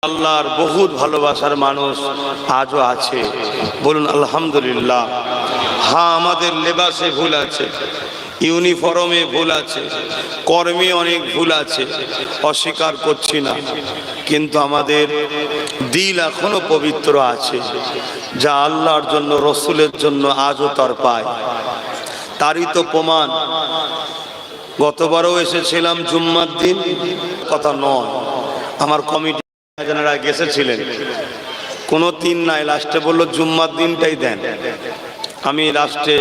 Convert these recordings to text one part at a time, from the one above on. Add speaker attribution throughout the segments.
Speaker 1: আল্লাহর বহুত ভালোবাসার মানুষ আজও আছে, বলুন আলহামদুলিল্লাহ। হ্যাঁ, আমাদের লেবাসে ভুল আছে, ইউনিফর্মে ভুল আছে, কর্মে অনেক ভুল আছে, অস্বীকার করছি না, কিন্তু আমাদের দিল এখনো পবিত্র আছে, যা আল্লাহর জন্য রসুলের জন্য আজও তার পায়। তারই তো প্রমাণ। গতবারও এসেছিলাম জুম্মার দিন, কথা নয়, আমার কমিটি যারা গেছেছিলেন কোনো দিন নাই, লাস্টে বললো জুম্মার দিনটাই দেন। আমি লাস্টে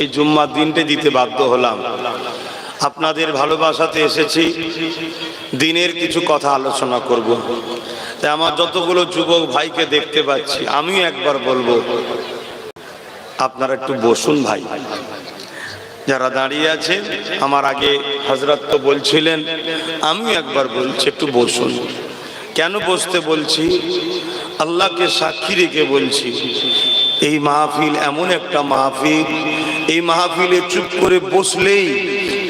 Speaker 1: এই জুম্মার দিনটাই দিতে বাধ্য হলাম। আপনাদের ভালোবাসাতে এসেছি, দিনের কিছু কথা আলোচনা করব। তাই আমার যতগুলো যুবক ভাইকে দেখতে পাচ্ছি, আমিও একবার বলবো আপনারা একটু বসুন ভাই। যারা দাঁড়িয়ে আছে, আমার আগে হযরত তো বলছিলেন, আমিও একবার বলছি একটু বসুন। কেন বসতে বলছি? আল্লাহকে সাক্ষী রেখে বলছি, এই মাহফিল এমন একটা মাহফিল, এই মাহফিলে চুপ করে বসলেই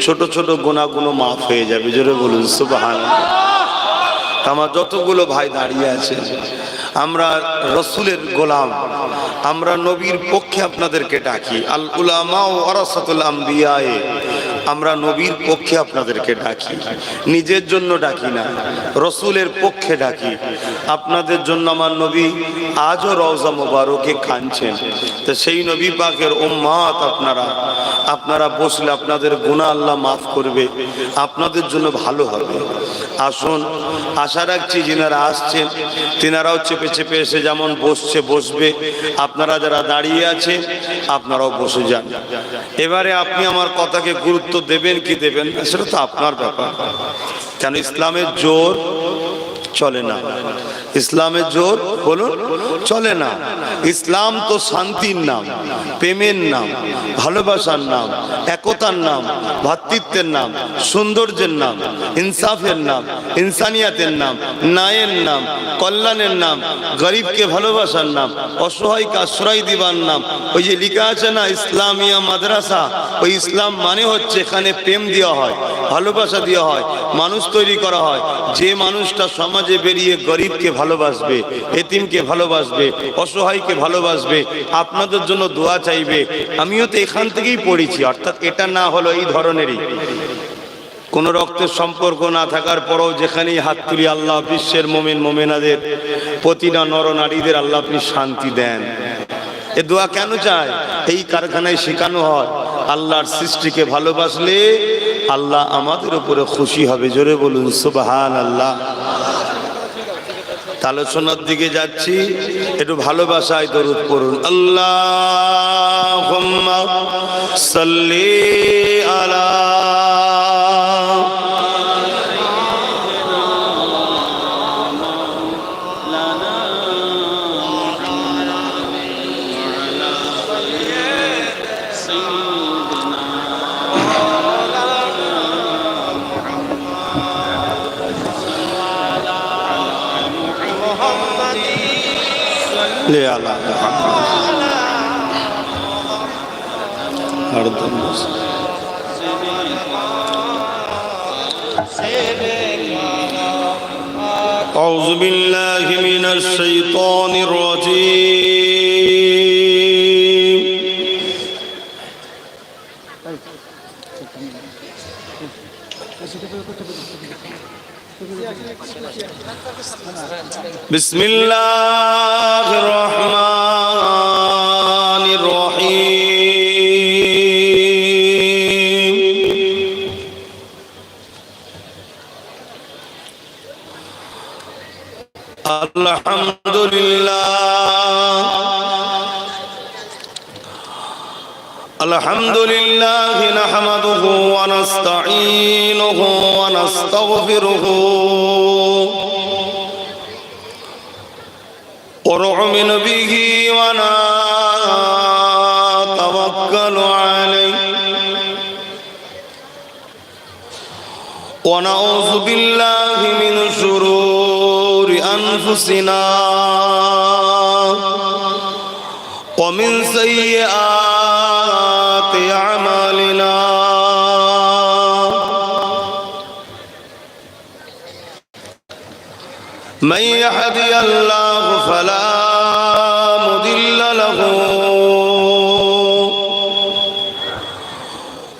Speaker 1: ছোট ছোট গুনাহগুলো মাফ হয়ে যাবে। জোরে বলুন সুবহানাল্লাহ। আমার যতগুলো ভাই দাঁড়িয়ে আছে, আমরা রসুলের গোলাম, আমরা নবীর পক্ষে আপনাদেরকে ডাকি। আল উলামা ওয়ারাসাতুল আমবিয়া, আমরা নবীর পক্ষে আপনাদেরকে ডাকি, নিজের জন্য ডাকি না, রসুলের পক্ষে ডাকি। আপনাদের জন্য আমার নবী আজও রওজা মোবারকে কাঁদছেন। তো সেই নবী পাকের উম্মত আপনারা বসলে আপনাদের গুনাহ আল্লাহ মাফ করবে, আপনাদের জন্য ভালো হবে। আসুন, আশা রাখছি যিনারা আসছেন তিনারাও চেপে চেপে এসে যেমন বসবে, আপনারা যারা দাঁড়িয়ে আছেন আপনারাও বসে যান। এবারে আপনি আমার কথাকে গুরুত্ব দেবেন কি দেবেন না সেটা তো আপনার ব্যাপার। কেন ইসলামের জোর চলে না, ইসলামের জোর বলুন চলে না। ইসলাম তো শান্তির নাম, প্রেমের নাম, ভালোবাসার নাম, একতার নাম, ভ্রাতৃত্বের নাম, সৌন্দর্যের নাম, ইনসাফের নাম, ইনসানিয়াতের নাম, ন্যায়ের নাম, কল্যাণের নাম, গরিবকে ভালোবাসার নাম, অসহায়কে আশ্রয় দিবার নাম। ওই যে লেখা আছে না ইসলামিয়া মাদ্রাসা, ওই ইসলাম মানে হচ্ছে এখানে প্রেম দেওয়া হয়, ভালোবাসা দেওয়া হয়, মানুষ তৈরি করা হয়। যে মানুষটা সমাজে বেরিয়ে গরিবকে ভালোবাসবে, এতিমকে ভালোবাসবে, অসহায়কে ভালোবাসবে, আপনাদের জন্য দোয়া চাইবে। আমিও তো এখান থেকেই পড়েছি, অর্থাৎ এটা না হলো এই ধরনেরই কোন রক্তের সম্পর্ক না থাকার পরও যেখানেই হাত তুলি, আল্লাহ বিশ্বের মোমেন মোমেনাদের প্রতিটা নরনারীদের আল্লাহ আপনি শান্তি দেন। এ দোয়া কেন চায়? এই কারখানায় শেখানো হয় আল্লাহর সৃষ্টিকে ভালোবাসলে আল্লাহ আমাদের উপরে খুশি হবে। জোরে বলুন সুবহানাল্লাহ। আলোচনার দিকে যাচ্ছি, একটু ভালোবাসায় দরুদ পড়ুন। আল্লাহুম্মা সাল্লি আলা ले आला हरदम أعوذ بالله من الشيطان الرجيم بسم الله الرحمن الرحيم الحمد لله الحمد لله نحمده ونستعينه ونستغفره ونؤمن به ونتوكل عليه ونعوذ بالله من شرور أنفسنا ومن سيئات أعمالنا من يهدي الله فلا مضل له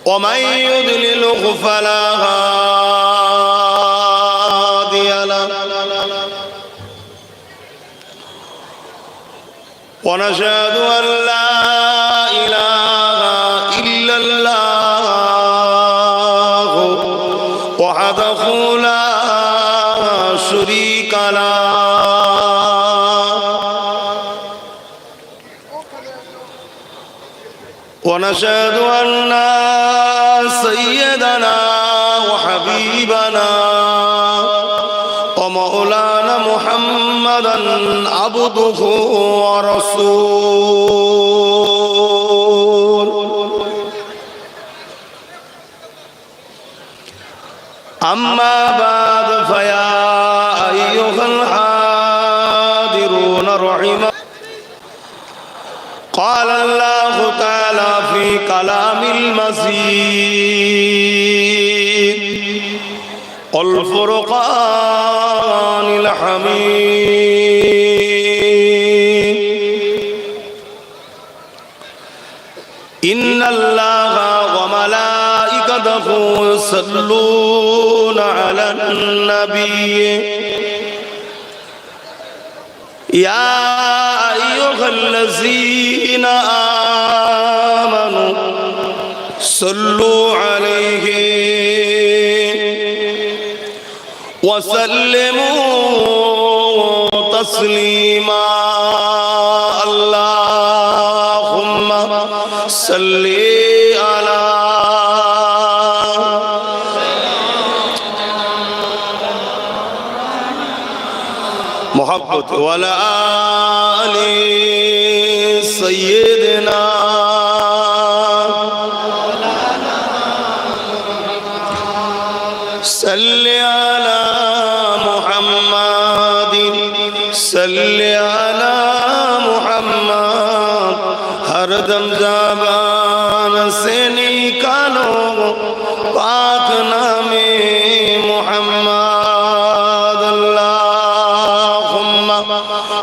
Speaker 1: ومن يضلله فلا هادي له ونشهد أن لا إله إلا الله وحده لا شريك له ونشهد أن سيدنا وحبيبنا ومولانا محمدا عبده ورسوله أما بعد فيا أيها الحاضرون رحمة قال الله تعالى في كلام المزيد والفرقان الحميد إن الله وملائكته يصلون على النبي يا أيها الذين آمنوا صلوا عليه وسلموا تسليما اللهم صل على محبت وعلى آل سيدنا صل على محمد صل على محمد ہر دم زبان سے نکالو پاک نام محمد اللہم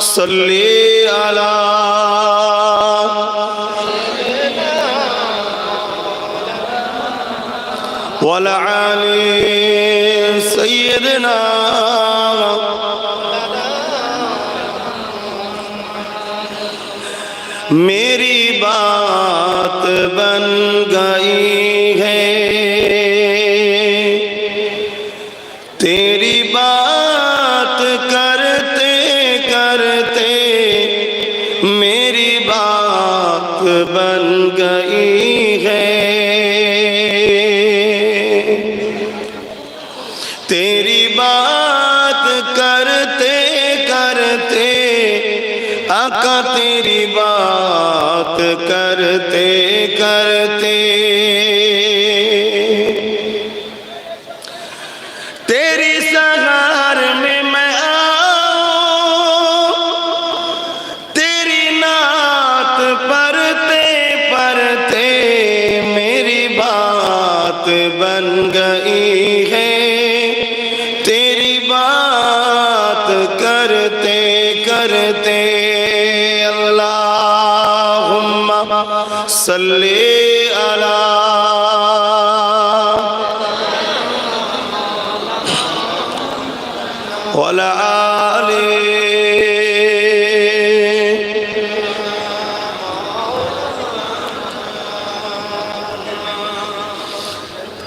Speaker 1: صل على وعلى آل سيدنا मेरी बात बन गई है तेरी बात करते करते मेरी बात बन गई है तेरी बात करते करते आका तेरी बात करते करते तेरी सहार में मैं आऊं तेरी नात पढ़ते पढ़ते मेरी बात बन गई है तेरी बात करते करते सल्ले अला वला आले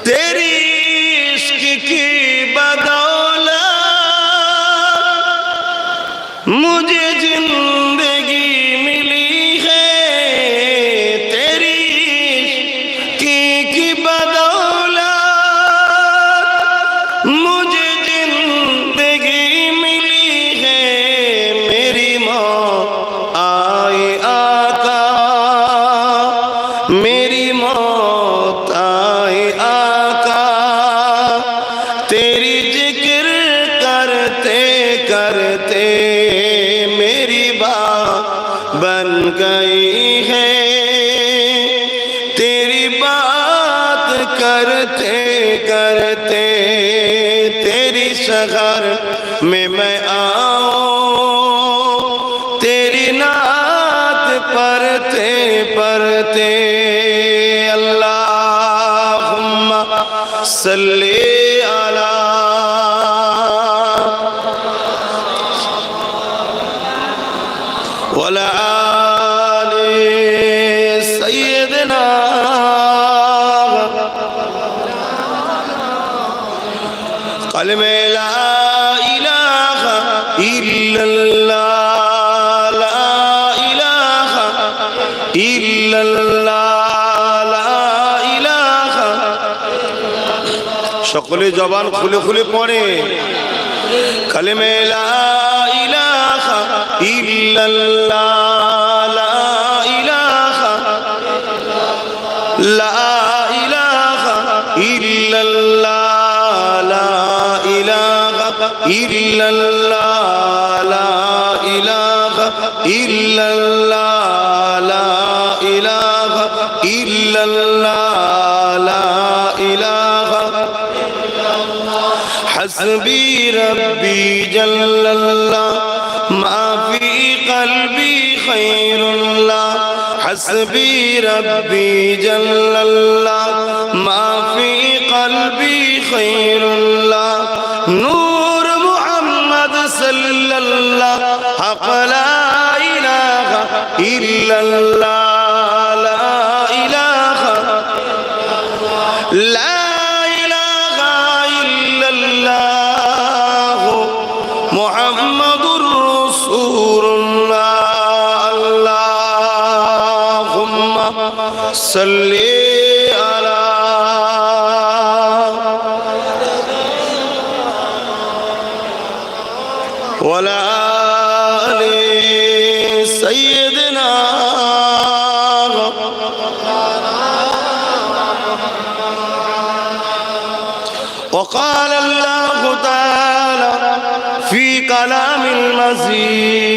Speaker 1: तेरी इश्क की बदौलत मुझे जिंदगी मिली है तेरी इश्क की बदौलत मुझे जिंदगी मिली है मेरी मौत आए आका मेरी मौत आए आका तेरी जिक्र करते करते मेरी बात बन गई है तेरी बात करते करते तेरी शहर में मैं आ पढ़ते पढ़ते अल्लाहुम्मा सल्ली अला वला आले सय्यदना कलमे ला इलाहा इल्लल्लाह ला इलाहा इल्लल्लाह ला इलाहा সকলে জবান খুলে খুলে পড়ে কলমে লা ইলাহা ইল্লাল্লাহ লা ইলাহা লা ইলাহা ইল্লাল্লাহ লা ইলাহা ইল্লাল্লাহ লা ইলাহা ইল্লাল্লাহ লা ইলাহা ইল্লাল্লাহ লা ইলাহা حسبي ربي جل الله ما في قلبي خير الله حسبي ربي جل الله ما في قلبي خير الله نور محمد صلى الله حق لا إله إلا الله لا إله لا محمد رسول الله اللهم صل على وعلى آل سيدنا وقال الله تعالى في كلام المزيد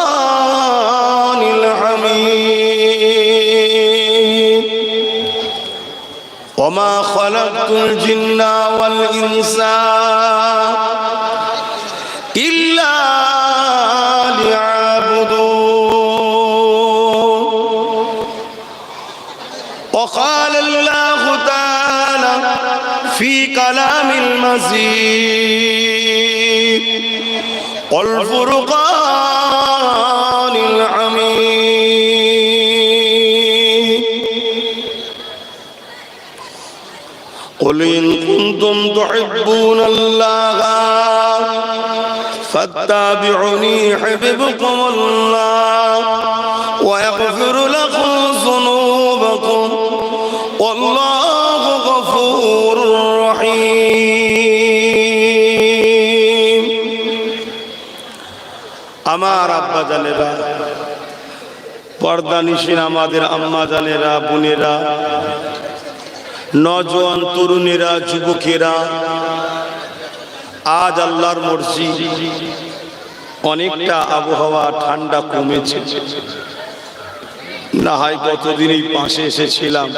Speaker 1: والفرقان الحميد وما خلقت الجن والإنس إلا ليعبدون وقال الله تعالى في كلام المزيد والفرقان الحميد قل إن كنتم تحبون الله فاتبعوني يحببكم الله ويغفر لكم ذنوبكم والله غفور رحيم আমার আব্বা জানেরা পর্দা নিশিন আমাদের আম্মা জানেরা বোনেরা নওজোয়ান তরুণেরা যুবকেরা আজ আল্লাহর মর্জি অনেকটা আবহাওয়া ঠান্ডা কমেছে না হয় কতদিন এই পাশে এসেছিলাম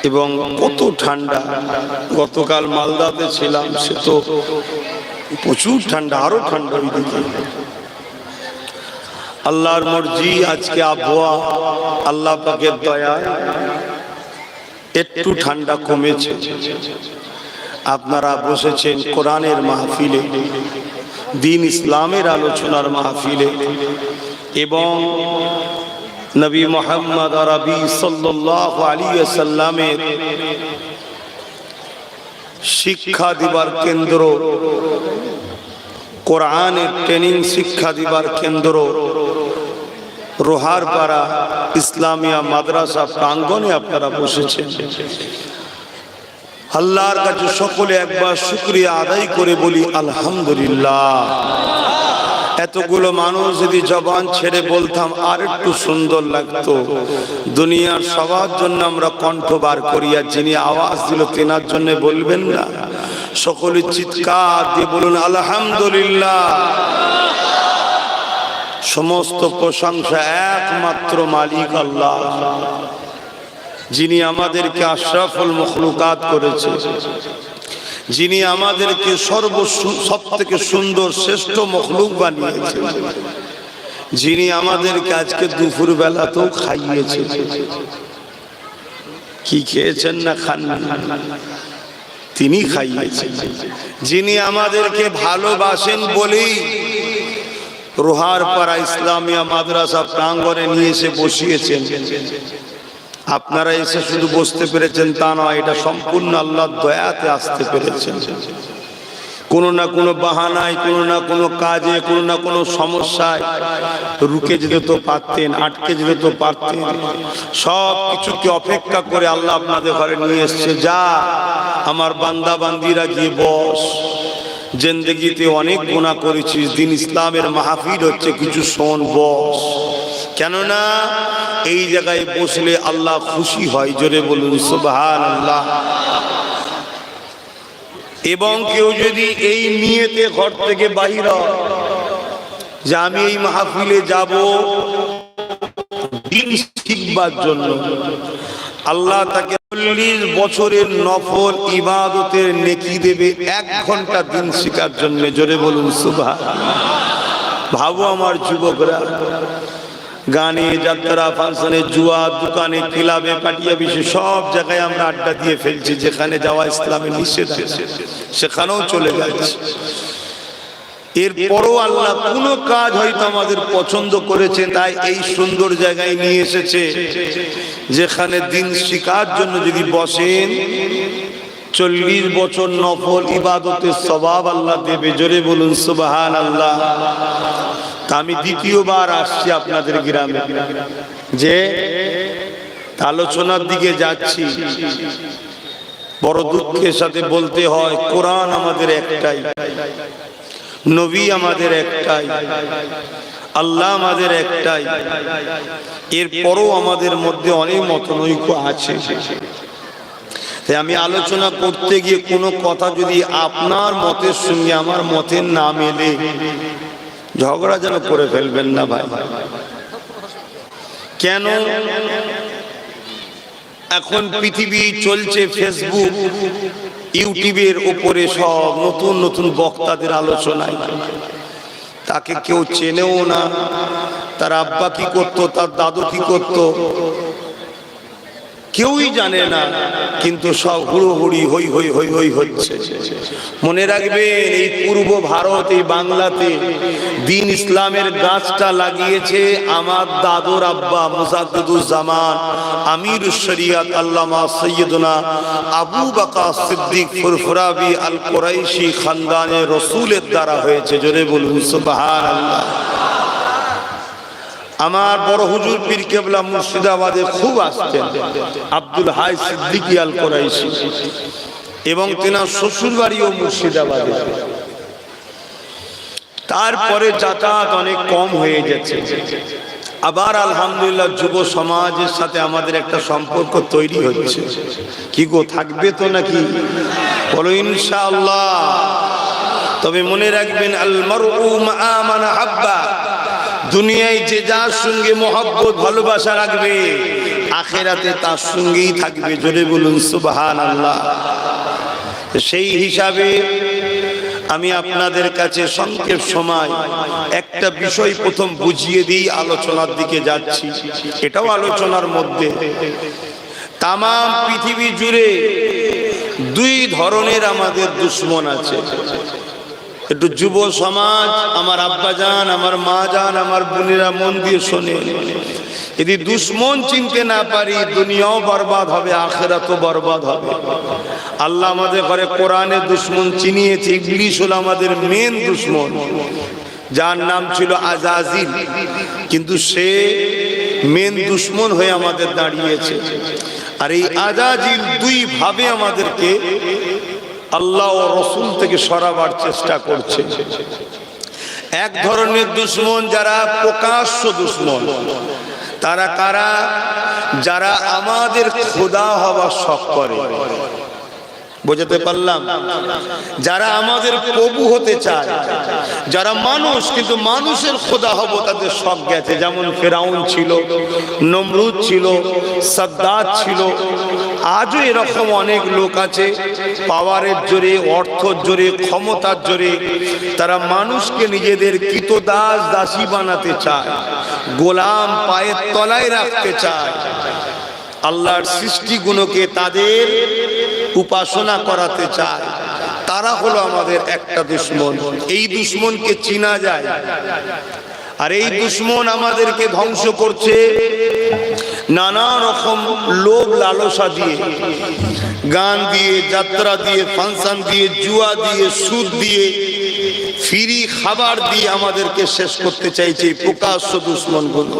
Speaker 1: এবং কত ঠান্ডা গতকাল মালদাতে ছিলাম সে তো প্রচুর ঠান্ডা আরো ঠান্ডা ওইদিকে আল্লাহর মর্জি আজকে আবহাওয়া আল্লাহ পাকের দয়ায় একটু ঠান্ডা কমেছে আপনারা বসেছেন কোরআনের মাহফিলে দ্বীন ইসলামের আলোচনার মাহফিলে এবং নবী মুহাম্মদ আরবি সাল্লাল্লাহু আলাইহি ওয়াসাল্লামের শিক্ষা দিবার কেন্দ্র কোরআনের ট্রেনিং শিক্ষা দিবার কেন্দ্র রোহারপাড়া ইসলামিয়া মাদ্রাসা প্রাঙ্গণে আপনারা বসেছেন আল্লাহর কাছে সকলে একবার শুকরিয়া আদায় করে বলি আলহামদুলিল্লাহ এতগুলো মানুষ যদি জবান ছেড়ে বলতাম আর একটু সুন্দর লাগতো দুনিয়ার সবার জন্য আমরা কণ্ঠ বার করি আর যিনি আওয়াজ দিল তেনার জন্য বলবেন না সকলে চিৎকার দিয়ে বলুন আলহামদুলিল্লাহ সমস্ত প্রশংসা একমাত্র মালিক আল্লাহ যিনি আমাদেরকে আশরাফুল মখলুকাত করেছে যিনি আমাদেরকে সবথেকে সুন্দর শ্রেষ্ঠ মখলুক বানিয়েছেন, যিনি আমাদেরকে আজকে দুপুর বেলাতেও খাইয়েছেন। কি খেয়েছেন না খান, তিনি খাইয়েছেন। যিনি আমাদেরকে ভালোবাসেন বলেই রোহারপাড়া ইসলামিয়া মাদ্রাসা প্রাঙ্গণে নিয়ে এসে বসিয়েছেন। আপনারা এসে শুধু বসতে পেরেছেন তা নয়, এটা সম্পূর্ণ আল্লাহর দয়াতে আসতে পেরেছেন। কোনো না কোনো বাহানায়, কোনো না কোনো কাজে, কোনো না কোনো সমস্যায় রুকে যেতে তো পারতেন, আটকে যেতে তো পারতেন। সব কিছুকে অপেক্ষা করে আল্লাহ আপনাদের ঘরে নিয়ে এসছে। যা আমার বান্দা বান্দিরা গিয়ে বস, জিন্দেগিতে অনেক গুনাহ করেছিস, দিন ইসলামের মাহফিল হচ্ছে, কিছু শোন, বস। কেননা এই জায়গায় বসলে আল্লাহ খুশি হয়। জোরে বলুন সুবহানাল্লাহ। এবং কেউ যদি এই নিয়তে ঘর থেকে বাহির হয় যে আমি এই মাহফিলে যাব দিন শিখবার জন্য, আল্লাহ তাকে 40 বছরের নফল ইবাদতের নেকি দেবে 1 ঘন্টা দিন শিখার জন্য। জোরে বলুন সুবহানাল্লাহ। ভাবো আমার যুবকরা, গানে, যাত্রা, ফাংশনে, জুয়া, দোকানে, ক্লাবে, পাটিয়া বিষয়ে সব জায়গায় আমরা আড্ডা দিয়ে ফেলছি। যেখানে যাওয়া ইসলামে নিষেধ আছে সেখানেও চলে যাচ্ছে। এরপরও আল্লাহ কোনো কাজ হয়তো আমাদের পছন্দ করেছে, তাই এই সুন্দর জায়গায় নিয়ে এসেছে, যেখানে দিন শিখার জন্য যদি বসেন 40 বছর নফল ইবাদতের সওয়াব আল্লাহ দেবে। জোরে বলুন সুবহানাল্লাহ। তা আমি দ্বিতীয়বার আসছি আপনাদের গ্রামে, যে আলোচনার দিকে যাচ্ছি। বড় দুঃখের সাথে বলতে হয়, কোরআন আমাদের একটাই, নবী আমাদের একটাই, আল্লাহ আমাদের একটাই। এরপরও আমাদের মধ্যে অনেক মতনৈক্য আছে। তাই আমি আলোচনা করতে গিয়ে কোনো কথা যদি আপনার মতের সঙ্গে আমার মতের না মেলে, ঝগড়া যেন করে ফেলবেন না ভাই। কেন? এখন পৃথিবী চলছে ফেসবুক, ইউটিউবের উপরে সব নতুন নতুন বক্তাদের আলোচনায়। তাকে কেউ চেনেও না, তার আব্বা কি করতো, তার দাদু কি করতো কেউই জানে না, কিন্তু সব হুড়োহুড়ি হই হই হই হই হচ্ছে। মনে রাখবেন, এই পূর্ব ভারত, এই বাংলাতে দ্বীন ইসলামের গাছটা লাগিয়েছে আমার দাদুর আব্বা মুজাদ্দিদুজ্জামান আমিরুশ শরিয়ত আল্লামা সৈয়দনা আবু বকর সিদ্দিক ফুরফুরাবি আল কুরাইশি খানদানে রসুলের দ্বারা হয়েছে। জোরে বলুন সুবহানাল্লাহ। আমার বড় হুজুর পীর কেবলা মুর্শিদাবাদে খুব আসতেন, আব্দুল হাই সিদ্দিকী আল কুরাইশি, এবং তেনার শ্বশুর বাড়িও মুর্শিদাবাদে। তারপরে যাতায়াত অনেক কম হয়ে গেছে। আবার আলহামদুলিল্লাহ যুব সমাজের সাথে আমাদের একটা সম্পর্ক তৈরি হচ্ছে। কি গো, থাকবে তো নাকি? বলো ইনশাআল্লাহ। তবে মনে রাখবেন, আল মারউ মা মান হাব্বা, দুনিয়ায় যে যার সঙ্গে মহব্বত ভালোবাসা রাখবে, আখিরাতে তার সঙ্গেই থাকবে। জোরে বলুন সুবহানাল্লাহ। সেই হিসাবে আমি আপনাদের কাছে সংক্ষেপ সময় একটা বিষয় প্রথম বুঝিয়ে দিই, আলোচনার দিকে যাচ্ছি। এটাও আলোচনার মধ্যে। তাম পৃথিবী জুড়ে 2 ধরনের আমাদের দুশ্মন আছে। একটু যুব সমাজ, আমার আব্বা জান, আমার মা জান, আমার বোনেরা মন দিয়ে শোনে, যদি দুশ্মন চিনতে না পারি, দুনিয়াও বরবাদ হবে, আখিরাতও বরবাদ হবে। আল্লাহ আমাদের ঘরে কোরআনে দুশ্মন চিনিয়েছে। ইবলিস হলো আমাদের মেন দুশ্মন, যার নাম ছিল আজাজিল, কিন্তু সে মেন দুশ্মন হয়ে আমাদের দাঁড়িয়েছে। আর এই আজাজিল 2 ভাবে আমাদেরকে আল্লাহ ও রসুল থেকে সরাবার চেষ্টা করছে। এক ধরনের দুশ্মন যারা প্রকাশ্য দুশ্মন, তারা কারা? যারা আমাদের খোদা হওয়ার শখ করে। বোঝাতে পারলাম? যারা আমাদের প্রভু হতে চায়, যারা মানুষ কিন্তু মানুষের খোদা হব তাদের সব গেছে। যেমন ফেরাউন ছিল, নমরুদ ছিল, সাদ্দাত ছিল। আজও এরকম অনেক লোক আছে পাওয়ারের জোরে, অর্থের জোরে, ক্ষমতার জোরে তারা মানুষকে নিজেদের কৃতদাস দাসী বানাতে চায়, গোলাম পায়ের তলায় রাখতে চায়। আল্লাহর সৃষ্টিগুলোকে তাদের উপাসনা করাতে চায়। তারা হলো আমাদের একটা দুশ্মন। এই দুশ্মনকে চিনা যায়, আর এই দুশ্মন আমাদেরকে ধ্বংস করছে নানা রকম লোভ লালসা দিয়ে, গান দিয়ে, যাত্রা দিয়ে, ফাংশন দিয়ে, জুয়া দিয়ে, সুদ দিয়ে, ফ্রি খাবার দিয়ে আমাদেরকে শেষ করতে চাইছে প্রকাশ্য দুশ্মনগুলো।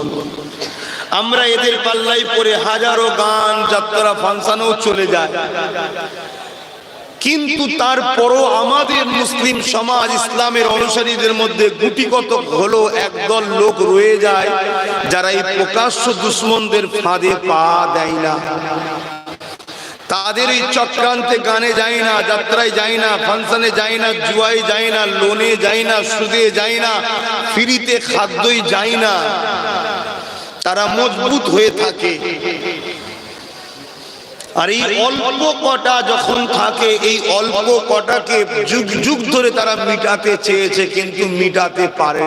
Speaker 1: আমরা এদের পাল্লাই পড়ে হাজারো গান, যাত্রা, ফাংশনেও চলে যায়, কিন্তু তারপরও আমাদের মুসলিম সমাজ, ইসলামের অনুসারীদের মধ্যে গুটিগত হলো একদল লোক রয়ে যায় যারা এই প্রকাশ্য দুশ্মনদের ফাঁদে পা দেয় না। তাদের এই চক্রান্তে গানে যায় না, যাত্রায় যায় না, ফাংশনে যায় না, জুয়ায় যায় না, লোনে যায় না, সুদে যায় না, ফ্রিতে খাদ্যই যায় না। তারা মজবুত হয়ে থাকে। আর এই অল্প কটা যখন থাকে, এই অল্প কটাকে যুগ যুগ ধরে তারা মিটাতে চেয়েছে, কিন্তু মিটাতে পারে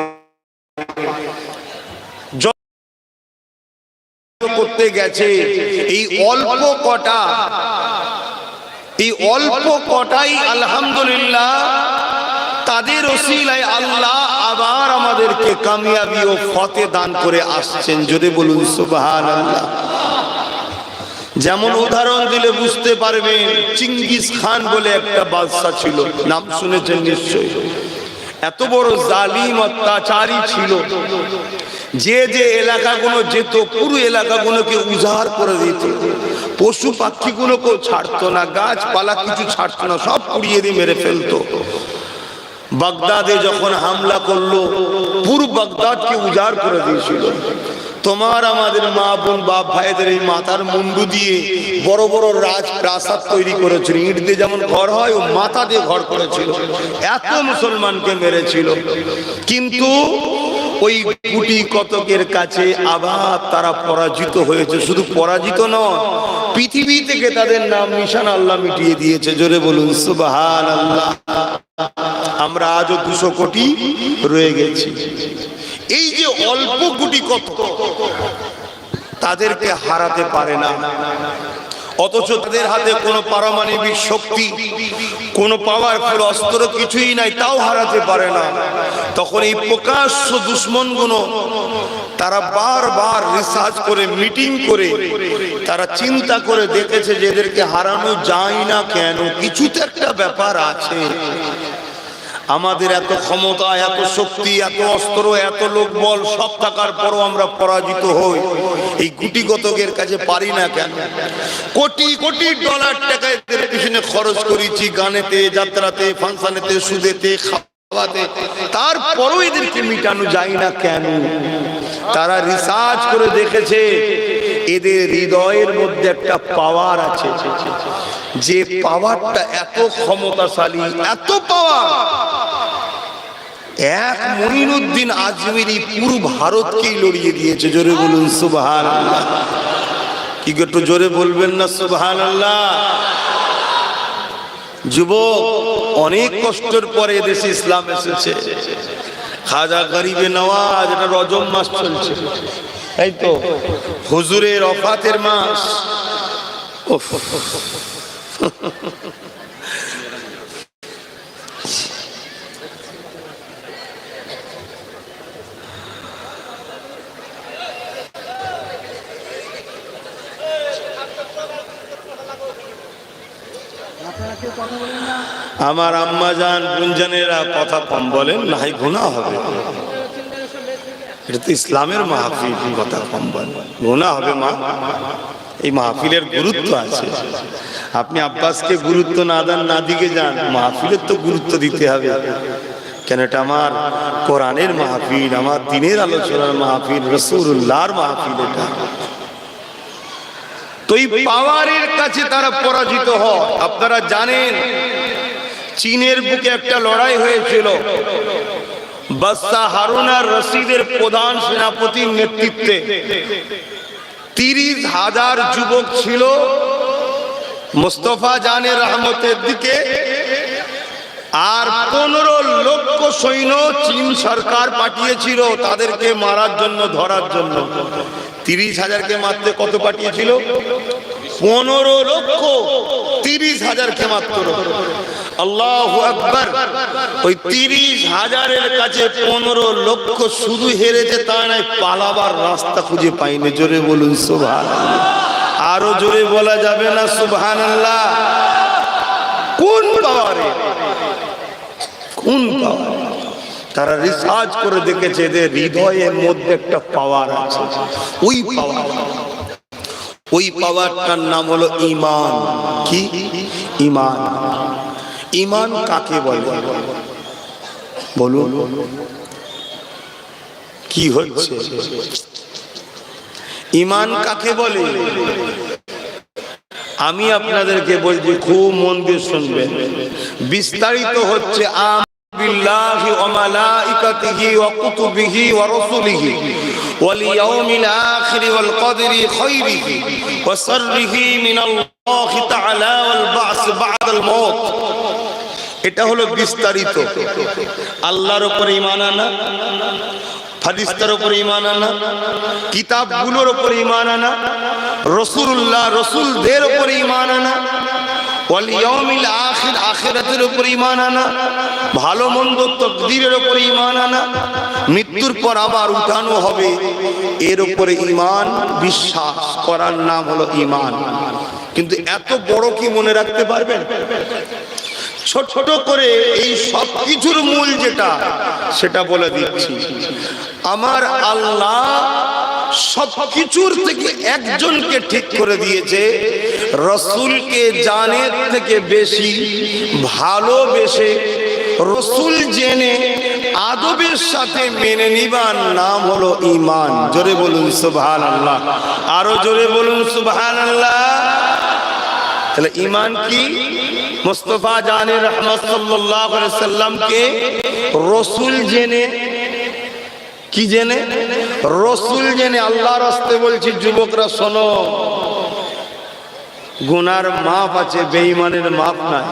Speaker 1: করতে গেছে। এই অল্প কটা, এই অল্প কটাই আলহামদুলিল্লাহ তাদের ওসিলায় আল্লাহ আবার আমাদেরকে কামিয়াবি ও ফতে দান করে আসছেন। যদি বলুন সুবহানাল্লাহ। যেমন উদাহরণ দিলে বুঝতে পারবেন, চিঙ্গিস খান বলে একটা বাদশা ছিল, নাম শুনেছেন নিশ্চয়ই। এত বড় জালিম অত্যাচারী ছিল, যে যে এলাকাগুলো যেত পুরো এলাকাগুলোকে উজাড় করে দিত, পশু পাখিগুলোকেও ছাড়তো না, গাছপালা কিছু ছাড়তো না, সব পুড়িয়ে দিয়ে মেরে ফেলতো। বাগদাদে যখন হামলা করলো, পুরো বাগদাদকে উজাড় করে দিয়েছিল। তোমার আমাদের মা বোন বাপ ভাইদের এই মাথার মুন্ডু দিয়ে বড় বড় রাজপ্রাসাদ তৈরি করেছিল। ইট দিয়ে যেমন ঘর হয়, ও মাথা দিয়ে ঘর করেছিল। এত মুসলমানকে মেরেছিল, কিন্তু ওই গুটি কতকের কাছে আবার তারা পরাজিত হয়েছে। শুধু পরাজিত নয়, পৃথিবী থেকে তাদের নাম নিশান আল্লাহ মিটিয়ে দিয়েছে। জোরে বলুন সুবহানাল্লাহ। আমরা আজও 200 কোটি রয়ে গেছি। এই যে অল্প গুটি কত, তাদেরকে হারাতে পারে না, অথচ তাদের হাতে কোনো পারমাণবিক শক্তি, কোনো পাওয়ারফুল অস্ত্র কিছুই নাই, তাও হারাতে পারে না। তখন এই প্রকাশ্য দুশ্মনগুলো তারা বারবার রিসার্চ করে, মিটিং করে তারা চিন্তা করে দেখেছে যে এদেরকে হারানো যায় না কেন, কিছু তো একটা ব্যাপার আছে। আমাদের এত ক্ষমতা, এত শক্তি, এত অস্ত্র, এত লোকবল সব থাকার পরও আমরা পরাজিত হই। এই গুটিগতকের কাছে পারি না কেন? কোটি কোটি ডলার টাকা এদের পিছনে খরচ করেছি, গানেতে, যাত্রাতে, ফাংশনেতে, সুদেতে, খাওয়াতে, তারপরও এদেরকে মিটানো যায় না কেন? তারা রিসার্চ করে দেখেছে এদের হৃদয়ের মধ্যে একটা পাওয়ার আছে, যে পাওয়ারটা এত ক্ষমতাশালী, এত পাওয়ার, এক মঈনুদ্দিন আজমিরি পুরো ভারতকেই লড়িয়ে দিয়েছে। জোরে বলুন সুবহানাল্লাহ। কি একটু জোরে বলবেন না সুবহানাল্লাহ? যুবক, অনেক কষ্টের পরে এদেশে ইসলাম এসেছে। খাজা গরিবে নওয়াজ, এটা রজব মাস চলছে, তাই তো, হুজুরের ওফাতের মাস। আমার আম্মা জান, গুঞ্জানেরা কথা কম বলেন, নাই গুনাহ হবে। এটা তো ইসলামের মাহফিল, কথা কম বলেন, গুনাহ হবে। মা, এই মাহফিলের গুরুত্ব আছে। আপনি আব্বাসকে গুরুত্ব না দেন, না দিকে যান, মাহফিলের তো গুরুত্ব দিতে হবে। কেন? এটা আমার কোরআনের মাহফিল, আমার দ্বীনের আলোচনার মাহফিল, রাসূলুল্লাহর মাহফিল। এটা তো এই পাওয়ারের কাছে তারা পরাজিত হয়। আপনারা জানেন, চীনের বুকে একটা লড়াই হয়েছিল, বাদশাহ হারুন আর রশিদের প্রধান সেনাপতির নেতৃত্বে 30,000 যুবক ছিল মুস্তাফা জানে রহমতের দিকে, আর 15 লক্ষ সৈন্য চীন সরকার পাঠিয়েছিল তাদেরকে মারার জন্য, ধরার জন্য। 30,000কে মারতে কত পাঠিয়েছিল? 15 লক্ষ। 30,000কে মাত্র। আল্লাহু আকবার। ওই 30,000-এর কাছে 15 লক্ষ শুধু হেরেছে তা নয়, পালাবার রাস্তা খুঁজে পাইনি। জোরে বলুন সুবহানাল্লাহ। আরো জোরে বলা যাবে না সুবহানাল্লাহ? কোন পাওয়ারে, কোন পাওয়ার? তারা রিসার্চ করে দেখেছে এদের হৃদয়ের মধ্যে একটা পাওয়ার আছে। ওই পাওয়ার, ওই পাওয়ারটার নাম হলো ঈমান। কি? ঈমান। ঈমান কাকে বলে বলুন? কি হচ্ছে? ঈমান কাকে বলে? আমি আপনাদেরকে বলছি, খুব মন দিয়ে শুনবেন। বিস্তারিত হচ্ছে বিল্লাহি ওয়া মালাইকাতিহি ওয়া কুতুবিহি ওয়া রাসূলিহি ওয়াল ইয়াউমিল আখির ওয়াল কদরি খাইরিহি ওয়া শাররিহি মিনাল্লাহি তাআলা ওয়াল বা'স বা'দাল মাউত। এটা হলো বিস্তারিত। আল্লাহর উপর ঈমান আনা, হাদিসের উপর ঈমান আনা, কিতাবগুলোর উপর ঈমান আনা, রাসূলুল্লাহ রাসূলদের উপর ঈমান আনা, ওয়াল ইয়াউমিল আখির আখিরাতের উপর ঈমান আনা, ভালো মন্দ তাকদীরের উপর ঈমান আনা, মৃত্যুর পর আবার উঠানো হবে, এর উপরে ঈমান বিশ্বাস করার নাম হলো ঈমান। কিন্তু এত বড় কি মনে রাখতে পারবেন? ছোট ছোট করে এই সব কিছুর মূল যেটা, সেটা বলে দিচ্ছি। আমার আল্লাহ সব কিছুর থেকে একজনকে ঠিক করে দিয়েছে, রসুলকে জানের থেকে বেশি ভালোবেসে, রসুল জেনে আদবের সাথে মেনে নিবার নাম হলো ঈমান। জোরে বলুন সুবহানাল্লাহ। আরো জোরে বলুন সুবহানাল্লাহ। তাহলে ঈমান কি? মুস্তাফা জানে রহমত সাল্লাল্লাহু আলাইহি সাল্লামকে রসুল জেনে, কি জেনে? রসুল জেনে। আল্লাহর রাস্তে বলছি যুবকরা শোনো, গুনার মাপ আছে, বেঈমানের মাপ নাই।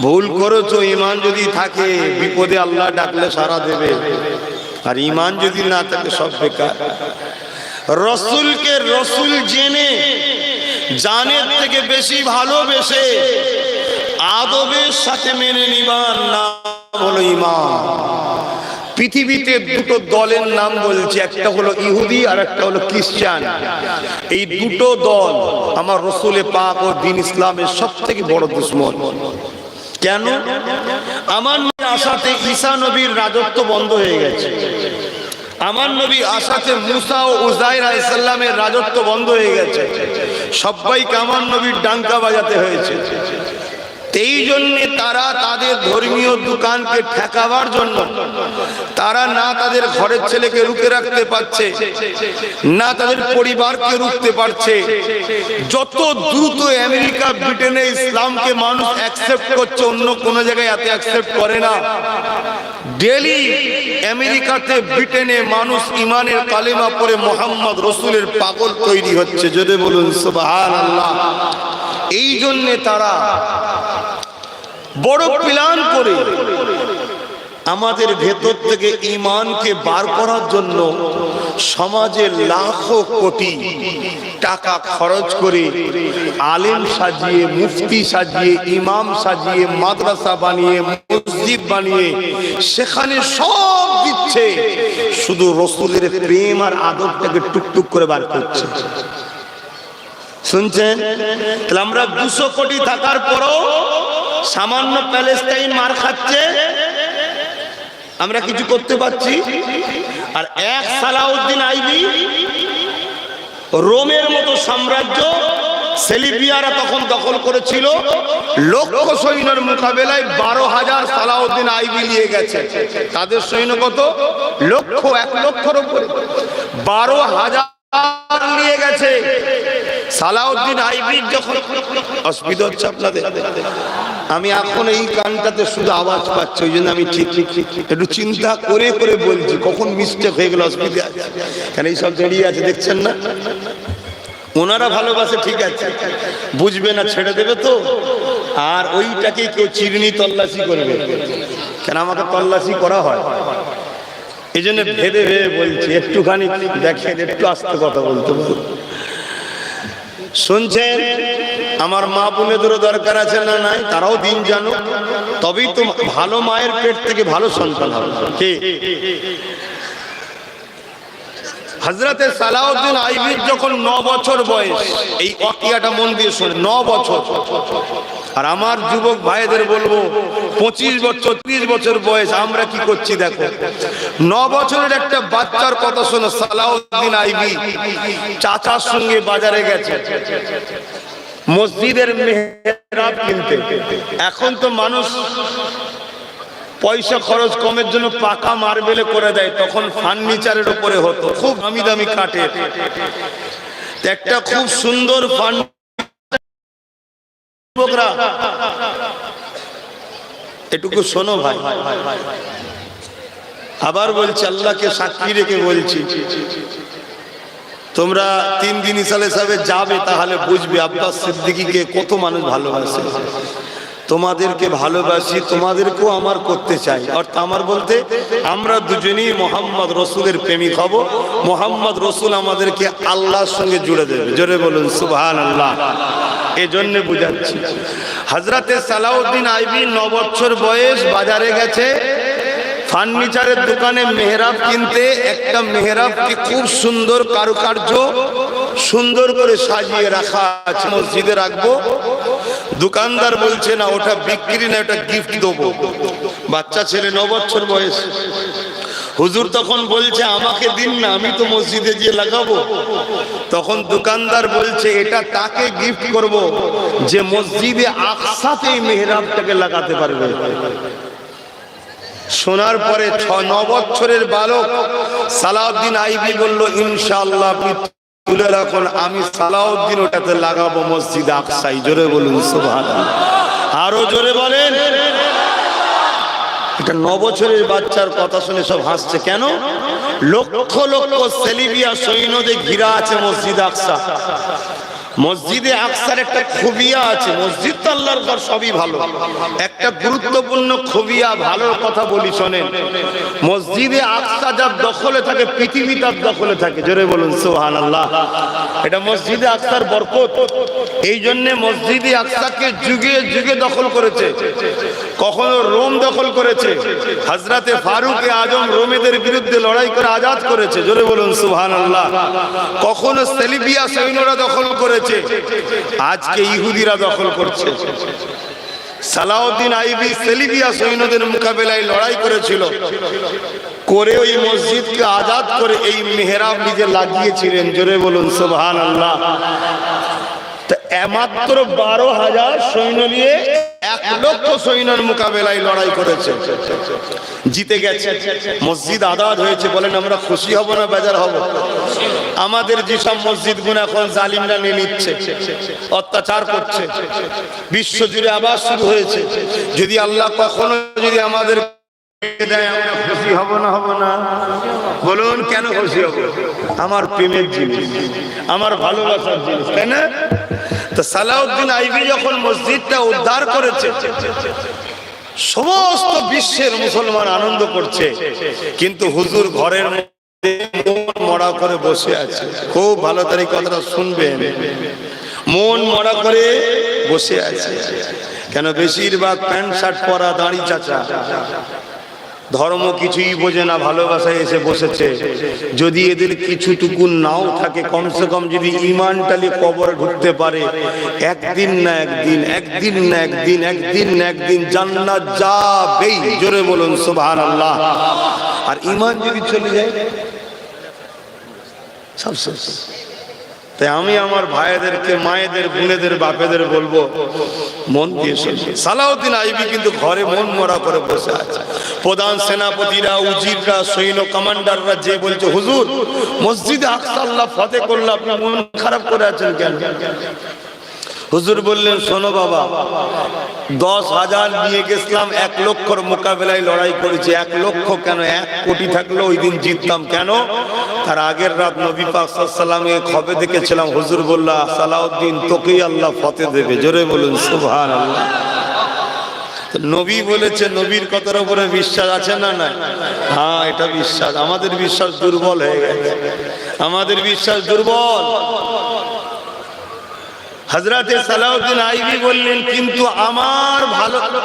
Speaker 1: ভুল করেছো, ঈমান যদি থাকে বিপদে আল্লাহ ডাকলে সাড়া দেবে, আর ঈমান যদি না থাকে সব বেকার। রসুলকে রসুল জেনে, জানের থেকে বেশি ভালোবেসে, আদবের সাথে মেনে নিবার নাম হলো ঈমান। পৃথিবীতে দুটো দলের নাম বলছি, একটা হলো ইহুদি আর একটা হলো খ্রিস্টান। এই দুটো দল আমার রসুল পাক ও দ্বীন ইসলামের সবথেকে বড় দুশমন। কেন? আমার নবী আসাতে ঈসা নবীর রাজত্ব বন্ধ হয়ে গেছে। আমার নবী আসাতে মুসা ও উযাইর আলাইহিস সালামের রাজত্ব বন্ধ হয়ে গেছে। সবাইকে আমার নবীর ডাঙ্কা বাজাতে হয়েছে। এই জন্য তারা তাদের ধর্মীয় দোকানকে ঠেকাবার জন্য তারা না তাদের ঘরের ছেলেকে রুখে রাখতে পারছে, না তাদের পরিবারকে রুখতে পারছে। যত দ্রুত আমেরিকা ব্রিটেনে ইসলামকে মানুষ অ্যাকসেপ্ট করছে, অন্য কোনো জায়গায় এত অ্যাকসেপ্ট করে না। ডেলি আমেরিকাতে ব্রিটেনে মানুষ ইমানের কালেমা পড়ে মুহাম্মদ রসুলের পাগল তৈরি হচ্ছে। যদি বলুন সুবহানাল্লাহ। এই জন্য তারা বড় প্ল্যান করে আমাদের ভেতর থেকে ঈমানকে বার করার জন্য সমাজে লাখো কোটি টাকা খরচ করে আলেম সাজিয়ে, মুফতি সাজিয়ে, ইমাম সাজিয়ে, মাদ্রাসা বানিয়ে, মসজিদ বানিয়ে সেখানে সব দিচ্ছে, শুধু রসুলের প্রেম আর আদবটাকে টুকটুক করে বার করছে। শুনছেন? তাহলে আমরা 200 কোটি থাকার পরও সামান্য প্যালেস্টাইন মার খাচ্ছে, আমরা কিছু করতে পারছি। আর এক সালাউদ্দিন আইবি, রোমের মতো সাম্রাজ্য সেলিবিয়ারা তখন দখল করেছিল, লক্ষ সৈন্যের মোকাবেলায় 12,000 সালাউদ্দিন আইবি নিয়ে গেছে। তাদের সৈন্য কত? লক্ষ, 1 লক্ষের উপরে। 12,000 নিয়ে গেছে। সালাউদ্দিন আইবির যখন অসুবিধা হচ্ছে আপনাদের, আমি এখন এই গানটাতে শুধু আওয়াজ পাচ্ছি, ওই জন্য আমি ঠিক একটু চিন্তা করে করে বলছি, কখন মিস্টেক হয়ে গেল অসুবিধা আছে, কেন এই সব জড়িয়ে আছে দেখছেন না। ওনারা ভালোবাসে ঠিক আছে, বুঝবে না ছেড়ে দেবে তো, আর ওইটাকে কেউ চিরুনি তল্লাশি করবে, কেন আমাকে তল্লাশি করা হয়, এই জন্য ভেবে ভেবে বলছি, একটুখানি দেখেন, একটু আস্তে কথা বলতে বলুন। শুনছেন, আমার মা বোনেদেরও দরকার আছে না নাই, তারাও দিন জানো, তবেই তো ভালো মায়ের পেট থেকে ভালো সন্তান হবে। কে? হযরতে সালাউদ্দিন আইবির যখন 9 বছর বয়স, এই ওয়াকিয়াটা মন দিয়ে শুনে, 9 বছর। আর আমার যুবক ভাইদের বলবো 25 বছর 30 বছর বয়স, আমরা কি করছি দেখো। 9 বছরের একটা বাচ্চার কথা শোনো। সালাউদ্দিন আইবি চাচার সঙ্গে বাজারে গেছে মসজিদের মেহরাব কিনতে। এখন তো মানুষ পয়সা খরচ কমের জন্য পাকা মার্বেলে করে দেয়, তখন ফার্নিচারের উপরে হতো, খুব দামি দামি কাঠের। একটা খুব সুন্দর এটুকু শোনো ভাই, আবার বলছি, আল্লাহকে সাক্ষী রেখে বলছি, তোমরা 3 দিন ইসালে সাহেবে যাবে, তাহলে বুঝবে আব্বাস সিদ্দিকীকে কত মানুষ ভালোবাসে। তোমাদেরকে ভালোবাসি, তোমাদেরকেও আমার করতে চাই। অর্থাৎ আমার বলতে, আমরা দুজনেই মোহাম্মদ রসুলের প্রেমিক হব, মোহাম্মদ রসুল আমাদেরকে আল্লাহর সঙ্গে জুড়ে দেবে। জোরে বলুন সুবহানাল্লাহ। এই জন্য বুঝাচ্ছি, হযরতে সালাউদ্দিন আইবি 9 বছর বয়স, বাজারে গেছে ফার্নিচারের দোকানে মেহরাব কিনতে। একটা মেহরাবকে খুব সুন্দর কারুকার্য সুন্দর করে সাজিয়ে রাখা আছে, মসজিদে রাখবো। দোকানদার বলছে না, ওটা বিক্রি না, ওটা গিফট দেবো। বাচ্চা ছেলে, 9 বছর বয়স। হুজুর তখন বলছে, আমাকে দিন না, আমি তো মসজিদে গিয়ে লাগাবো। তখন দোকানদার বলছে, এটা তাকে গিফট করব যে মসজিদে আকসাতে মেহরাবটাকে লাগাতে পারবে। শোনার পরে 9 বছরের বালক সালাউদ্দিন আইবি বলল, ইনশাআল্লাহ আপনি তুলে রাখুন, আমি সালাউদ্দিন ওটাতে লাগাবো মসজিদ আকসাই। জোরে বলুন সুবহানাল্লাহ। আরো জোরে বলেন। এটা 9 বছরের বাচ্চার কথা শুনে সব হাসছে। কেন? লক্ষ লক্ষ সেলিবিয়া সৈন্যদের ঘিরা আছে মসজিদ আকসা। মসজিদে আকসার একটা খুবিয়া আছে, মসজিদ তো আল্লাহর ঘর, সবই ভালো, একটা গুরুত্বপূর্ণ খুবিয়া, ভালো কথা বলি শোনেন। মসজিদে আকসা যার দখলে থাকে, পৃথিবী তার দখলে থাকে। জোরে বলুন সুবহানাল্লাহ। এটা মসজিদে আকসার বরকত। এই জন্য মসজিদে আকসাকে যুগে যুগে দখল করেছে। কখনো রোম দখল করেছে, হযরতে ফারুক আজম রোমেদের বিরুদ্ধে লড়াই করে আজাদ করেছে। জোরে বলুন সুবহানাল্লাহ। কখনো সেলিবিয়া সৈন্যরা দখল করেছে, আজকে ইহুদিরা দখল করছে। সালাউদ্দিন আইবি সেলিবিয়া সৈন্যদের মোকাবেলায় লড়াই করেছিল, করে ওই মসজিদকে আজাদ করে এই মেহরাব নিজে লাগিয়েছিলেন। জোরে বলুন সুবহানাল্লাহ। মাত্র 12,000 সৈন্য নিয়ে 1 লক্ষ সৈন্যের মোকাবেলায় লড়াই করেছে, জিতে গেছে, মসজিদ আজাদ হয়েছে। বলেন আমরা খুশি হব না বেজার হব? আমাদের যেসব মসজিদগুলো এখন জালিমরা নিয়ে নিচ্ছে, অত্যাচার করছে, বিশ্বজুড়ে আবার শুরু হয়েছে। যদি আল্লাহ কখনো যদি আমাদের খুশি হব না? হব না? বলুন কেন খুশি হব? আমার প্রেমের জিনিস, আমার ভালোবাসার জিনিস, তাই না? তো সালাউদ্দিন আইবি যখন মসজিদটা উদ্ধার করেছে, সমস্ত বিশ্বের মুসলমান আনন্দ করছে, কিন্তু হুজুর ঘরের মধ্যে মন মরা করে বসে আছে। খুব ভালো করে কথাটা শুনবেন, মন মরা করে বসে আছে। কেন? বেশিরভাগ প্যান্ট শার্ট পরা দাড়ি চাচা, ধর্ম কিছুই বোঝে না, ভালোবাসায় এসে বসেছে। যদি এদের কিছুটুকু নাও থাকে, কমসে কম যদি ইমানটালি কবরে ঢুকতে পারে, একদিন না একদিন, একদিন না একদিন, একদিন না একদিন জান্নাত যাবেই। জোরে বলুন সুবহানাল্লাহ। আর ইমান যদি চলে যায়, সব শেষ। তাই আমি আমার ভাইদেরকে, মায়েদের, বোনেদের, বাপেদের বলবো মন দিয়ে শুনবে। সালাউদ্দিন আইবি কিন্তু ঘরে মন মরা করে বসে আছে। প্রধান সেনাপতিরা, উজিররা, সৈন্য কমান্ডাররা যে বলছে হুজুর মসজিদে আকসা আল্লাহ ফতেহ করল, আপনি মন খারাপ করে আছেন কেন? হুজুর বললেন শোনো বাবা, 10,000 নিয়ে গেছিলাম, 1 লক্ষর মোকাবেলায় লড়াই করেছি। 1 লক্ষ কেন, 1 কোটি থাকলে ওই দিন জিততাম। কেন? তার আগের রাত নবী পাক সাল্লাল্লাহু আলাইহি ওয়াসাল্লামকে খবে দেখেছিলাম। হুজুর বলল সালাউদ্দিন তোকেই আল্লাহ ফতেহ দেবে। জোরে বলুন সুবহানাল্লাহ। নবী বলেছে, নবীর কথার উপরে বিশ্বাস আছে না নাই? হ্যাঁ, এটা বিশ্বাস। আমাদের বিশ্বাস দুর্বল হয়ে গেছে, আমাদের বিশ্বাস দুর্বল। হযরতে সালাউদ্দিন আইবি বললেন কিন্তু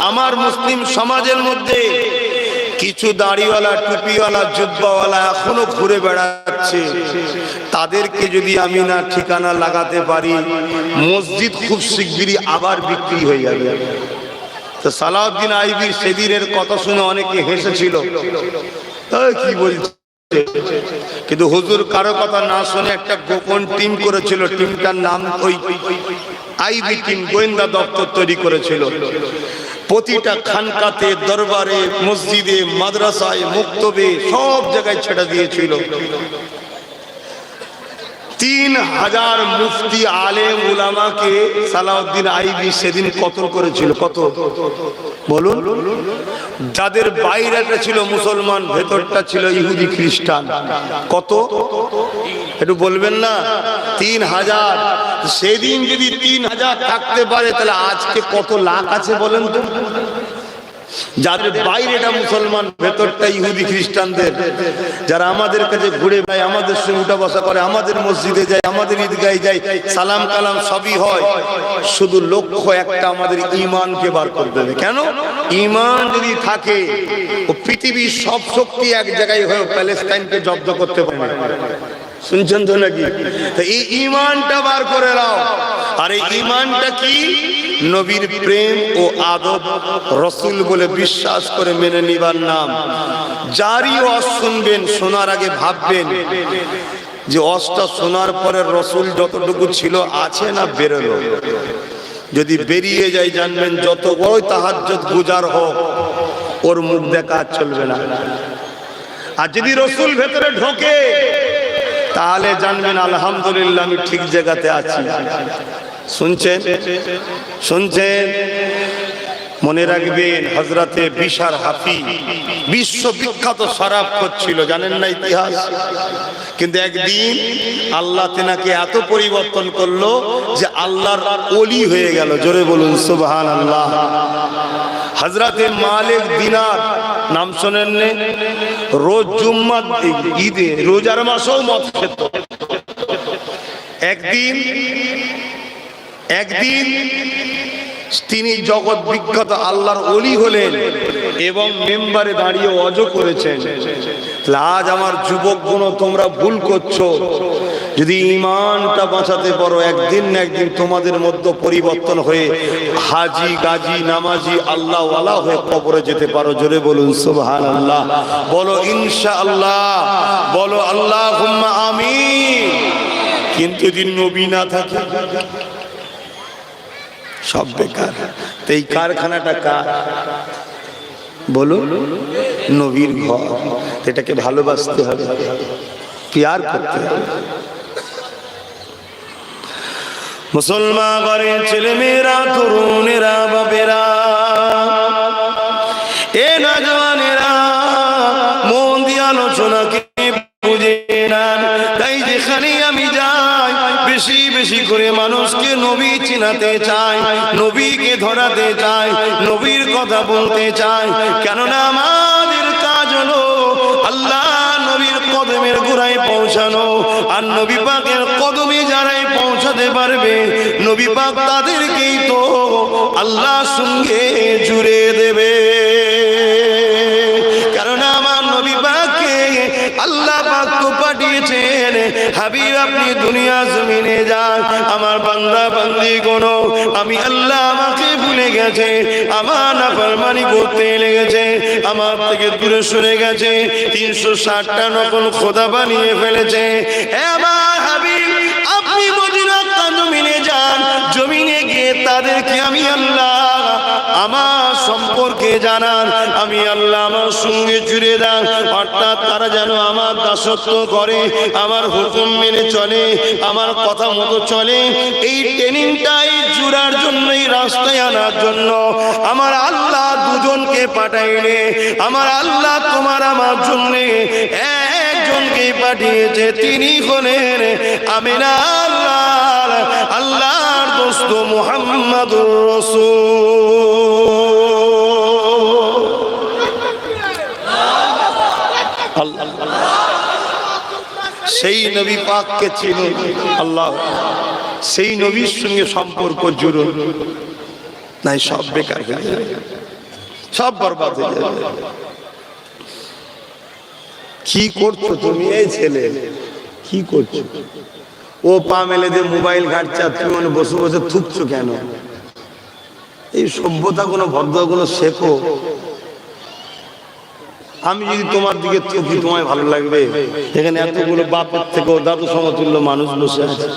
Speaker 1: আমার মুসলিম সমাজের মধ্যে কিছু দাড়িওয়ালা, টুপিওয়ালা, জুব্বাওয়ালা এখনো ঘুরে বেড়াচ্ছে। তাদেরকে যদি আমি না ঠিকানা লাগাতে পারি, মসজিদ খুব শিগগিরই আবার বিক্রি হয়ে যাবে। তো সালাউদ্দিন আইবির সেদিনের কথা শুনে অনেকে হেসেছিল, কি বলছে? কিন্তু হুজুর কারো কথা না শুনে একটা গোপন টিম করেছিল। টিমটার নাম ওই আইবি টিম, গোয়েন্দা দপ্তর তৈরি করেছিল। প্রতিটা খানকাতে, দরবারে, মসজিদে, মাদ্রাসায়, মুক্তবে সব জায়গায় ছেড়ে দিয়েছিল। 3000 মুফতি, আলেম, উলামাকে সালাউদ্দিন আইবি সেদিন কতল করেছিল। কত বলুন? যাদের বাইরেটা ছিল মুসলমান, ভেতরটা ছিল ইহুদি খ্রিস্টান। কত একটু বলবেন না? 3000। সেদিন যদি 3000 থাকতে পারে, তাহলে আজকে কত লাখ আছে বলেন তো? যাদের বাইরেটা মুসলমান, ভেতরটা ইহুদি খ্রিস্টানদের, যারা আমাদের কাছে ঘুরে বেড়ায়, আমাদের সঙ্গে উঠা বসা করে, আমাদের মসজিদে যায়, আমাদের ঈদগাহে যায়, সালাম কালাম সবই হয়, শুধু লক্ষ্য একটা, আমাদের ঈমানকে বার করে দেবে। কেন? ঈমান যদি থাকে, ও পৃথিবীর সব শক্তি এক জায়গায় হয়ে প্যালেস্টাইনকে জব্দ করতে পারে। শুনছেন তো নাকি? তো এই ঈমানটা বার করে নাও। আর এই ঈমানটা কি? নবীর প্রেম ও আদব, রাসূল বলে বিশ্বাস করে মেনে নিবার নাম। যারই ওয়াজ শুনবেন, শোনার আগে ভাববেন যে ওয়াজটা শোনার পরে রাসূল যতটুকু ছিল আছে না বেরোলো। যদি বেরিয়ে যায়, জানবেন যত বড় তাহাজ্জুদ গুজার হোক, ওর মুখ দেখা চলবে না। আর যদি রাসূল ভেতরে ঢোকে, তাহলে জানবেন আলহামদুলিল্লাহ আমি ঠিক জায়গাতে আছি। শুনছেন? শুনছেন? মনে রাখবেন, হযরতে বিশার হাফি বিশ্ববিখ্যাত শরাব ছিল, জানেন না ইতিহাস? কিন্তু একদিন আল্লাহ তেনাকে এত পরিবর্তন করলো যে আল্লাহর ওলি হয়ে গেল। জোরে বলুন সুবহানাল্লাহ। হযরতে মালিক দিনার নাম শোনেন? রোজ জুম্মার ঈদে, রোজার মাসেও মদ খেত। একদিন তিনি জগৎ বিখ্যাত আল্লাহর ওলি হলেন এবং মেম্বারে দাঁড়িয়ে ওয়াজ করেছেন। আজ আমার যুবকগণ, তোমরা ভুল করছো। যদি ঈমানটা বাঁচাতে পারো, একদিন না একদিন তোমাদের মধ্যে পরিবর্তন হয়ে হাজি, গাজী, নামাজি, আল্লাহওয়ালা হয়ে কবরে যেতে পারো। জোরে বলুন সুবহানাল্লাহ। বলো ইনশাআল্লাহ, বলো আল্লাহুম্মা আমিন। কিন্তু যদি নবী না থাকে, সব বেকার। তো এই কারখানাটা কার? বলুন, নবীর ঘর। এটাকে ভালোবাসতে হবে, প্যার করতে হবে। মুসলমান ঘরের ছেলে মেয়েরা, তরুণেরা, বাবেরা, এ নওজওয়ানেরা, মন দিয়ে আলোচনাকে বুঝে নেন। তাই যেখানে আমি যাই, বেশি বেশি করে মানুষকে নবী চিনাতে চাই, নবীকে ধরাতে চাই, নবীর কথা বলতে চাই। কেননা আমাদের কাজ হলো আল্লাহ নবীর কদমের গোড়ায় পৌঁছানো। আর নবী পাকের কদমে যারাই পৌঁছাতে পারবে, নবী পাক তাদেরকেই তো আল্লাহর সঙ্গে জুড়ে দেবে। কারণ আমার নবী পাককে আল্লাহ পাক তো পাঠিয়েছেন হাবিব আপনি দুনিয়া জমিনে যান আমার বান্দা বান্দি কোনো আমি আল্লাহ আমাকে ভুলে গেছে আমার নাফরমানি করতে লেগেছে আমার থেকে দূরে সরে গেছে 360টা নকল খোদা বানিয়ে ফেলেছে হে আমার হাবিব আপনি মদিনার জমিনে যান জমিনে গিয়ে তাদেরকে আমি আল্লাহ আমার সম্পর্কে জানান আমি আল্লাহ আমার সঙ্গে জুড়ে দেন অর্থাৎ তারা যেন আমার দাসত্ব করে আমার হুকুম মেনে চলে আমার কথা মতো চলে এই ট্রেনিংটাই জুড়ার জন্য এই রাস্তায় আনার জন্য আমার আল্লাহ দুজনকে পাঠাইলে আমার আল্লাহ তোমার আমার জন্য একজনকে পাঠিয়েছে তিনি হলেন আমিনা আল্লাহর দোস্ত মুহাম্মদুর রাসূল সেই নবী পাককে চিনুন আল্লাহ সেই নবীর সঙ্গে সম্পর্ক জুড়ুন নাই সব বেকার হয়ে যাবে সব বরবাদ হয়ে যাবে কি করছো তুমি এই ছেলে কি করছো ও পা মেলে দিয়ে মোবাইল ঘাটছে তুমি মানে বসে বসে থুকছো কেন এই সভ্যতা কোনো ভদ্র কোনো শেখো আমি যদি তোমার দিকে থুকি তোমায় ভালো লাগবে এখানে এতগুলো বাপের থেকে দাদু সমতুল্য মানুষ বসে আছে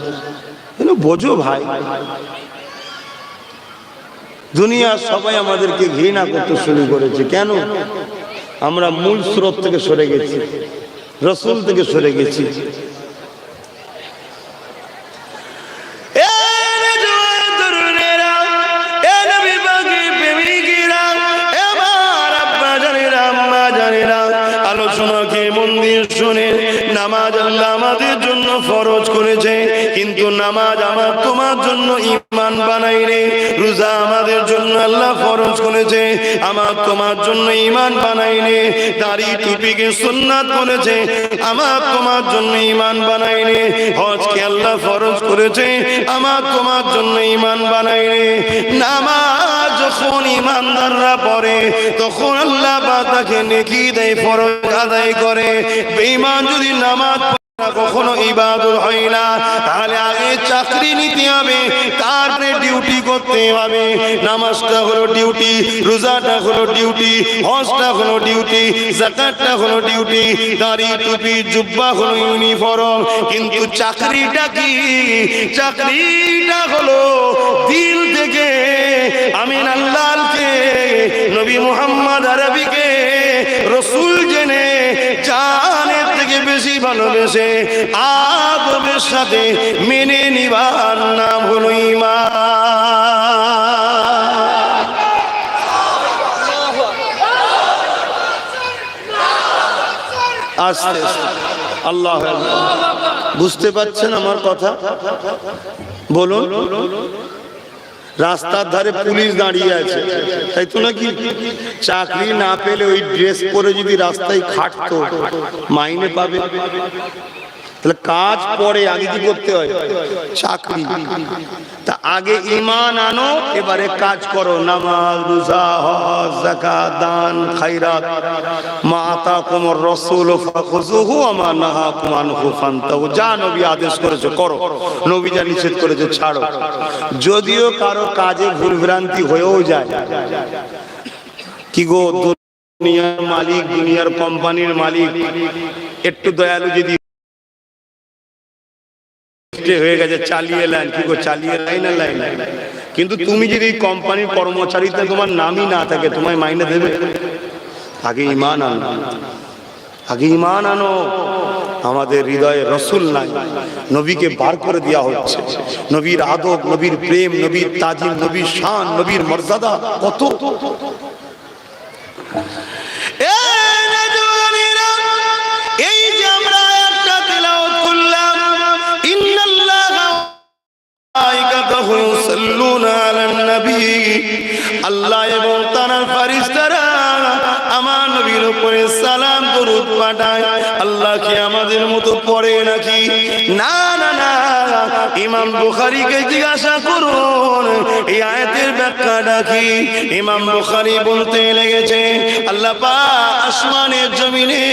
Speaker 1: বোঝো ভাই দুনিয়া সবাই আমাদেরকে ঘৃণা করতে শুরু করেছে কেন আমরা মূল স্রোত থেকে সরে গেছি রসুল থেকে সরে গেছি আলোচনাকে মন দিয়ে শুনে নামাজ আল্লাহ আমাদের জন্য ফরজ করেছে কিন্তু নামাজ আমার তোমার জন্য ঈমান বানাইনি রোজা আমাদের জন্য আল্লাহ ফরজ করেছে আমার তোমার জন্য ঈমান বানাইনি দাড়ি টুপিকে সুন্নাত করেছে আমার তোমার জন্য ঈমান বানাইনি হজকে আল্লাহ ফরজ করেছে আমার তোমার জন্য ঈমান বানাইনি নামাজ যখন ঈমানদাররা পড়ে তখন আল্লাহ তাকে নেকি দেয় ফরজ আদায় করে বেঈমান যদি নামাজ কখনো ইবাদত হয় না তাহলে আগে চাকরি নিতে হবে তারপরে ডিউটি করতে হবে নামাজটা হলো ডিউটি রোজাটা হলো ডিউটি হজটা হলো ডিউটি যাকাতটা হলো ডিউটি দাড়ি টুপি জুব্বা হলো ইউনিফর্ম কিন্তু চাকরিটা কি চাকরিটা হলো দিল থেকে আমিন আল্লাহকে নবী মুহাম্মদ আরবিকে রসুল জেনে জানের থেকে বেশি ভালোবেসে আদবের সাথে মেনে নিবার নাম হলো ঈমান আস্তে আল্লাহ বুঝতে পারছেন আমার কথা বলুন রাস্তার ধারে পুলিশ দাঁড়িয়ে আছে তাই তো নাকি চাকরি না পেলে ওই ড্রেস পরে যদি রাস্তায় খাটতো মাইনে পাবে তাহলে কাজ পরে আগে কি করতে হয় চাকরি তা আগে ঈমান আনো এবারে কাজ করো নামাজ রোজা হজ যাকাত দান খায়রাত মা আতাকুমুর রাসূল ফাখুযুহু ওয়া মা নাহাকুম আনহু ফান্তাহু যা নবী আদেশ করেছে করো নবী যা নিষেধ করেছে ছাড়ো যদিও কারো কাজে ভুলভ্রান্তি হয়েও যায় কি গো দুনিয়ার মালিক দুনিয়ার কোম্পানির মালিক একটু দয়ালু যদি হয়ে গেছে চালিয়ে লাইন কি গো চালিয়ে লাইন না লাইন কিন্তু তুমি যদি কোম্পানির কর্মচারীতে তোমার নামই না থাকে তোমায় মাইনে দেবে আগে ঈমান আনো আগে ঈমান আনো আমাদের হৃদয়ে রসুল নাই নবীকে বার করে দেওয়া হচ্ছে নবীর আদব নবীর প্রেম নবীর তাজিম নবীর শান নবীর মর্যাদা কত এই যে আমরা একটা তেলাওয়াত করলাম আল্লাহ এবং তার ফেরেশতারা আমার নবীর উপরে সালাম দরুদ পাঠায়, আল্লাহ কি আমাদের মতো পড়ে নাকি? না না না, ইমাম বুখারীকে জিজ্ঞাসা করুন এই আয়াতের ব্যাখ্যাটা কি। ইমাম বুখারী বলতে লেগেছে, আল্লাহ পাক আসমানের জমিনে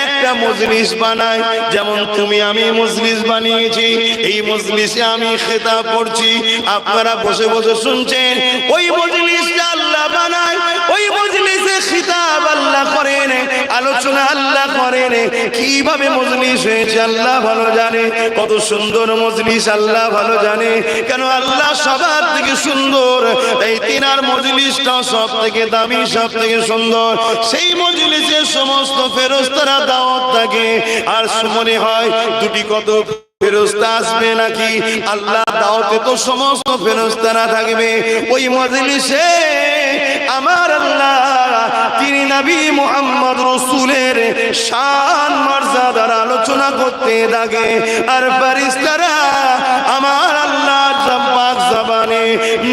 Speaker 1: একটা মজলিস বানায়, যেমন তুমি আমি মজলিস বানিয়েছি, এই মজলিসে আমি খেতাব পড়ছি, আপনারা বসে বসে শুনছেন। ওই মজলিসটা আল্লাহ বানায়, ওই মজলিসে খিতাব আল্লাহ করেন, আলোচনা আল্লাহ করেন। কিভাবে মজলিস হয়েছে আল্লাহ ভালো জানে, কত সুন্দর মজলিস আল্লাহ ভালো জানে। কেন আল্লাহ সবার থেকে সুন্দর, এই তিনার মজলিসটা সব থেকে দামি, সব থেকে সুন্দর। সেই মজলিসে সমস্ত ফেরেশতারা দাওয়াত থাকে, আর মনে হয় দুটি কত ফেরেশতা আসবে নাকি, আল্লাহ দাওয়াতে তো সমস্ত ফেরেশতারা থাকবে। ওই মজলিসে আমার আল্লাহ তিনি নবী মুহাম্মদ রাসূলের শান মর্যাদার আলোচনা করতে থাকে, আর ফেরেশতারা আমার আল্লাহ পাক জবানে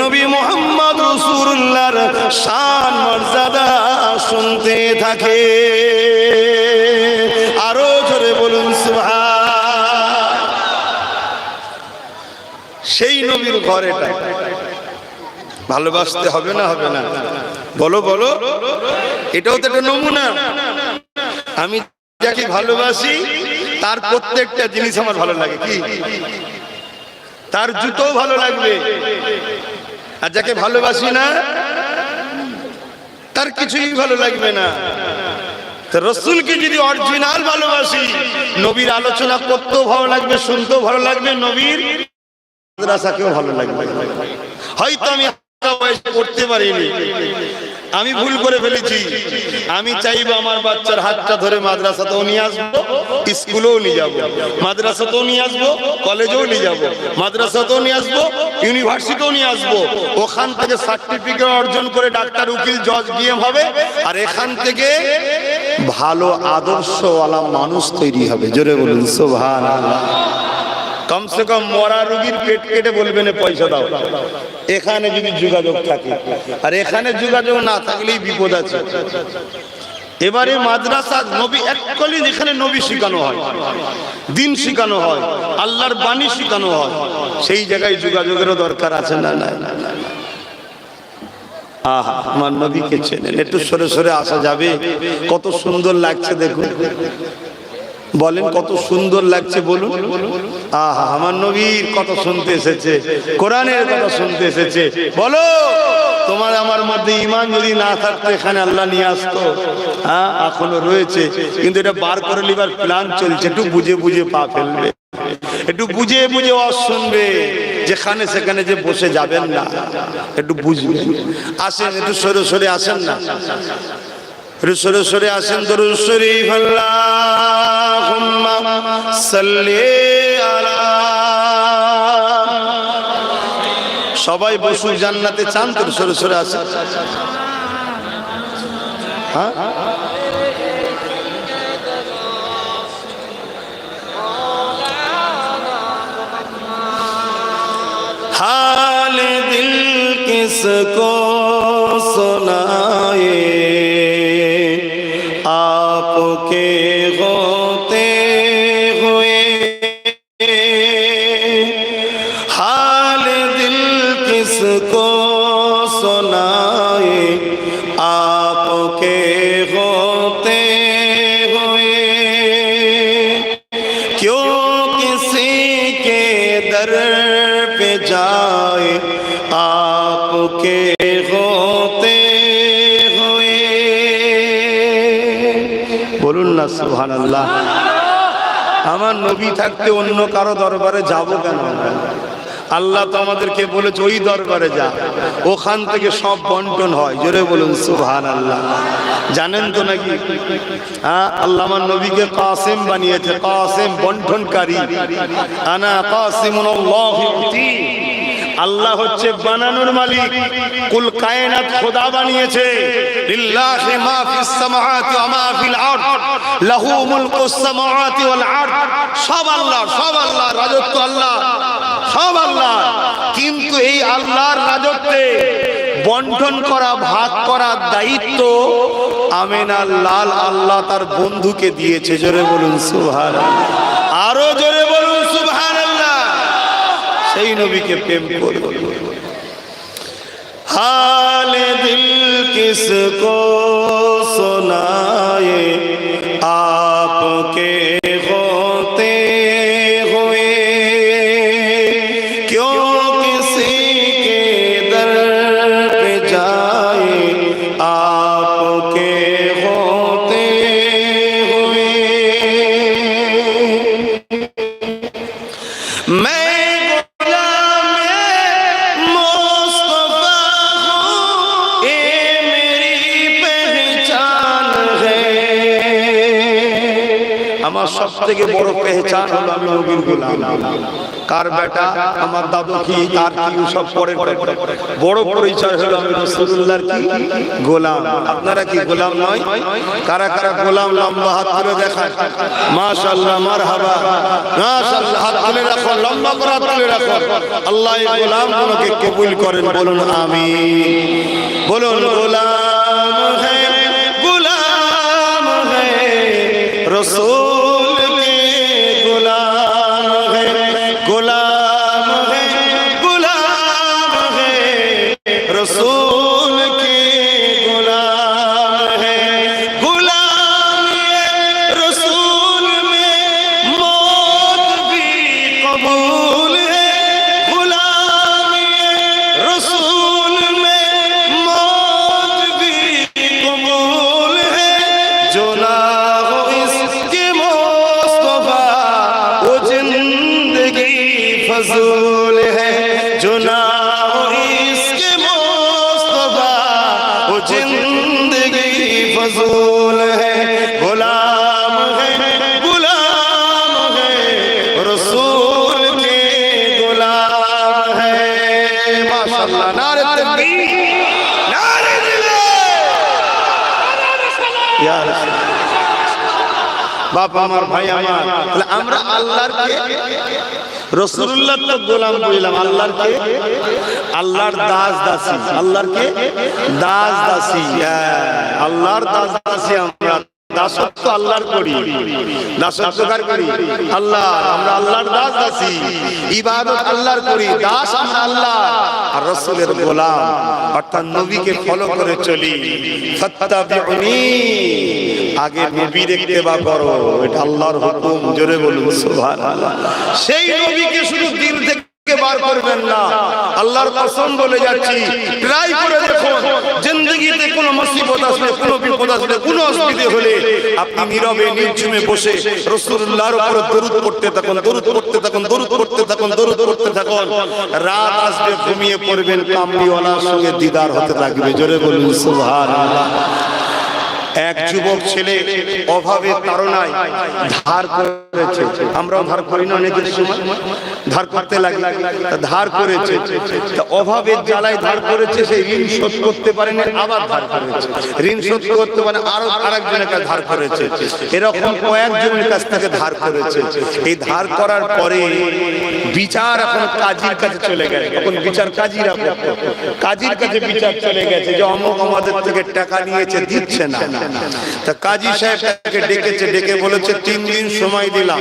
Speaker 1: নবী মুহাম্মদ রাসূলুল্লাহর শান মর্যাদা শুনতে থাকে। আরো জোরে বলুন সুবহান। সেই নবীর ঘর এটা, ভালোবাসতে হবে না হবে না? বলো বলো, এটাও তো একটা নমুনা। আমি যাকে ভালোবাসি তার প্রত্যেকটা জিনিস আমার ভালো লাগে, কি তার জুতোও ভালো লাগবে, আর যাকে ভালোবাসি না তার কিছুই ভালো লাগবে না। রসুলকে যদি অরিজিনাল ভালোবাসি, নবীর আলোচনা করতেও ভালো লাগবে, শুনতেও ভালো লাগবে, নবীর মাদ্রাসাকেও ভালো লাগবে। হয়তো আমি পড়তে পারিনি, আমি ভুল করে ফেলেছি, আমি চাইবো আমার বাচ্চার হাতটা ধরে মাদ্রাসাতেও নিয়ে আসবো, স্কুলেও নিয়ে যাবো, মাদ্রাসাতেও নিয়ে আসবো, কলেজেও নিয়ে যাবো, মাদ্রাসাতেও নিয়ে আসবো, ইউনিভার্সিটিও নিয়ে আসবো। ওখান থেকে সার্টিফিকেট অর্জন করে ডাক্তার, উকিল, জজ, ডিএম হবে, আর এখান থেকে ভালো আদর্শওয়ালা মানুষ তৈরি হবে। জোরে বলুন সুবহানাল্লাহ। কমসে কম মরা রোগীর পেট কেটে বলবেন পয়সা দাও, এখানে যদি যোগাযোগ থাকে। আর এখানে যোগাযোগ না থাকলেই বিপদ আছে। এবারে মাদ্রাসা নবী এককলি, যেখানে নবী শিখানো হয়, দিন শিখানো হয়, আল্লাহর বাণী শিখানো হয়, সেই জায়গায় যোগাযোগেরও দরকার আছে না? না না না। আহা, আমার নবীকে চেনেন, একটু সরে সরে আসা যাবে? কত সুন্দর লাগছে দেখুন, বলেন কত সুন্দর লাগছে বলুন। আহা, আমার নবীর কথা শুনতে এসেছে, কোরআনের কথা শুনতে এসেছে। বলো, তোমার আমার মধ্যে ঈমান যদি না থাকতো এখানে আল্লাহ নিয়ে আসতো? হ্যাঁ, এখনো রয়েছে, কিন্তু এটা বার করে লিবার প্ল্যান চলছে। একটু বুঝে বুঝে পা ফেলবে, একটু বুঝে বুঝে ওয়াজ শুনবে, যেখানে সেখানে যে বসে যাবেন না, একটু বুঝবেন। আসেন, একটু সরে সরে আসেন না, সরে সরে আসেন। দরুদ শরীফ আল্লাহুম্মা সাল্লি আলা। সবাই বসুক, জান্নাতে চান তো, সরে সরে আসেন। হ্যাঁ, हाल दिल किसको सुनाए, आपके होते हुए। हाल दिल किसको सुनाए, आपके होते हुए। क्यों किसी के दर पे जाए, आपके होते हुए। বলুন না সুবহানাল্লাহ। আমার নবী থাকতে অন্য কারো দরবারে যাব কেন? আল্লাহ তো আমাদেরকে বলেছে ওই দরবারে যা, ওখান থেকে সব বন্টন হয়। জোরে বলুন সুবহানাল্লাহ। জানেন তো নাকি? হ্যাঁ, আল্লাহ আমার নবীকে কাসিম বানিয়েছে, কাসিম বন্টনকারী। আনা কাসিমুল্লাহি ইউতি, আল্লাহ হচ্ছে বানানোর মালিক, কুল কায়নাত খোদা বানিয়েছে। লিল্লাহি মা ফিস সামাওয়াতি ওয়া মা ফিল আরদ, লাহু মুলকুস সামাওয়াতি ওয়াল আরদ। সব আল্লাহ, সব আল্লাহ, রাজত্ব আল্লাহ, সব আল্লাহ, কিন্তু এই আল্লাহর রাজত্বে বন্টন করা, ভাগ করার দায়িত্ব আমেনার লাল আল্লাহ তার বন্ধুকে দিয়েছে। জোরে বলুন সুবহানাল্লাহ, আরো জোরে বলুন সুবহানাল্লাহ। সেই নবীকে প্রেম করব। হালে দিল কিসকো সুনায়ে আপকে होते हुए, क्यों किसी के दर पे जाए आपके होते हुए। मैं আমার সব থেকে বড় পেহচান হলো আমি নবীর গোলাম। কার বেটা, আমার দাদু কি, তার কি, সব পরে বড় পরিচয় হলো আমি রাসূলুল্লাহর কি গোলাম। আপনারা কি গোলাম নয়? কারা কারা গোলাম লম্বা হাত তুলে দেখান। মাশাআল্লাহ, মারহাবা, মাশাআল্লাহ, হাত তুলে রাখো, লম্বা করে হাত তুলে রাখো। আল্লাহ এই গোলামগুলোকে কবুল করেন, বলুন আমিন। বলুন গোলাম হ্যায়, গোলাম হ্যায় রাসূল रसूल के गुलाम है, गुलाम ये रसूल में मौत भी कबूल है, गुलाम ये रसूल में मौत भी कबूल है, जो ना हो इसके मुस्तफा वो जिंदगी फजूल है, जो ना जिंदगी फजूल है, गुलाम है, गुलाम है रसूल के गुलाम है। माशाअल्लाह, नारे तकबीर, नारे जिलाल या रसूल। बाप আমার, ভাই আমার, তাহলে আমরা আল্লাহর কে, রাসূলুল্লাহ তো গোলাম বললাম, আল্লাহর কে, আল্লাহর দাস দাসী, আল্লাহর কে দাস দাসী, আল্লাহর দাস দাসী। আমরা দাসত্ব আল্লাহর করি, দাসত্ব কার করি? আল্লাহ। আমরা আল্লাহর দাস দাসী, ইবাদত আল্লাহর করি, দাস আমরা আল্লাহ আর রাসূলের গোলাম, অর্থাৎ নবীকে ফলো করে চলি। ফাত্তাবিউনি, আগে নবীর ইত্তেবা করো, এটা আল্লাহর হুকুম। জোরে বলুন সুবহানাল্লাহ। সেই নবীকে শুধু দিল থেকে বার করবেন না, আল্লাহর কসম বলে যাচ্ছি, ট্রাই করে দেখুন, জিন্দেগিতে কোনো মুসিবত আসলে, কোনো বিপদ আসলে, কোনো অসুবিধা হলে আপনি নীরবে নির্জনে বসে রাসূলুল্লাহর উপর দরুদ পড়তে থাকুন, দরুদ পড়তে থাকুন, দরুদ পড়তে থাকুন, দরুদ পড়তে থাকুন। রাত আসবে, ঘুমিয়ে পড়বেন, কামলিওয়ালার সঙ্গে দিদার হতে থাকবে। জোরে বলুন সুবহানাল্লাহ। এক যুবক ছেলে অভাবে তাড়নায় ধার করেছে, আমরাও ধার করি না, অনেকের সময় ধার করতে লাগি, ধার করেছে, অভাবের জ্বালায় ধার করেছে, সেই ঋণ শোধ করতে পারেনি, আবার ধার করেছে, ঋণ শোধ করতে পারে আরো আরেকজনের কাছে ধার করেছে, এরকম কয়েকজনের কাছ থেকে ধার করেছে। এই ধার করার পরে বিচার এখন কাজীর কাছে চলে গেছে, তখন বিচার কাজীরা করত, কাজীর কাছে বিচার চলে গেছে যে অমুক আমাদের থেকে টাকা নিয়েছে, দিচ্ছে না। তা কাজী সাহেবকে ডেকেছে, ডেকে বলেছে 3 দিন সময় দিলাম,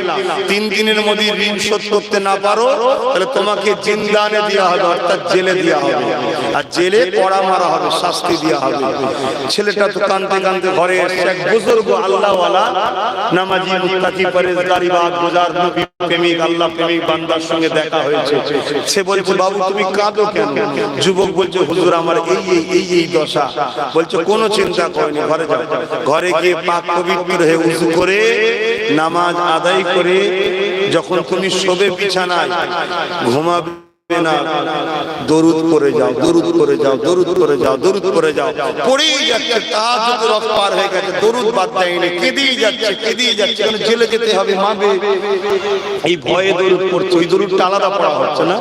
Speaker 1: 3 দিনের মধ্যে ঋণ শোধ করতে না পারো তাহলে তোমাকে জিন্দানে দেওয়া হবে, অর্থাৎ জেলে দেওয়া হবে, আর জেলে কড়া মারা হবে, শাস্তি দেওয়া হবে। ছেলেটা তো কাঁদতে কাঁদতে ঘরে এসে এক বুজুর্গ আল্লাহওয়ালা নামাজি মুত্তাকি পরেজগার ইবাদত গুজার নবী প্রেমিক আল্লাহ প্রেমিক বান্দার সঙ্গে দেখা হয়েছে। সে বলছে বাবু তুমি কাঁদো কেন? যুবক বলছে হুজুর আমার এই দশা। বলছে কোনো চিন্তা করনি, ঘরে যাও, ঘরে গিয়ে পাক পবিত্র হয়ে উযু করে নামাজ আদায় করে যখন তুমি শোবে বিছানায় ঘুমাবে না, দরুদ করে যাও, দরুদ করে যাও, দরুদ করে যাও, দরুদ করে যাও। পড়েই যাচ্ছে, তাহাজ্জুদ রাত পার হয়ে গেছে, দরুদ বাদ দেয়নি, কেঁদেই যাচ্ছে, কেঁদেই যাচ্ছে, কারণ জেলে যেতে হবে, মাবে এই ভয়ে দরুদ পড়ছে। ওই দরুদটা আলাদা পড়া হচ্ছে না,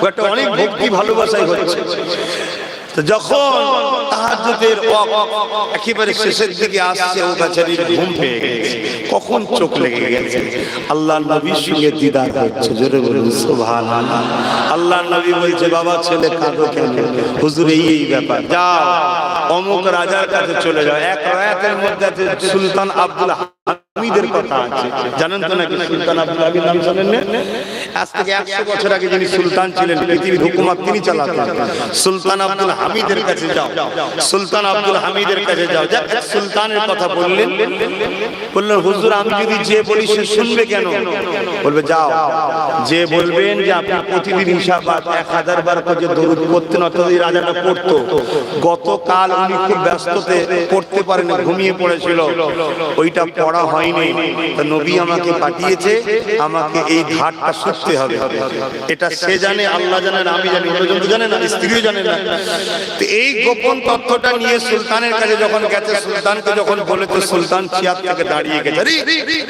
Speaker 1: ওটা অনেক ভক্তি ভালোবাসাই হচ্ছে। যখন তাহাজ্জুদের একেবারে শেষের দিকে আসছে, ও বেচারির ঘুম পেয়ে গেছে, কখন চোখ লেগে গেছে, আল্লাহর নবীর সঙ্গে দিদার হচ্ছে। জোরে বলুন সুবহানাল্লাহ। আল্লাহর নবী বলছে, বাবা ছেলে কাঁদো কেন? হুজুর এই ব্যাপার, যাও অমুক রাজার কাছে চলে যাও। এক রায়াতের মধ্যে আছে সুলতান আব্দুল হামিদের কথা আছে, জানেন তো নাকি? সুলতান আব্দুল হামিদ নাম জানেন না? আজ থেকে 100 বছর আগে যিনি সুলতান ছিলেন, পৃথিবীর হুকুমত তিনি চালাতেন। সুলতান আব্দুল হামিদের কাছে যাও, সুলতান আব্দুল হামিদের কাছে যাও। যাক, সুলতানের কথা বললেন, বললেন হুজুর আমি যদি যে বলি সে শুনবে কেন? বলবে যাও, যে বলবেন যে আপনি প্রতিদিন হিসাব 1000 বার করে দরুদ পড়তেন, অর্থাৎ এই রাজাটা পড়তো, গতকাল উনি খুব ব্যস্ততে পড়তে পারেন, ঘুমিয়ে পড়েছিল, ওইটা পড়া হয়নি, তো নবী আমাকে পাঠিয়েছে, আমাকে এই ধারটা শুনতে হবে। এটা সে জানে, আল্লাহ জানেন, আমি জানি, অন্যজন তো জানে না, স্ত্রীও জানে না। তো এই গোপন তথ্যটা নিয়ে সুলতানের কাছে যখন গেছে, সুলতানকে যখন বলেছে, সুলতান চেয়ার থেকে দাঁড়িয়ে গেছে,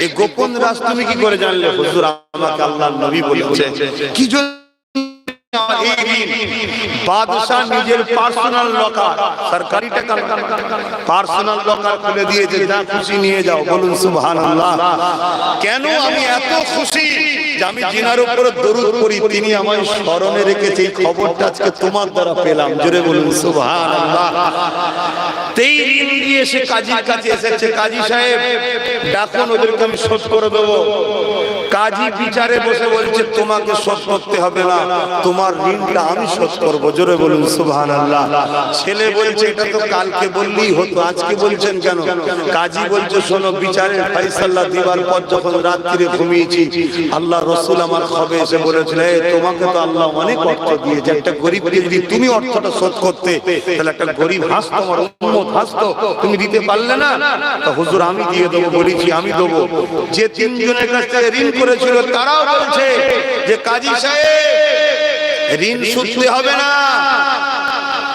Speaker 1: এই গোপন রাজ তুমি কি করে জানলে? হুজুর আমাকে আল্লাহর নবী বলেছে। কি জন্য? বাদশাহ নিজের পার্সোনাল লকার, সরকারি টাকা পার্সোনাল লকার খুলে দিয়েছে, যা খুশি নিয়ে যাও। বলুন সুবহানাল্লাহ। কেন আমি এত খুশি যে আমি জিনার উপরে দরুদ পড়ি, তিনি আমায় স্মরণে রেখেছে, এই খবরটা আজকে তোমার দ্বারা পেলাম। জোরে বলুন সুবহানাল্লাহ। তেই ঋণ দিয়ে সে কাজীর কাছে এসেছে, কাজী সাহেব ডাকুন, ওদেরকে আমি শোধ করে দেবো। কাজী বিচারে বসে বলছে, তোমাকে শোধ করতে হবে না, তোমার ঋণটা আমি শোধ করবো। জোরে বলুন সুবহানাল্লাহ। ছেলে বলছে, এটা তো কালকে বললেই হতো, আজকে বলছেন কেন? কাজী বলছে, শোনো, বিচারের ফায়সালা দিবার পর যখন রাত্রিরে ঘুমিয়েছি, আল্লাহ রাসূল আমার খবে এসে বলেছিল, তোমাকে তো আল্লাহ অনেক অর্থ দিয়েছে, একটা গরিবকে যদি তুমি অর্থটা শোধ করতে, তাহলে একটা গরিব হাসতো, আমার উম্মত হাসতো, তুমি দিতে পারলে না, তো হুজুর আমি দিয়ে দেবো, বলেছি আমি দেবো। যে 3 জনের কাছ থেকে ঋণ করেছিল, তারাও বলছে যে কাজী সাহেব ঋণ শুধতে হবে না,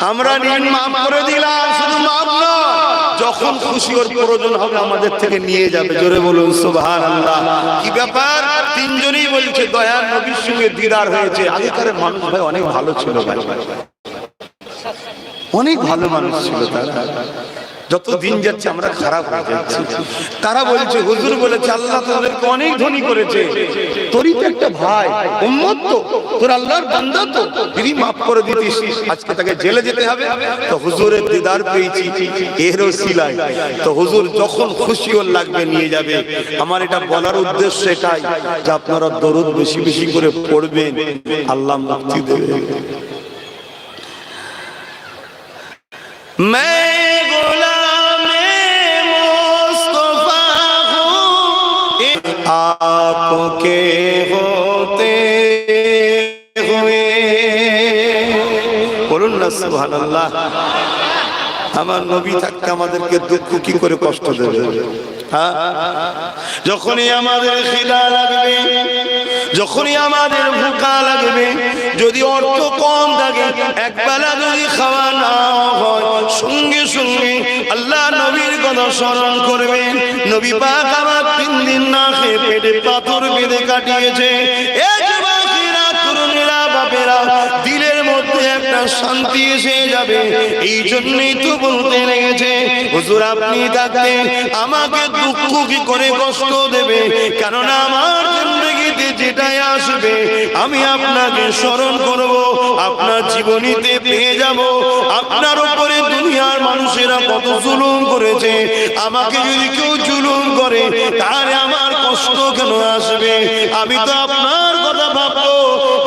Speaker 1: আমরা ঋণ মাফ করে দিলাম। শুধু মাফ নয়, যখন খুশি ওর প্রয়োজন হবে আমাদের থেকে নিয়ে যাবে। জোরে বলুন সুবহানাল্লাহ। কি ব্যাপার? 3 জনই বলছে দয়ার নবীর সঙ্গে দিদার হয়েছে। আগেকার মানুষ ভাই অনেক ভালো ছিল, ভাই অনেক ভালো মানুষ ছিল তারা। যত দিন যাচ্ছে আমরা খারাপ হয়ে যাচ্ছি। তারা বলছে, হুজুর বলেছে আল্লাহ তোদেরকে অনেক ধনী করেছে, তোরই তো একটা ভাই উম্মত, তো তোর আল্লাহর বান্দা, তো যদি মাফ করে দিতিস আজকে তাকে জেলে যেতে হবে। তো হুজুরের দিদার পেয়েছি এর ওসিলায়, তো হুজুর যখন খুশি ওর লাগবে নিয়ে যাবে। আমার এটা বলার উদ্দেশ্য এটাই যে আপনারা দরুদ বেশি বেশি করে পড়বেন, আল্লাহ মুক্তি দেবে। आपके होते हुए বলুন না সুবহানাল্লাহ। আমার নবী থাকতে আমাদেরকে দুঃখ কি করে কষ্ট দেবে? যখনই আমাদের খিদা লাগবে, যখনই আমাদের ভুখা লাগবে, যদি অর্থ কম থাকে, একবেলা যদি খাওয়া না হয়, সঙ্গে সঙ্গে আল্লাহ নবীর কথা স্মরণ করবেন। নবী পাক আমার 3 দিন না খেয়ে পেটে পাথর বেঁধে কাটিয়েছে। দিলের মধ্যে একটা শান্তি এসে যাবে। এই জন্যই তো বলতে লেগেছে, হুজুর আপনি থাকতে আমাকে দুঃখ কি করে কষ্ট দেবে? কেননা আমার জিন্দেগিতে যেটাই আসবে আমি আপনাকে স্মরণ করব, আপনার জীবনীতে পেয়ে যাব আপনার উপরে দুনিয়ার মানুষেরা কত জুলুম করেছে। আমাকে যদি কেউ জুলুম করে তাহলে আমার কষ্ট কেন আসবে? আমি তো আপনার কথা ভাববো।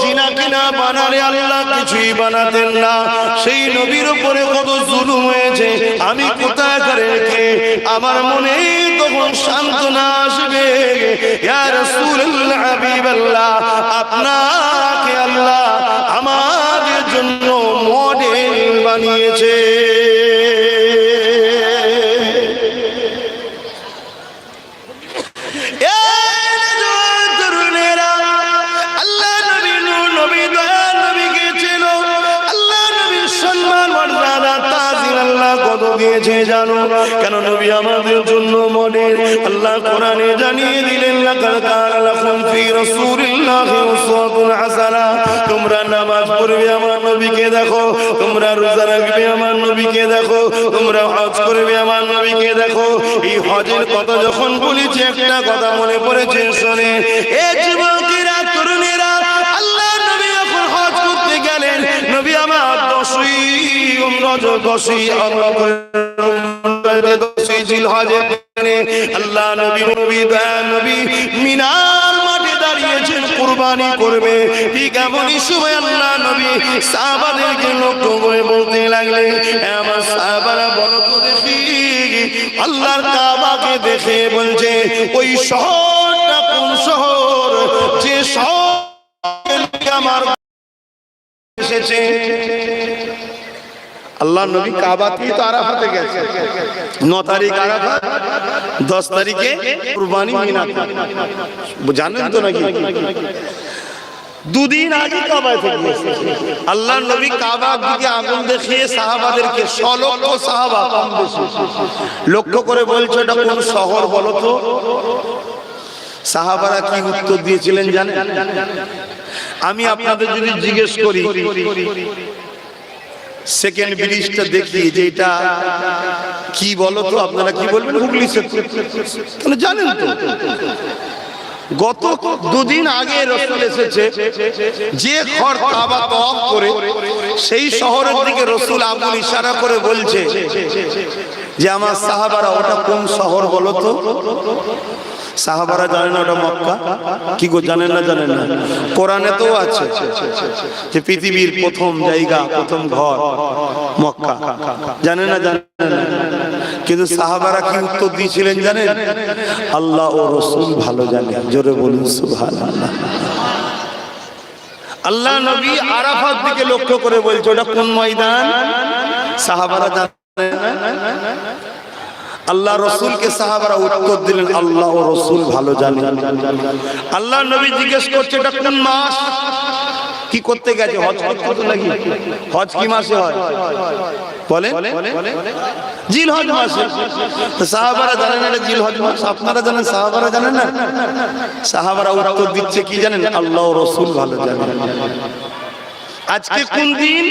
Speaker 1: জিনা কিনা বানালে আল্লাহ কিছুই বানাতেন না, সেই নবীর উপরে কত জুলুম হয়েছে, আমি কোথায় রেখে আমার মনে তখন সান্ত্বনা আসবে। ইয়া রাসূলুল্লাহ হাবিবাল্লাহ, আপনাকে আল্লাহ আমাদের জন্য মডেল বানিয়েছে। দিয়েছে জানো? কেন নবী আমাদের জন্য মডেল। আল্লাহ কোরআনে জানিয়ে দিলেন, লাকাদ কানা লাকুম ফি রাসূলিল্লাহি উসওয়াতুন হাসানাহ। তোমরা নামাজ পড়বে আমার নবীকে দেখো, তোমরা রোজা রাখবে আমার নবীকে দেখো, তোমরা হজ করবে আমার নবীকে দেখো। এই হজের কথা যখন বলেছি একটা কথা মনে পড়েছে, শুনে এ যুবকেরা, তরুণেরা, আল্লাহ নবী যখন হজ করতে গেলেন, নবী আমার 10ই রজব, 10ই জিলহজে আল্লাহ নবী মিনার মাঠে দাঁড়িয়েছেন, কুরবানি করবে। ঠিক এমনই সময় আল্লাহ নবী সাহাবাদেরকে লক্ষ্য করে বলতে লাগলেন, আমার সাহাবারা বলো তো দেখি, আল্লাহর কাবাকে দেখে বলছে ওই শহরটা কোন শহর, যে শহর আমার এসেছে। আল্লাহ নবী কাবা থেকে তো আরাফাতে গেছে, 9 তারিখ আরাফাত, 10 তারিখে কুরবানি মিনা। জানেন তো নাকি? দুদিন আগে কাবায় থেকে আল্লাহ নবী কাবার দিকে আগুন দেখিয়ে সাহাবাদেরকে, 100 লক্ষ সাহাবা কম বেশি লক্ষ্য করে বলছে এটা কোন শহর বলো তো? সাহাবারা কি উত্তর দিয়েছিলেন জানেন? আমি আপনাদের যদি জিজ্ঞেস করি, সেকেন্ড ব্রিজটা দেখি যে এটা কি বলো তো, আপনারা কি বলবেন? হুগলি সেতু। তাহলে জানেন তো গত 2 দিন আগে রাসূল এসেছে, যে ঘর কাবা তওয়াফ করে সেই শহরের দিকে রাসূল আঙ্গুল ইশারা করে বলছে যে আমার সাহাবারা ওটা কোন শহর বলো তো? সাহাবারা জানেন ওটা মক্কা। কি গো, জানেন না? জানেন না? কোরআনে তো আছে যে পৃথিবীর প্রথম জায়গা, প্রথম ঘর মক্কা। জানেন না? জানেন না? কিন্তু সাহাবারা কি উত্তর দিয়েছিলেন জানেন? আল্লাহ ও রাসূল ভালো জানেন। জোরে বলুন সুবহানাল্লাহ। আল্লাহ নবী আরাফাত দিকে লক্ষ্য করে বলছে ওটা কোন ময়দান? সাহাবারা জানেন না? আল্লাহ রাসূলকে সাহাবারা উত্তর দিলেন আল্লাহ ও রাসূল ভালো জানেন। আল্লাহ নবী জিজ্ঞেস করছে এটা কোন মাস? কি করতে গেছে? হজ করতে নাকি? হজ কি মাসে হয় বলে? জিলহজ মাসে। সাহাবারা জানেন এটা জিলহজ মাস, আপনারা জানেন, সাহাবারা জানেন না? সাহাবারা উত্তর দিচ্ছে কি জানেন? আল্লাহ ও রাসূল ভালো জানেন। আজকে কোন দিন?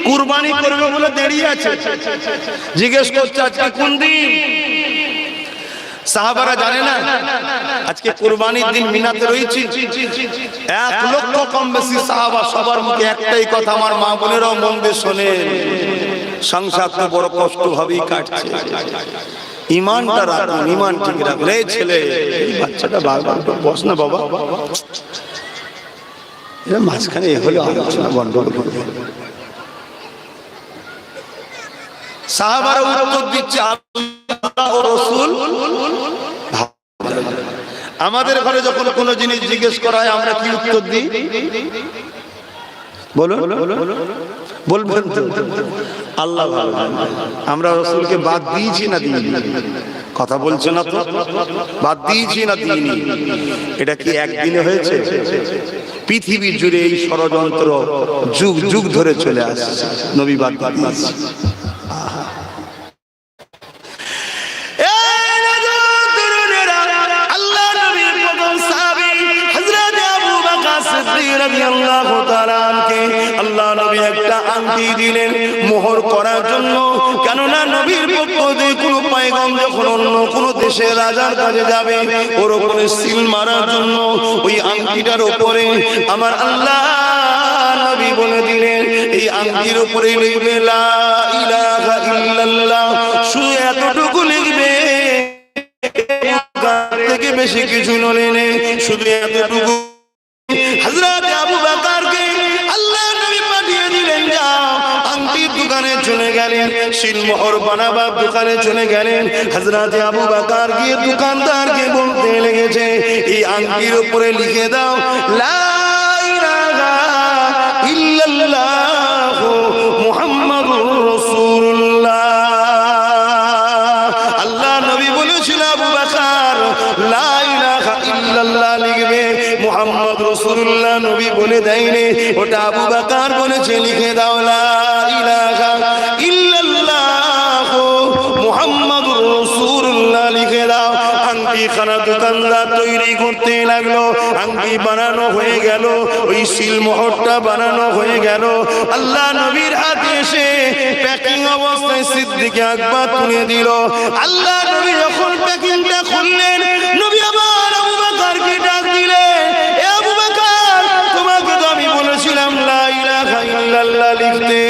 Speaker 1: কুরবানি করবে বলে দাঁড়িয়ে আছে, জিজ্ঞেস করছে আজকে কোন দিন? সাহাবারা জানে না আজকে কুরবানির দিন মিনাতে রয়েছে। 1 লক্ষ কম বেশি সাহাবা, সবার মুখে একটাই কথা, আমার মা বোনেরাও মন দিয়ে শোনে, সংসার তো বড় কষ্ট হবেই কাটছে, ইমানটা রাখুন, ইমান ঠিক রাখুন। এই ছেলে, এই বাচ্চাটা বারবার বস না বাবা, এরা মাঝখানে হলে আলোচনা গন্ডগোল হবে। সাহাবারা উত্তর দিচ্ছে আল্লাহ ও রাসূল। আমাদের ঘরে যখন কোনো জিনিস জিজ্ঞেস করা হয় আমরা কি উত্তর দিই বলুন? বলবেন তো? আল্লাহ ভালো জানেন। আমরা রাসূলকে বাদ দিয়েছি না দিইনি? কথা বলছে না তো? বাদ দিয়েছি না দিইনি? এটা কি একদিনে হয়েছে? পৃথিবী জুড়ে এই ষড়যন্ত্র যুগ যুগ ধরে চলে আসছে, নবী বাদ দিয়েছে। আল্লাহ নবী একটা আংটি দিলেন মোহর করার জন্য, কেননা নবীর পক্ষ থেকে কোনো পয়গম্বর যখন অন্য কোনো দেশের রাজার কাছে যাবে ওর উপরে সিল মারার জন্য ওই আংটিটার উপরে আমার আল্লাহ নবী বলে দিলেন এই আংটির উপরে লিখবে লা ইলাহা ইল্লাল্লাহ, শুধু এতটুকু লিখবে, থেকে বেশি কিছু নলেন, শুধু এতটুকু। হযরত আবু বকরকে আল্লাহ নবী পাঠিয়ে দিলেন, যাও আংটির দোকানে চলে গেলেন, সিলমোহর বানাবার দোকানে চলে গেলেন। হযরত আবু বকর গিয়ে দোকানদারকে বলতে লেগেছে এই আংটির উপরে লিখে দাও লা ইলাহা ইল্লাল্লাহ মুহাম্মাদুর রাসূলুল্লাহ। আল্লাহ নবী বলেছিল আবু বকর লা ইলাহা ইল্লাল্লাহ লিখবে, মুহাম্মদ রাসূলুল্লাহ নবী বলে দেয়নি, ওটা আবু বকর বলেছে লিখে দাও লা ইলাহা ইল্লাল্লাহ
Speaker 2: আংটিখানা দোকানদার তৈরি করতে লাগলো, আংটি বানানো হয়ে গেল, ওই সিলমোহরটা বানানো হয়ে গেল। আল্লাহ নবীর হাতে এসে প্যাকিং অবস্থায় সিদ্দিক আকবর তুলে দিল। আল্লাহ নবী যখন প্যাকিংটা খুললেন, নবী আবার আবু বকরকে ডাক দিলেন, এ আবু বকর, তোমাকে তো আমি বলেছিলাম লা ইলাহা ইল্লাল্লাহ লিখতে,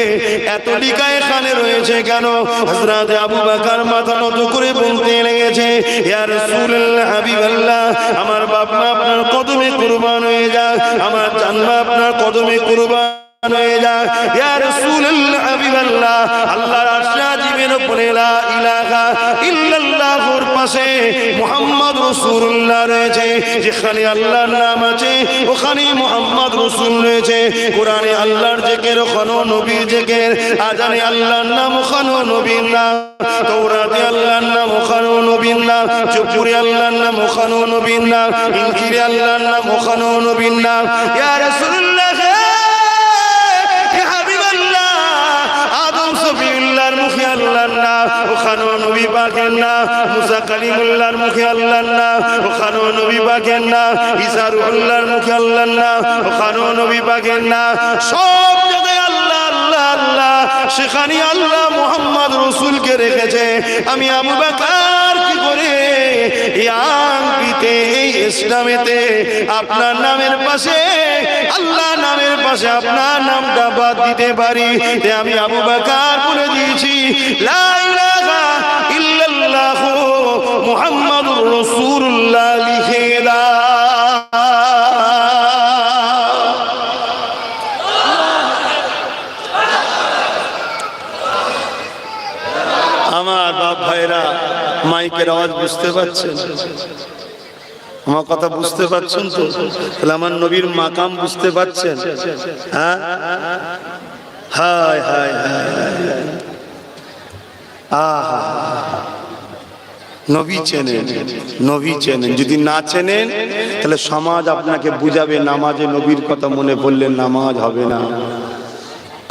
Speaker 2: এত লিখা এখানে রয়েছে কেন? হযরত আবু বকর মাথা নত করে বলতে লেগেছে, ইয়া রাসূলুল্লাহ, হাবিবাল্লাহ, আমার বাপ মা আপনার কদমে কুরবান হয়ে যাক, আমার জান মা আপনার কদমে কুরবান হয়ে যাক, ইয়া রাসূলুল্লাহ, হাবিবাল্লাহ, আল্লাহর আরশ আজিমের উপরে লা ইলাহা ইল্লাল্লাহর পাশে মুহাম্মদ রাসূলুল্লাহ রয়েছে। যেখানে আল্লাহর নাম আছে ওখানে মুহাম্মদ রাসূল রয়েছে। কোরআনে আল্লাহর জিকির, ওখানে নবীর জিকির, আজানে আল্লাহর নাম, ওখানে নবীর নাম, তাওরাতে আল্লাহর নাম, ওখানে নবীর নাম, জবুরে আল্লাহর নাম, ওখানে নবীর নাম, ইনজিলে আল্লাহর নাম, ওখানে নবীর নাম। ইয়া রাসূলুল্লাহ, মুখে আল্লাহর নাম, ওখানেও নবী পাকের নাম, মুসা কালিমুল্লাহর মুখে আল্লাহর নাম, ওখানেও নবী পাকের নাম, ঈসা রূহুল্লাহর মুখে আল্লাহর নাম, ওখানেও নবী পাকের নাম। সব জায়গায় আল্লাহ আল্লাহ আল্লাহ, সেখানে আল্লাহ মুহাম্মদ রাসূলকে রেখেছে। আমি আবু বকর কি করে এই আংটিতে, এই ইসলামেতে আপনার নামের পাশে, আল্লাহ নামের পাশে আপনার নামটা বাদ দিতে পারি? আমি আবু বকর বলে দিয়েছি, লা ইলাহা ইল্লাল্লাহ মুহাম্মাদুর রাসূলুল্লাহ লিখে দাও। আমার বাপ ভাইরা, মাইকের আওয়াজ বুঝতে পাচ্ছেন? আমার কথা বুঝতে পারছেন তো? তাহলে আমার নবীর মাকাম বুঝতে পারছেন? হ্যাঁ, হায় হায় হায়, আহা, নবী চেনেন, নবী চেনেন। যদি না চেনেন তাহলে সমাজ আপনাকে বুঝাবে, নামাজে নবীর কথা মনে পড়লে নামাজ হবে না।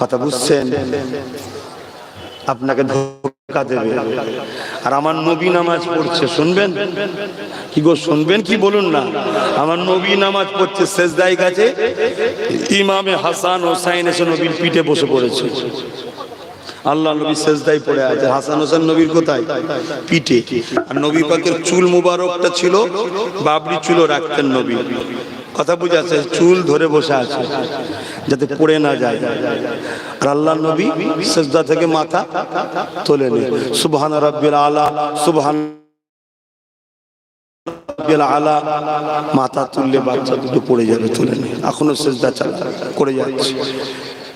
Speaker 2: কথা বুঝছেন? আপনাকে ধোঁকা দেবে। আর আমার নবী নামাজ পড়ছে, শুনবেন কি গো? শুনবেন কি? বলুন না। আমার নবী নামাজ পড়ছে, সেজদায় গেছে, ইমামে হাসান হোসাইন এসে নবীর পিঠে বসে পড়েছে। আল্লাহ নবী সেজদায় পড়ে আছে, হাসান হোসেন নবীর কোথায়? পিঠে। আর নবী পাকের চুল মুবারকটা ছিল, বাবরি চুলও রাখতেন নবী। কথা বুঝাচ্ছে? চুল ধরে বসে আছে যাতে পড়ে না যায়। আর আল্লাহ নবী সেজদা থেকে মাথা তোলেন। সুবহান রাব্বিল আলা, সুবহান রাব্বিল আলা, মাথা তুললে বাচ্চা দুটো পড়ে যাবে, তুলে নেই, এখনো সেজদা চালা করে যাচ্ছে।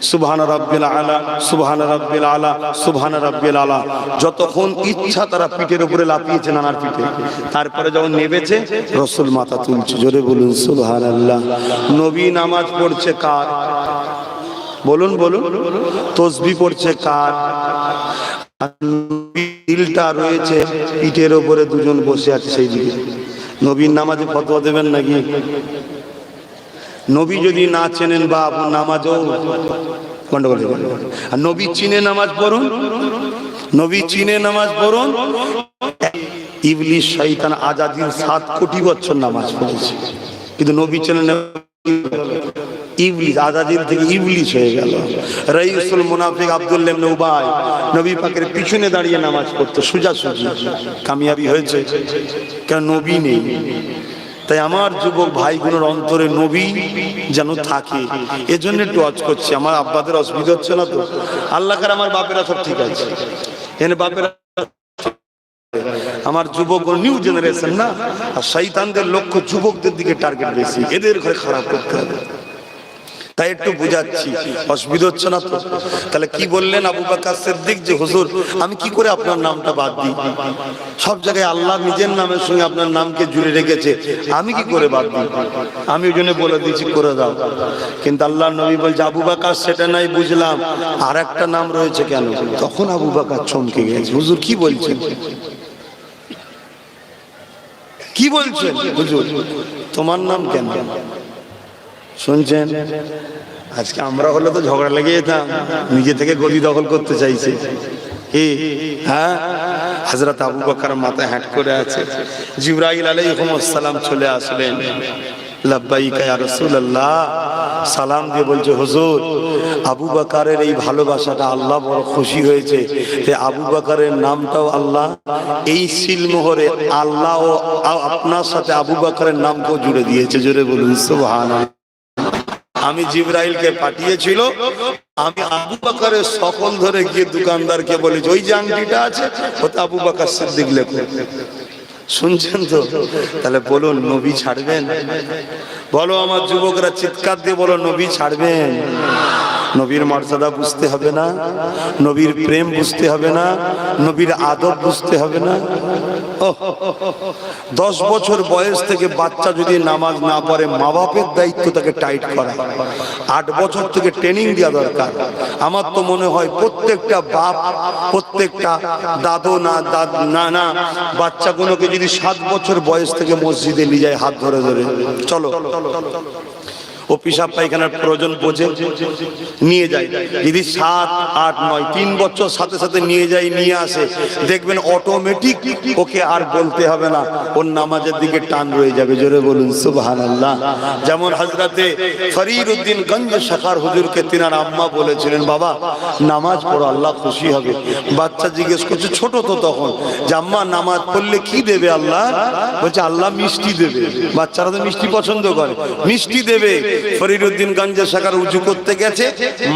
Speaker 2: সুবহান রাব্বিল আলা, সুবহান রাব্বিল আলা, সুবহান রাব্বিল আলা। যতক্ষণ ইচ্ছা তারা পিঠের উপরে লাফিয়েছে, নানার পিঠে। তারপরে যখন নেবেছে, রাসূল মাথা তুলছে। জোরে বলুন সুবহানাল্লাহ। নবী নামাজ পড়ছে কার? বলুন বলুন। তাসবিহ পড়ছে কার? দিলটা রয়েছে পিঠের উপরে, দুজন বসে আছে সেই দিকে। নবীর নামাজে ফতোয়া দেবেন নাকি? নবী যদি না চেনেন বা আপনার নামাজও গন্ডগোল। আর নবী চিনে নামাজ পড়ুন, নবী চিনে নামাজ পড়ুন। ইবলিস শয়তান আজাদির 7 কোটি বছর নামাজ পড়েছে, কিন্তু নবী চেনে না। ইবলিস আজাদির থেকে ইবলিস হয়ে গেল। রাইসুল মুনাফিক আব্দুল্লাহ ইবনে উবাই নবী পাকের পিছনে দাঁড়িয়ে নামাজ পড়তো, সোজাসুজি। কামিয়াবি হয়েছে কেন? নবী নেই। তাই আমার যুবক ভাইগুলোর অন্তরে নবী যেন থাকে, এজন্য একটু ওয়াজ করছি। আমার আব্বাদের অসুবিধা হচ্ছে না তো? আল্লাহ কার আমার বাপেরা সব ঠিক আছে, এনে বাপেরা। আমার যুবক নিউ জেনারেশন না, আর শয়তানদের লক্ষ্য যুবকদের দিকে টার্গেট বেশি, এদের ঘরে খারাপ করতে হবে। তাই একটু বুঝাচ্ছি, অসুবিধা হচ্ছে না তো? তাহলে কি বললেন আবু বকর সিদ্দিক যে হুজুর আমি কি করে আপনার নামটা বাদ দিই? সব জায়গায় আল্লাহ নিজের নামের সঙ্গে আপনার নামকে জুড়ে রেখেছে, আমি কি করে বাদ দিই? আমি ওই জন্য বলে দিয়েছি করে দাও। কিন্তু আল্লাহ নবী বলছে আবু বকর সেটা নাই বুঝলাম, আর একটা নাম রয়েছে কেন? তখন আবু বকর চমকে গেছে, হুজুর কি বলছেন? কি বলছেন হুজুর? তোমার নাম কেন? শুনছেন? আজকে আমরা হলে তো ঝগড়া লেগে যেতাম, নিজে থেকে গদি দখল করতে চাইছে। হ্যাঁ,
Speaker 1: হযরত আবু বকর মাথায় হাত করে আছে। জিবরাইল আলাইহিস সালাম চলে আসলেন। লাব্বাইক ইয়া রাসূলুল্লাহ, সালাম দিয়ে বলছে, হুজুর আবু বকরের এই ভালোবাসাটা আল্লাহ বড় খুশি হয়েছে, যে আবু বকরের নামটাও আল্লাহ এই সিলমোহরে আল্লাহ ও আপনার সাথে আবু বকরের নামকেও জুড়ে দিয়েছে। জোরে বলুন সুবহানাল্লাহ। আমি জিবরাইলকে পাঠিয়েছিল, আমি আবু বকরের সকল ধরে গিয়ে দোকানদারকে বলেছি, ওই যে আংটিটা আছে ওটা আবু বকর সিদ্দিক লেখো। শুনছেন তো? তাহলে বলুন নবী ছাড়বেন? বলো আমার যুবকরা চিৎকার দিয়ে বলো, নবী ছাড়বেন? নবীর মর্যাদা বুঝতে হবে না? নবীর প্রেম বুঝতে হবে না? নবীর আদব বুঝতে হবে না? 10 বছর বয়স থেকে বাচ্চা যদি নামাজ না পড়ে, মা বাপের দায়িত্ব তাকে টাইট করা। 8 বছর থেকে ট্রেনিং দেওয়া দরকার। আমার তো মনে হয় প্রত্যেকটা বাপ, প্রত্যেকটা দাদু না বাচ্চাগুলোকে যদি 7 বছর বয়স থেকে মসজিদে নিয়ে যায়, হাত ধরে ধরে চলো, ও পেশাব পায়খানার প্রয়োজন বোঝে নিয়ে যায়। যদি 7, 8, 9 3 বছর সাথে সাথে নিয়ে যায়, নিয়ে আসে, দেখবেন অটোমেটিক ওকে আর বলতে হবে না, ওর নামাজের দিকে টান রয়ে যাবে। জোরে বলুন সুবহানাল্লাহ। যেমন হযরতে ফরিদউদ্দিন গঞ্জ শাখার হুজুরকে তিনার আম্মা বলেছিলেন, বাবা নামাজ পড়ো, আল্লাহ খুশি হবে। বাচ্চা জিজ্ঞেস করছে, ছোট তো তখন, যে আম্মা নামাজ পড়লে কি দেবে আল্লাহ? বলছে আল্লাহ মিষ্টি দেবে। বাচ্চারা তো মিষ্টি পছন্দ করে, মিষ্টি দেবে। ফরিদউদ্দিন গঞ্জ শাখার উজু করতে গেছে,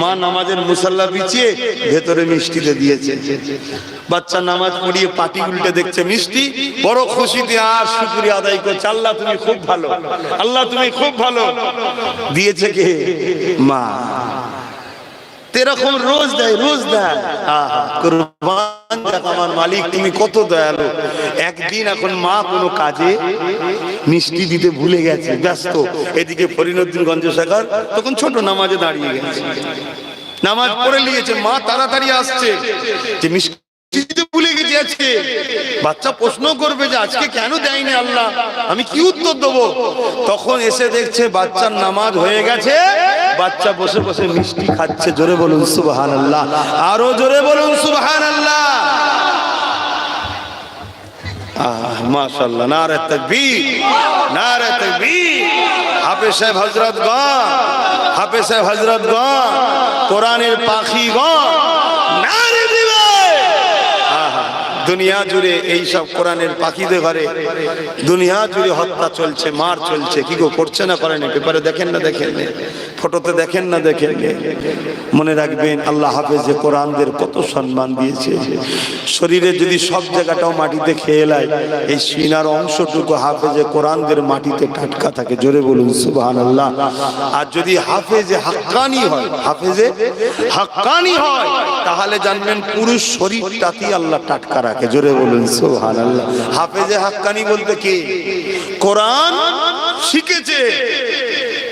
Speaker 1: মা নামাজের মুসাল্লা বিছিয়ে ভেতরে মিষ্টি দিয়েছে। বাচ্চা নামাজ পড়িয়ে পাটি উল্টে দেখছে মিষ্টি, বড় খুশিতে আর শুকরিয়া আদায় করছে, আল্লাহ তুমি খুব ভালো, আল্লাহ তুমি খুব ভালো। দিয়েছে কে? মা। এরকম রোজ দেয়, রোজ দেয়। কুরবান যাক আমার মালিক, তুমি কত দয়ালু। একদিন এখন মা কোনো কাজে মিষ্টি দিতে ভুলে গেছে, ব্যস্ত। এদিকে ফরিদউদ্দিন গঞ্জ শাখার তখন ছোট, নামাজে দাঁড়িয়ে গেছে, নামাজ পড়ে নিয়েছে। মা তাড়াতাড়ি আসছে যে মিষ্টি দিতে ভুলে গেছে আজকে। বাচ্চা প্রশ্ন করবে যে আজকে কেন দেয়নি আল্লাহ, আমি কি উত্তর দেবো? তখন এসে দেখছে বাচ্চার নামাজ হয়ে গেছে, বাচ্চা বসে বসে মিষ্টি খাচ্ছে। জোরে বলুন সুবহানাল্লাহ, আরো জোরে বলুন সুবহানাল্লাহ। মাশাআল্লাহ, নারে তাকবীর, নারে তাকবীর। হাফেজ সাহেব হযরতগণ, হাফেজ সাহেব হযরতগণ, কোরআনের পাখিগণ, নারে দিবে। দুনিয়া জুড়ে এই সব কোরআনের পাখিদের ঘরে দুনিয়া জুড়ে হত্যা চলছে, মার চলছে। কি গো করছে না করেন? পেপারে দেখেন না দেখেন, ফটোতে দেখেন না দেখেন? মনে রাখবেন আল্লাহ হাফেজে কোরআনদের কত সম্মান দিয়েছে। শরীরে যদি সব জায়গাটাও মাটিতে খেয়ে নেয়, এই সিনার অংশটুকু হাফেজে কোরআনদের মাটিতে টাটকা থাকে। জোরে বলুন সুবহানাল্লাহ। আর যদি হাফেজে হাক্কানি হয়, হাফেজে হাক্কানি হয়, তাহলে জানবেন পুরো শরীরটাতেই আল্লাহ টাটকা রাখে। জোরে বলুন সুবহানাল্লাহ। হাফেজে হাক্কানি বলতে কি? কোরআন শিখেছে,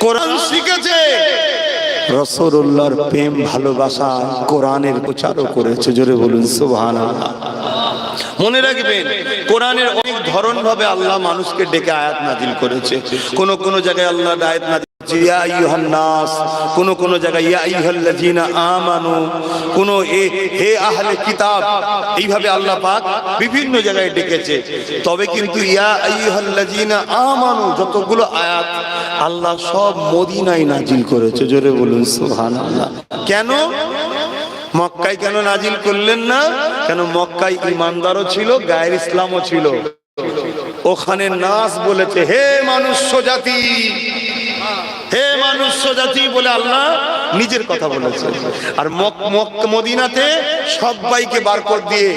Speaker 1: কোরআন শিখেছে, রাসূলুল্লাহর প্রেম ভালোবাসা কোরআনের প্রচারও করেছে। জোরে বলুন সুবহানাল্লাহ। মনে রাখবেন কোরআনের অনেক ধরন ভাবে আল্লাহ মানুষকে ডেকে আয়াত নাজিল করেছে। কোন কোন জায়গায় আল্লাহ আয়াত নাজিল ইয়া আইয়ুহান নাস, কোন কোন জায়গায় ইয়া আইয়ুহাল্লাযীনা আমানু, কোন হে আহলে কিতাব, এইভাবে আল্লাহ পাক বিভিন্ন জায়গায় ডেকেছে। তবে কিন্তু ইয়া আইয়ুহাল্লাযীনা আমানু যতগুলো আয়াত আল্লাহ সব মদিনায় নাজিল করেছে। জোরে বলুন সুবহানাল্লাহ। কেন? মক্কায় কেন নাজিল করলেন না? কেন? মক্কায় ঈমানদারও ছিল, গায়ের ইসলামও ছিল। ওখানে নাস বলেছে হে মানুষ্য জাতি, হে মানুষ্য জাতি বলে আল্লাহ নিজের কথা বলেছে। আর মদিনাতে সবাইকে বার করে দিয়ে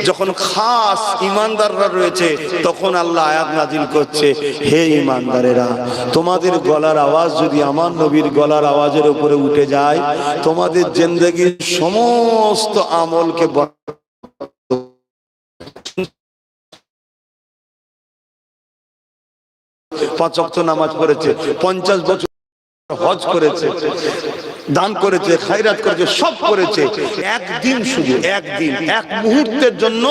Speaker 1: যখন খাস ঈমানদাররা রয়েছে, তখন আল্লাহ আয়াত নাজিল করছে, হে ঈমানদারেরা, তোমাদের গলার আওয়াজ যদি আমার নবীর গলার আওয়াজের উপরে উঠে যায়, তোমাদের জিন্দেগির সমস্ত আমলকে 5 ওয়াক্ত নামাজ পড়েছে, 50 বছর হজ করেছে, দান করেছে, খায়রাত করেছে, সব করেছে। একদিন, শুধু একদিন, এক মুহূর্তের জন্য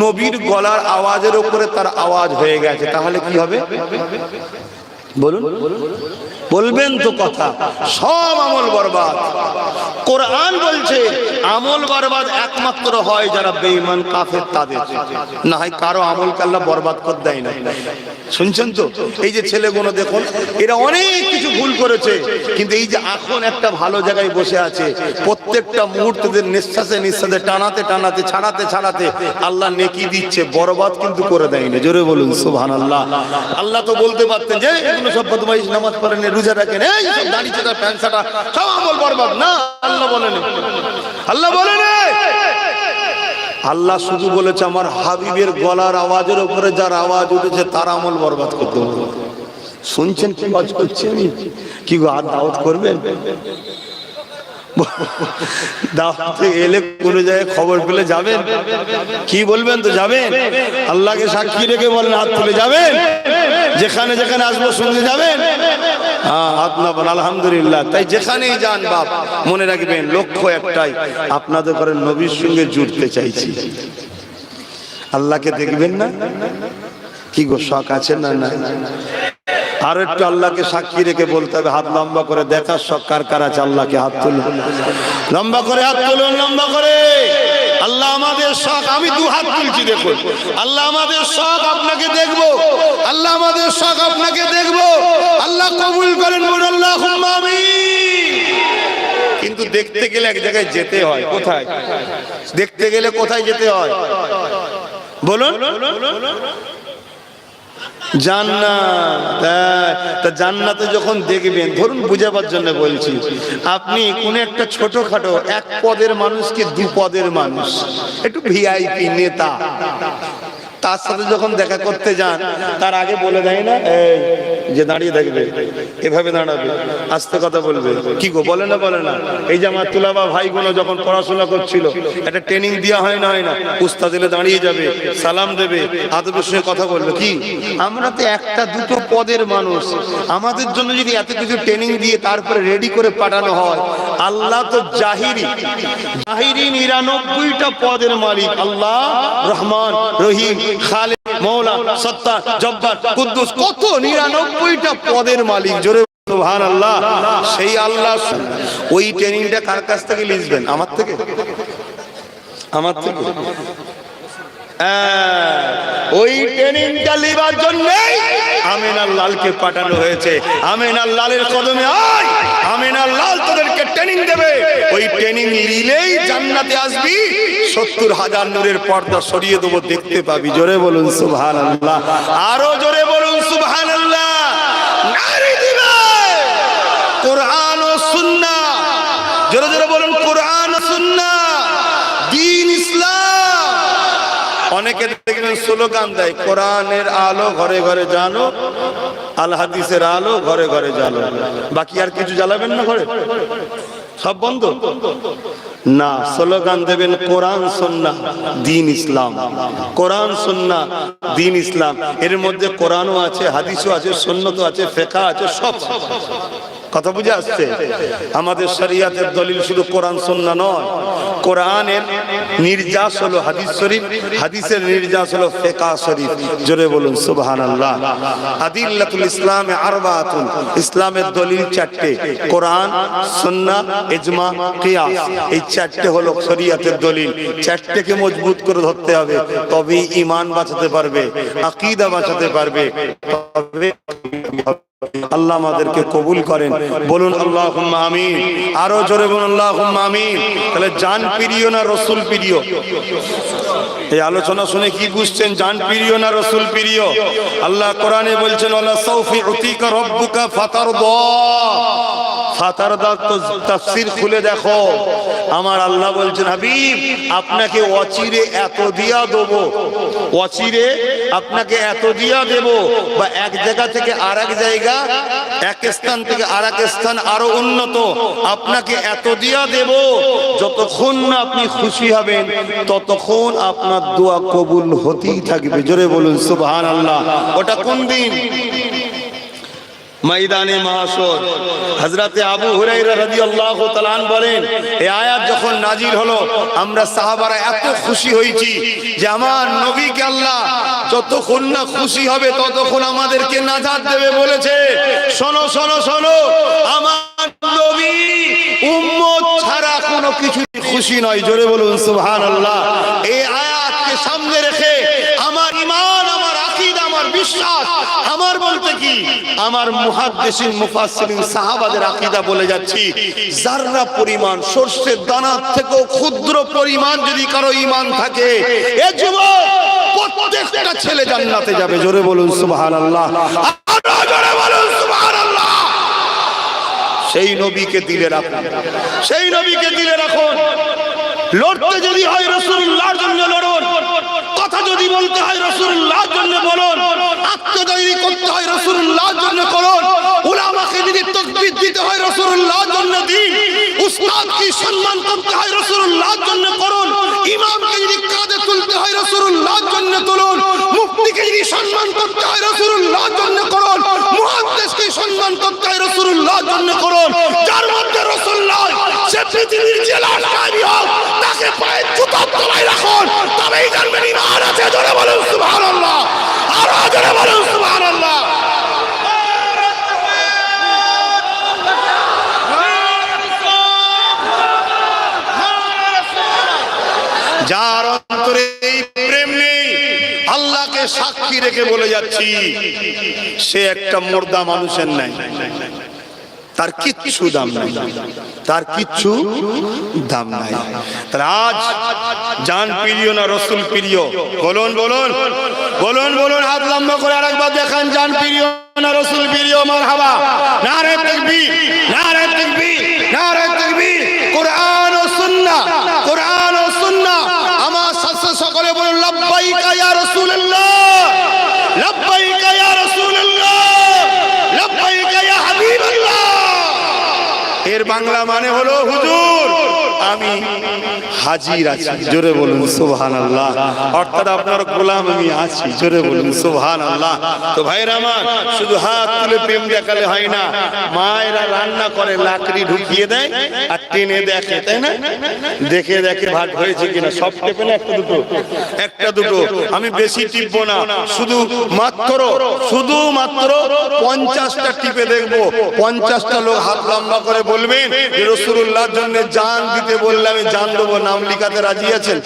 Speaker 1: নবীর গলার আওয়াজের উপরে তার আওয়াজ হয়ে গেছে, তাহলে কি হবে? বলুন, বলবেন তো কথা, সব আমল বরবাদ। কোরআন বলছে আমল বরবাদ একমাত্র হয় যারা বেঈমান কাফের তাদের, না হয় কারো আমলকে আল্লাহ বরবাদ করে দেয় না। শুনছেন তো? এই যে ছেলেগুলো দেখুন, এরা অনেক কিছু ভুল করেছে, কিন্তু এই যে এখন একটা ভালো জায়গায় বসে আছে, প্রত্যেকটা মুহূর্তে নিঃশ্বাসে নিঃশ্বাসে টানাতে টানাতে ছাড়াতে ছাড়াতে আল্লাহ নেকি দিচ্ছে, বরবাদ কিন্তু করে দেয়নি। জোরে বলুন সুবহানাল্লাহ। আল্লাহ তো বলতে পারতেন যে এগুলো সব বদমাইশ, নামাজ পড়েন, রোজা রাখেন, এই সব দাড়ি চাটা প্যান্ট চাটা সব আমল বরবাদ। না, আল্লাহ বলেন, আল্লাহ বলেন, আল্লাহ শুধু বলেছে আমার হাবিবের গলার আওয়াজের উপরে যার আওয়াজ উঠেছে তার আমল বরবাদ করতে হবে। শুনছেন কি কাজ করছি আমি? কি গো, আর দাওয়াত করবেন? দাওয়াতে এলে কোন জায়গায় খবর পেলে যাবেন? কি বলবেন তো যাবেন? আল্লাহকে সাক্ষী রেখে বলেন হাত তুলে যাবেন, যেখানে যেখানে আসবো শুনতে যাবেন। হ্যাঁ, হাত না বল, আলহামদুলিল্লাহ। তাই যেখানেই যান বাপ, মনে রাখবেন লক্ষ্য একটাই, আপনাদের ঘরে নবীর সঙ্গে জুড়তে চাইছি। আল্লাহকে দেখবেন না? কি গো, শখ আছে না? না, আর একটু আল্লাহকে সাক্ষী রেখে বলতে হবে, হাত লম্বা করে দেখার শখ কার কার আছে? আল্লাহকে হাত তুলুন, লম্বা করে হাত তুলুন, লম্বা করে। আল্লাহ আমাদের শখ, আমি দু হাত তুলছি দেখুন। আল্লাহ আমাদের শখ আপনাকে দেখবো, আল্লাহ আমাদের শখ আপনাকে দেখবো। আল্লাহ কবুল করেন, বলুন আল্লাহুম্মা আমিন। কিন্তু দেখতে গেলে এক জায়গায় যেতে হয়। কোথায় দেখতে গেলে কোথায় যেতে হয় বলুন? জান্নাত। তা জান্নাতে যখন দেখবেন, ধরুন বুঝাবার জন্য বলছি, আপনি কোন একটা ছোটখাটো এক পদের মানুষকে দু পদের মানুষ, একটু ভিআইপি নেতা, তার সাথে যখন দেখা করতে যান, তার আগে বলে দেয় না এই যে দাঁড়িয়ে থাকবে, এভাবে দাঁড়াবে, আস্তে কথা বলবে। কি গো, বলে না? বলে না? এই যে আমার তুলাবা ভাইগুলো যখন পড়াশোনা করছিল, একটা ট্রেনিং দেওয়া হয় না? হয় না? উস্তাদ এলে দাঁড়িয়ে যাবে, সালাম দেবে, আদবের সঙ্গে কথা বলবে। কি, আমরা তো একটা দুটো পদের মানুষ, আমাদের জন্য যদি এত কিছু ট্রেনিং দিয়ে তারপরে রেডি করে পাঠানো হয়, আল্লাহ তো জাহিরি 99টা পদের মালিক। আল্লাহ রহমান, রহিম, খালেক, মৌলা, সত্তার, জব্বার, কুদ্দুস, কত 99টা পদের মালিক। জোরে সুবহানাল্লাহ। সেই আল্লাহ ওই ট্রেনিংটা কার কাছ থেকে লিখবেন? আমার থেকে? আমার থেকে? ওই ট্রেনিংটা লিবার জন্য আমিনার লালকে পাঠানো হয়েছে। আমিনার লালের কদমে আয়, আমিনার লাল তোদেরকে ট্রেনিং দেবে। ওই ট্রেনিং নিলেই জান্নাতে আসবি, 70,000 নূরের পর্দা সরিয়ে দেবো, দেখতে পাবি। জোরে বলুন সুবহানাল্লাহ, আরো জোরে বলুন সুবহানাল্লাহ। নারী দিবে কোরআন ও সুন্নাহ, জোরে জোরে বলুন কোরআন ও সুন্নাহ, দ্বীন ইসলাম। অনেকে দেখবেন স্লোগান দেয়, কোরআনের আলো ঘরে ঘরে জানো, আল হাদিসের আলো ঘরে ঘরে জ্বালো। বাকি আর কিছু জ্বালাবেন না ঘরে? সব বন্ধ না, স্লোগান দেবেন কোরআন সুন্নাহ দ্বীন ইসলাম, কোরআন সুন্নাহ দ্বীন ইসলাম। এর মধ্যে কোরআনও আছে, হাদিসও আছে, সুন্নতও আছে, ফিকহ আছে, সব। কথা বুঝে আসছে? আমাদের শরিয়াতের দলিল শুধু কোরআন সুন্নাহ নয়, কোরআনের নির্যাস হলো হাদিস শরীফ, হাদিসের নির্যাস হলো ফিকহ শরীফ। জোরে বলুন সুবহানাল্লাহ। আদিল্লাতুল ইসলামে আরবাতুন, ইসলামের দলিল চারটে, কোরআন, সুন্নাহ, ইজমা, কিয়াস। এই চারটে হলো শরিয়াতের দলিল। চারটেকে মজবুত করে ধরতে হবে, তবেই ঈমান বাঁচাতে পারবে, আকীদা বাঁচাতে পারবে। তবে আল্লাহ আমাদেরকে কবুল করেন, বলুন আল্লাহুম্মা আমিন। আরো জোরে বলুন আল্লাহুম্মা আমিন। তাহলে জান প্রিয় না রসুল প্রিয়? এই আলোচনা শুনে কি বুঝছেন? জান প্রিয় না রসুল প্রিয়? আল্লাহ কোরআনে বলছেন, ওয়ালা সাউফি উতিকা রাব্বুকা ফাতারদা। ফাতারদা তো তাফসীর খুলে দেখো। আমার আল্লাহ বলছেন, হাবিব আপনাকে অচিরে এত দিয়া দেব, অচিরে আপনাকে এত দিয়া দেব, বা এক জায়গা থেকে আরেক জায়গা, এক স্থান থেকে আরেক স্থান আরো উন্নত, আপনাকে এত দিয়া দেব, যতক্ষণ না আপনি খুশি হবেন ততক্ষণ আপনার দোয়া কবুল হতেই থাকবে। জোরে বলুন সুবহানাল্লাহ। ওটা কোন দিন? ময়দানে মাহশর। হযরতে আবু হুরায়রা রাদিয়াল্লাহু তাআলা আন বলেন, এই আয়াত যখন নাজিল হলো আমরা সাহাবারা এত খুশি হয়েছি যে আমার নবীকে আল্লাহ যতক্ষণ না খুশি হবে ততক্ষণ আমাদেরকে নাজাত দেবে বলেছে। শোনো শোনো শোনো, আমার নবী উম্মত ছাড়া কোনো কিছু খুশি নয়। জোরে বলুন সুবহানাল্লাহ। এই আয়াতকে সামনে রেখে আমার ঈমান, আমার আকীদা, আমার বিশ্বাস, আমার বলতে কি আমার মুহাদ্দিসিন মুফাসসিরিন সাহাবাদের আকীদা বলে যাচ্ছি, যাররা পরিমাণ সরষের দানার থেকেও ক্ষুদ্র পরিমাণ যদি কারো ঈমান থাকে, এ যুবক প্রত্যেকটা ছেলে জান্নাতে যাবে। জোরে বলুন সুবহানাল্লাহ, আরো জোরে বলুন সুবহানাল্লাহ। সেই নবীকে দিলে রাখুন, সেই নবীকে দিলে রাখুন। লড়তে যদি হয় রাসূলুল্লাহর জন্য লড়ুন, কথা যদি বলতে হয় রাসূলুল্লাহর জন্য বলুন, আত্মদৈর্য করতে হয় রাসূলুল্লাহর জন্য করুন, উলামাকে যদি তাকবীর দিতে হয় রাসূলুল্লাহর জন্য দিন, উস্তাদকে সম্মান করতে হয় রাসূলুল্লাহর জন্য করুন, ইমামকে যদি কাঁধে তুলতে হয় রাসূলুল্লাহর জন্য তুলুন, মুফতিকে যদি সম্মান করতে হয় রাসূলুল্লাহর জন্য করুন, মুহাদ্দিসকে সম্মান করতে হয় রাসূলুল্লাহর জন্য করুন। যার মধ্যে রাসূল নাই সে পৃথিবীর যে লাশকারী হোক তাকে পায়ে জুতার তলায় রাখুন, তবেই জানবেন ঈমান আছে। জোরে বলুন সুবহানাল্লাহ, আরো জোরে বলুন সুবহানাল্লাহ। যার অন্তরে এই প্রেম নেই, আল্লাহকে সাক্ষী রেখে বলে যাচ্ছি, সে একটা মুর্দা মানুষের নাই, তার কিচ্ছু দাম নাই, তার কিচ্ছু দাম নাই। তার আজ জান প্রিয় না রাসূল প্রিয়? বলুন বলুন বলুন বলুন, হাত লম্বা করে আরেকবার দেখান, জান প্রিয় না রাসূল প্রিয়? মারহাবা, নারে তাকবীর, নারে তাকবীর, নারে তাকবীর। কোরআন ও সুন্নাহ, কোরআন ও সুন্নাহ। আমার সাথে সকলে বলুন লাব্বাইকা ইয়া রাসূলুল্লাহ, লাব্বাইকা ইয়া রাসূলুল্লাহ, লাব্বাইকা ইয়া হাবিবাল্লাহ। এর বাংলা মানে হলো হুজুর আমি হাজির আছি। জোরে বলুন সুবহানাল্লাহ। অর্থাৎ আপনার গোলাম আমি আছি। জোরে বলুন সুবহানাল্লাহ। তো ভাইরা আমার, শুধু হাত তুলে প্রেম দেখালে হয় না, মায়েরা রান্না করে লাকড়ি ঢুকিয়ে দেয় আর টেনে দেখে, তাই না? দেখে দেখে ভাত হয়েছে কিনা, সব টেপে না, একটা দুটো, একটা দুটো। আমি বেশি টিপবো না, শুধু মাত্র 50টা টিপে দেখবো। 50টা লোক হাত লম্বা করে বলবেন রাসূলুল্লাহর জন্য জান দিতে বললে আমি জান দেবো, নাম লিখাতে রাজি আছেন?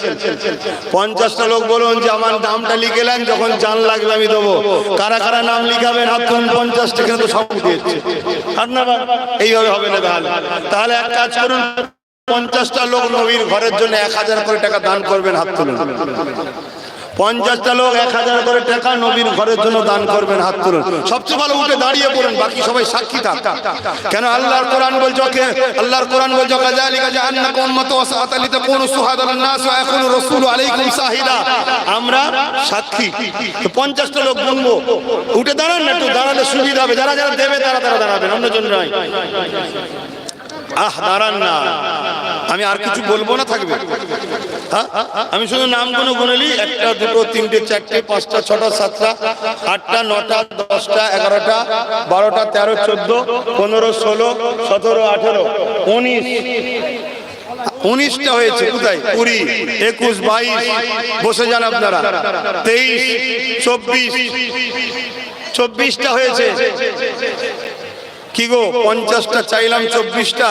Speaker 1: 50টা লোক বলুন যে আমার নামটা লিখে নেন, যখন জান লাগবে আমি দেবো। কারা কারা নাম লিখাবেন হাত তুলুন। 50টা কিন্তু সব দিয়েছে, আর না এইভাবে হবে না। তাহলে এক কাজ করুন, 50টা লোক নবীর ঘরের জন্য 1000 করে টাকা দান করবেন, হাত তুলুন। 50টা লোক 1000 করে টাকা নবীর ঘরের জন্য দান করবেন, হাত তুলুন। সবচেয়ে ভালো উঠে দাঁড়িয়ে পড়েন, বাকি সবাই সাক্ষী থাক। কেন আল্লাহর কোরআন বলছে, আল্লাহর কোরআন বলছে কাযালিকা জাআলনাকুম উম্মাতান ওয়াসাতান লিতাকুনু শুহাদা আলান নাস ওয়া ইয়াকুনু রাসূলু আলাইকুম শাহিদা। আমরা সাক্ষী। তো 50টা লোক গুনবো, উঠে দাঁড়ান না, একটু দাঁড়ালে সুবিধা হবে। যারা যারা দেবে তারা তারা দাঁড়াবেন, অন্য জন নয়। দাঁড়ান না, আমি আর কিছু বলবো না, থাকবে। আমি শুধু নামগুলো গুনেলি, 1টা 2টো 3টে 4টে 5টা 6টা 7টা 8টা 9টা 10টা 11টা 12টা 13 14 15 16 17 18 19টা হয়েছে। কোথায়? 20 21 22 বসে যান আপনারা। 23 24টা হয়েছে। কি গো, 50টা চাইলাম, 24টা।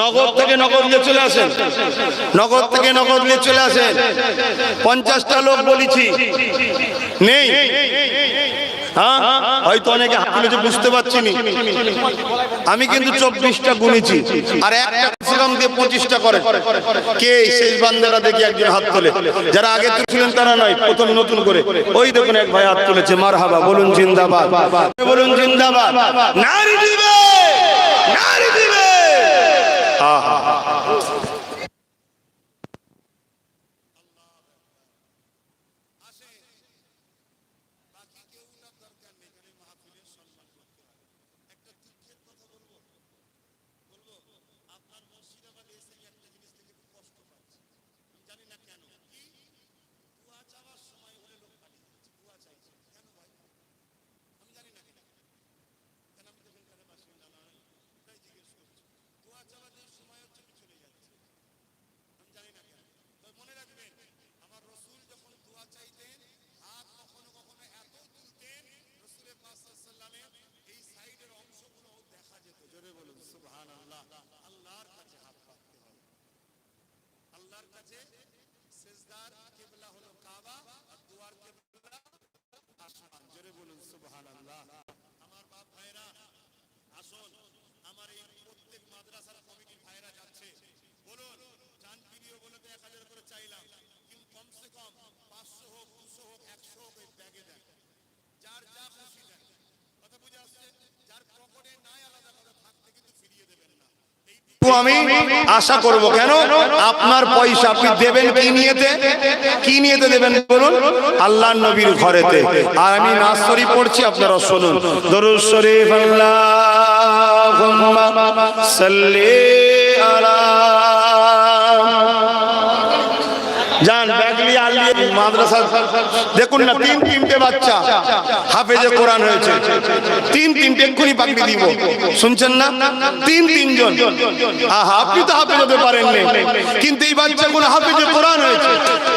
Speaker 1: নগদ থেকে নগদ নিয়ে চলে আসেন, নগদ থেকে নগদ নিয়ে চলে আসেন। 50টা লোক বলেছি, নেই? হ্যাঁ, হয়তো অনেকে হাত তুলেছে, বুঝতে পারছি নি। আমি কিন্তু 24টা গুনেছি, আর একটা সিরাম দিয়ে 25টা করে। কে শেষ বান্দারা দেখি একজন হাত তোলে? যারা আগে তুলছিলেন তারা নয়, প্রথম নতুন করে। ওই দেখুন এক ভাই হাত তুলেছে, মারহাবা, বলুন জিন্দাবাদ, বলুন জিন্দাবাদ। নারী দিবে, নারী দিবে। আহা,
Speaker 2: সিজদার কিবলা হলো কাবা আর দুয়ার কিবলা আসমান। জোরে বলুন সুবহানাল্লাহ। আমার বাপ ভাইরা আসুন, আমার এই প্রত্যেক মাদ্রাসার কমিটির ভাইরা যাচ্ছে, বলুন চান প্রিয় বলে তো 1000 করে চাইলাম, কিন্তু কমসে কম 500 হোক, 200 হোক, 100 হোক এই ব্যাগে দেন, যার যা খুশি দেন। কথা বুঝে আসছে? যার পকেটে নাই আলাদা কথা, থাকতে কিন্তু ফিরিয়ে দেবেন না।
Speaker 1: আমি আশা করব, কেন আপনার পয়সা আপনি দেবেন কি নিয়েতে দেবেন বলুন? আল্লাহর নবীর ঘরেতে। আর আমি নাজ শরীফ পড়ছি, আপনারা শুনুন। দরুদ শরীফ আল্লাহুম্মা সাল্লি আলা জান ব্যাগলি আলিয়ে মাদ্রাসা দেখুন না, তিনটে বাচ্চা হাফেজে কোরআন হয়েছে, তিনটে এক্ষুনি পাগড়ি দিব, শুনছেন না? তিনজন। আহা, আপনি তো হাফেজ হতে পারেননি, কিন্তু এই বাচ্চাগুলো হাফেজে কোরআন হয়েছে।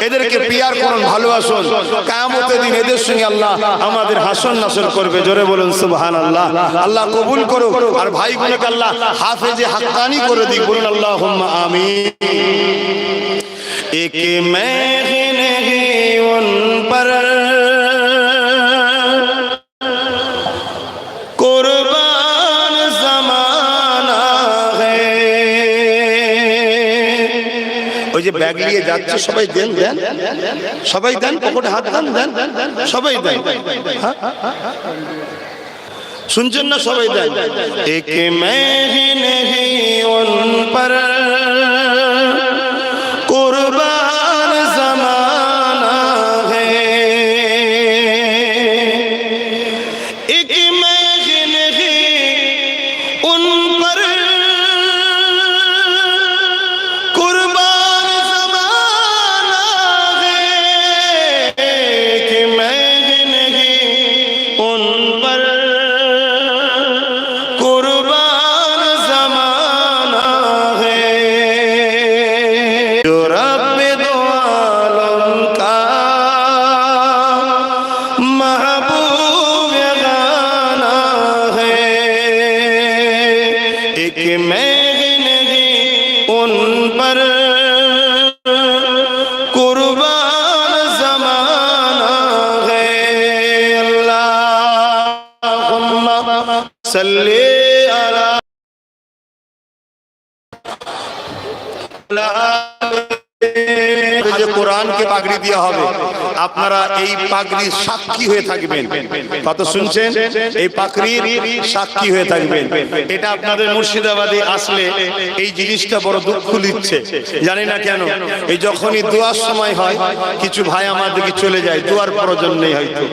Speaker 1: এদেরকে পিয়ার করুন, ভালোবাসুন। কিয়ামতের দিন এদের সঙ্গে আল্লাহ আমাদের হাসর নাসর করবে। জোরে বলুন সুবহানাল্লাহ। আল্লাহ কবুল করুক, আর ভাইগুলোকে আল্লাহ হাফেজে হাক্কানি করে দিক। বলুন আল্লাহুম্মা আমিন। एक मैं ही नहीं उन पर कुर्बान ज़माना है। ওই যে ব্যাগ নিয়ে যাচ্ছে, সবাই দেন, সবাই দেন, পকেটে হাত দেন, সবাই দেন। শুনছেন না? সবাই দেন। एक मैं ही नहीं उन पर कुर्बान ज़माना है, एक मैं ही नहीं उन पर कुर्बान ज़माना है, एक मैं ही नहीं उन पर कुर्बान ज़माना है। जो रब दो आलम का महबूब गाना है, एक मैं ही नहीं उन पर कुर्बान ज़माना है। अल्लाहुम्मा सल्ली अला যে কোরআনকে পাগড়ি দেওয়া হবে, আপনারা এই পাগড়ির সাক্ষী হয়ে থাকবেন। কত শুনছেন? এই পাগড়ির সাক্ষী হয়ে থাকবেন। এটা আপনাদের মুর্শিদাবাদে আসলে এই জিনিসটা বড় দুঃখ দিচ্ছে, জানি না কেন। এই যখনই দোয়ার সময় হয়, কিছু ভাই আমাদেরকে চলে যায়, দোয়ার প্রয়োজন নেই হয়তো,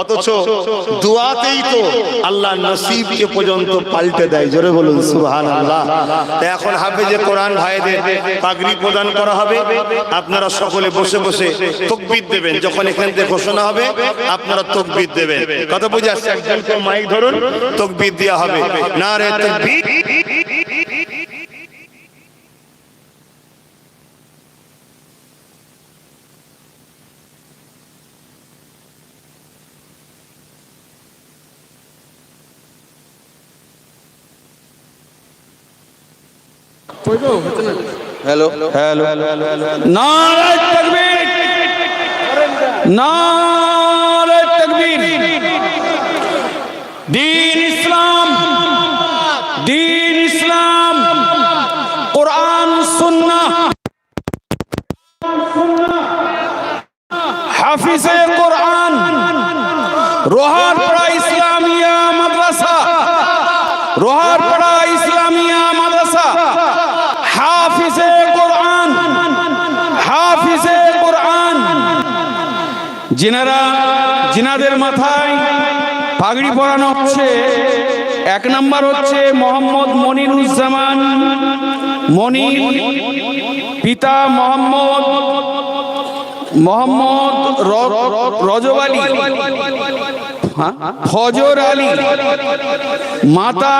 Speaker 1: অথচ দোয়াতেই তো আল্লাহ নসিবকে পর্যন্ত পাল্টে দেয়। জোরে বলুন সুবহানাল্লাহ। তাই এখন হাফেজে কোরআন ভাইদের পাগড়ি প্রদান করা হবে। আপনারা সকলে বসে বসে তাকবীর দেবেন। যখন এখান থেকে ঘোষণা হবে, আপনারা তাকবীর দেবেন। কথা বুঝে আসছে? একজনকে মাইক ধরুন, তাকবীর দেওয়া হবে। নারে তাকবীর।
Speaker 3: हेलो हेलो नारे तकबीर, नारे तकबीर। दीन इस्लाम, दीन इस्लाम, कुरान सुन्ना, हाफिज़े कुरान, रोहारपाड़ा इस्लामिया मदरसा, रोहारपाड़ा इस्लामिया मदरसा, हाफिज़े कुरान, हाफिज़े कुरान। जिनाদের মাথায় পাগড়ি পরানো হচ্ছে। এক নাম্বার হচ্ছে মোহাম্মদ মনিরুজ্জামান মনির, পিতা মোহাম্মদ রজব আলী, ফজর আলী, মাতা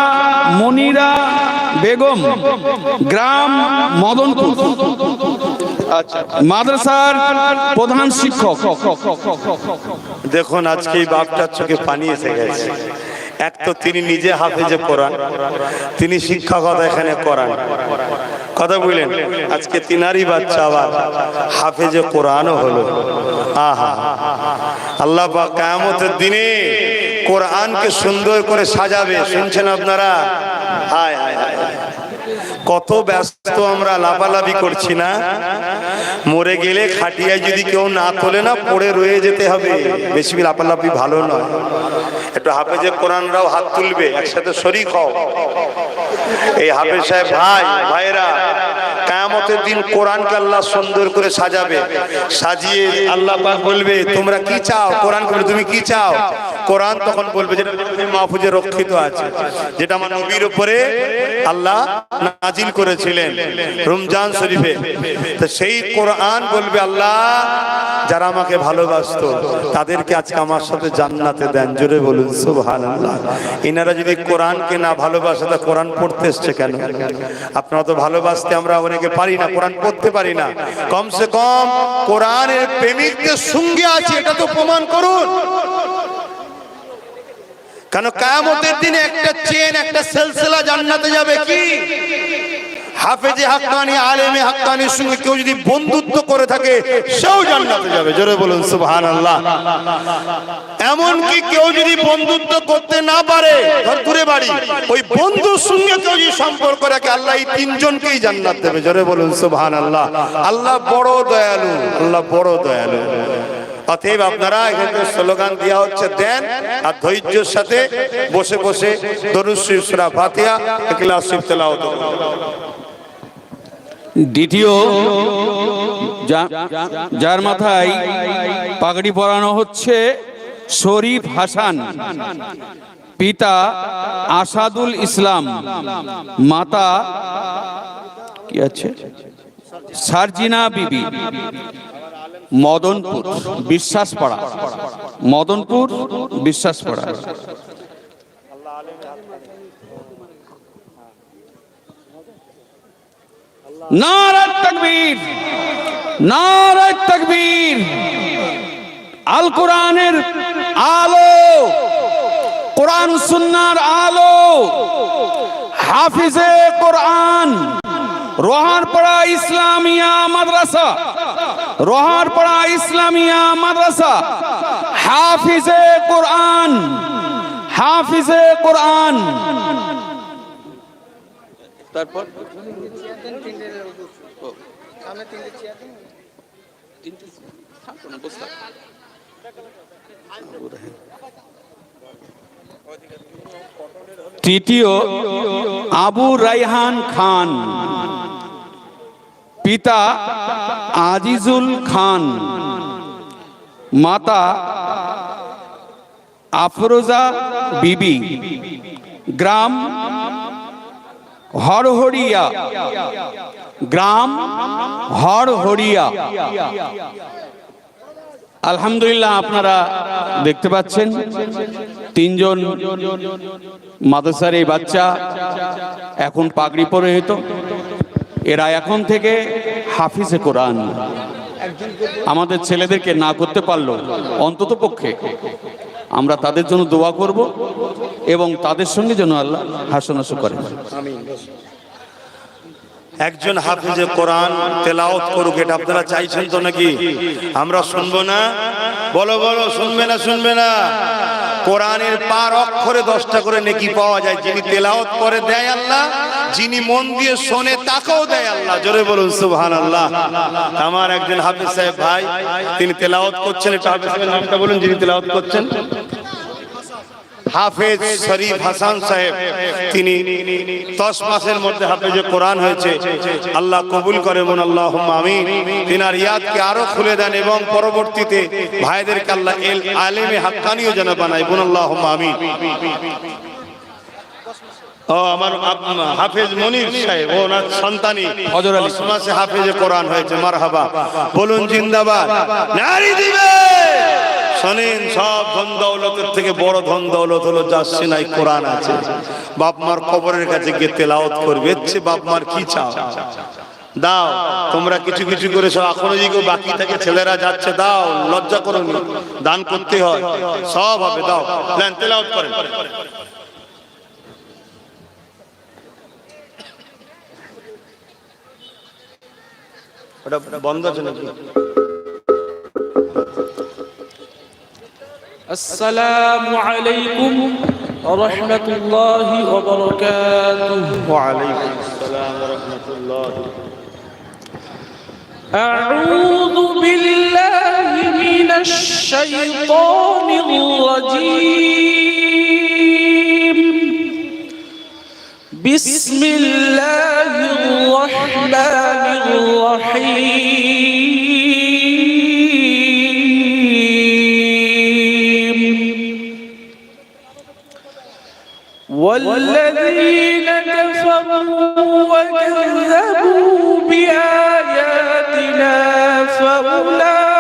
Speaker 3: মনিরা বেগম, গ্রাম মদনপুর, মাদ্রাসার প্রধান শিক্ষক।
Speaker 1: দেখুন, আজকে এই বাপটার চোখে পানি এসে গেছে। এক তো তিনি নিজে হাফেজে কোরআন, তিনি শিক্ষকতা এখানে করান, কথা বললেন। আজকে তিনারই বাচ্চা আবার হাফেজে কোরআনও হলো। আহা, আল্লাহ পাক কিয়ামতের দিনে কোরআনকে সুন্দর করে সাজাবে। শুনছেন আপনারা? হায় হায় হায়, কত ব্যস্ত আমরা, লাফালাফি করছি না? মরে গেলে খাটিয়ায় যদি কেউ না তোলে না, পড়ে রয়ে যেতে হবে। বেশি লাফালাফি ভালো নয়। একটু হাফেজে কোরআনরাও হাত তুলবে, একসাথে শরীক হও। এই হাফেজ সাহেব ভাইরা, কিয়ামতের দিন কোরআনকে আল্লাহ সুন্দর করে সাজাবে। সাজিয়ে আল্লাহ পাক বলবে তোমরা কি চাও? কোরআন বলবে তুমি কি চাও? কোরআন তখন বলবে যেটা মাহফুজে রক্ষিত আছে, যেটা আমার নবীর উপরে আল্লাহ নাজিল করেছিলেন রমজান শরীফে। তো সেই কোরআন বলবে আল্লাহ যারা আমাকে ভালোবাসতো তাদেরকে আজকে আমার সাথে জান্নাতে দেন। জোরে বলুন সুবহানাল্লাহ। এনারা যদি কোরআনকে না ভালোবাসে তা কোরআন পড়তে এসছে কেন? আপনারা তো ভালোবাসতে আমরা অনেকে পারি না, কোরআন পড়তে পারি না। কমসে কম কোরআনের প্রেমিকদের সঙ্গে আছে, এটা তো প্রমাণ করুন। কেন কিয়ামতের দিনে একটা চেন, একটা সিলসিলা জান্নাতে যাবে। কি? হাফেজে হাক্কানি, আলেমে হাক্কানির সঙ্গে কেউ যদি বন্ধুত্ব করে থাকে সেও জান্নাতে যাবে। জোরে বলুন সুবহানাল্লাহ। এমন কি কেউ যদি বন্ধুত্ব করতে না পারে, ধর দূরে বাড়ি, ওই বন্ধুর সঙ্গে কেউ যদি সম্পর্ক রাখে, আল্লাহ এই তিনজনকেই জান্নাত দেবে। জোরে বলুন সুবহানাল্লাহ। আল্লাহ বড় দয়ালু, আল্লাহ বড় দয়ালু। অতএব আপনারা এখানে স্লোগান দেওয়া হচ্ছে, দেন আর ধৈর্যের সাথে বসে বসে দরুদ শরীফ, সূরা ফাতিহা, ইখলাস শরীফ তেলাওয়াত করুন।
Speaker 3: দ্বিতীয় যার মাথায় পাগড়ি পরানো হচ্ছে শরীফ হাসান, পিতা আসাদুল ইসলাম, মাতা কি আছে সারজিনা বিবি, মদনপুর বিশ্বাসপাড়া, মদনপুর বিশ্বাসপাড়া। নারে তাকবীর, নারে তাকবীর। আল কোরআনের আলো, কোরআন সুন্নাহর আলো, হাফিজে কোরআন, রোহারপাড়া ইসলামিয়া মাদ্রাসা, রোহারপাড়া ইসলামিয়া মাদ্রাসা, হাফিজে কোরআন, হাফিজে কোরআন। তারপর তৃতীয় আবু রাইহান খান, পিতা আজিজুল খান, মাতা আফরোজা বিবি, গ্রাম হরহরিয়া, গ্রাম হরহরিয়া। আলহামদুলিল্লাহ, আপনারা দেখতে পাচ্ছেন তিনজন মাদ্রাসার এই বাচ্চা এখন পাগড়ি পরে হতো। এরা এখন থেকে হাফিজে কোরআন। আমাদের ছেলেদেরকে না করতে পারলো, অন্তত পক্ষে আমরা তাদের জন্য দোয়া করব এবং তাদের সঙ্গে যেন আল্লাহ হাসনাসু করেন।
Speaker 1: একজন হাফিজে কোরআন তেলাওয়াত করুক, এটা আপনারা চাইছেন তো নাকি? আমরা শুনবো না? বলো বলো, শুনবে না? শুনবে না? কোরআনের পার অক্ষরে 10টা করে নেকি পাওয়া যায়। যিনি তেলাওয়াত করে দেয় আল্লাহ, যিনি মন দিয়ে শোনে তাকেও দেয় আল্লাহ। জোরে বলুন সুবহানাল্লাহ। আমার একজন হাফিজ সাহেব ভাই, তিনি তেলাওয়াত করছেন। এটা হাফিজ সাহেবের নামটা বলুন যিনি তেলাওয়াত করছেন। হাফেজ শরীফ হাসান সাহেব, তিনি 10 মাসের মধ্যে হাফেজে কোরআন হয়েছে। আল্লাহ কবুল করে, বলুন আল্লাহুম্মা আমিন। তিনার ইয়াদকে আরো খুলে দেন এবং পরবর্তীতে ভাইদেরকে আল্লাহ আলেমে হাক্কানিও যেন বানায়, বলুন আল্লাহুম্মা আমিন। ও আমার হাফেজ মনির সাহেব, ওনার সন্তানি 10 মাসে হাফেজে কোরআন হয়েছে। মারহাবা, বলুন জিন্দাবাদ। নারী দিবে। শোনেন, সব ধন দৌলতের থেকে বড় ধন দৌলত হলো যার সিনায় কোরআন আছে। বাপ মার কবরের কাছে গিয়ে তেলাওয়াত করবে, এর চেয়ে বাপ মার কি চাও? দাও। তোমরা কিছু কিছু করে সব এখনো যদি বাকি থাকে ছেলেরা যাচ্ছে, দাও, লজ্জা করো, দান করতে হয়, সব হবে, দাও। তেলাওয়াত করেন। ওটা বন্ধ আছে নাকি?
Speaker 4: السلام عليكم ورحمة الله وبركاته.
Speaker 1: وعليكم السلام ورحمة الله.
Speaker 4: أعوذ بالله من الشيطان الرجيم. بسم الله الرحمن الرحيم. والذين كفروا وكذبوا بآياتنا فأولئك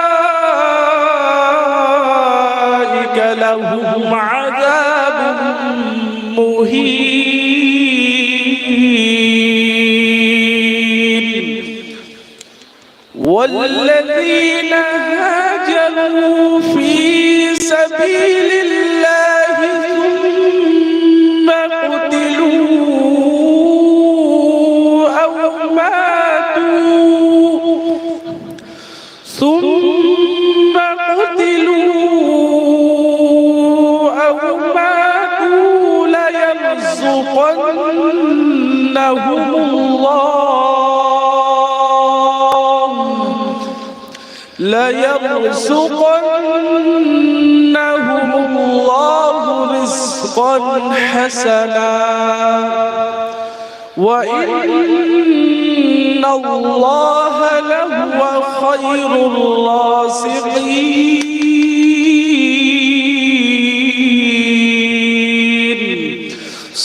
Speaker 4: لهم عذاب مهين. والذين هاجروا في سبيل الله ثم قتلوا أو ماتوا ليرزقنهم الله رزقا حسنا وإن الله لهو خير الرازقين.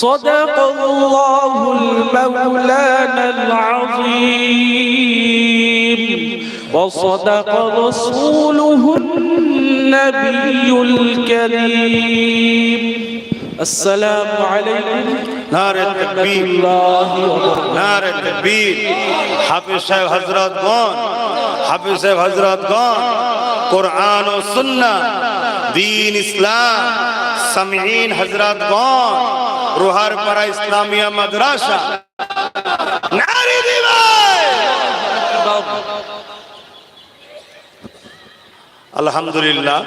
Speaker 4: صدق الله المولانا العظيم وصدق رسوله النبي الكريم. السلام عليكم
Speaker 1: নারে তাকবীর, নারে তাকবীর। হাফেজ সাহেব হযরতগণ, হাফেজ সাহেব হযরতগণ, কোরআন ও সুন্নাহ, দ্বীন ইসলাম, সামিঈন হযরতগণ, রোহার পাড়া ইসলামিয়া মাদ্রাসা, নারে দিবাই। আলহামদুলিল্লাহ।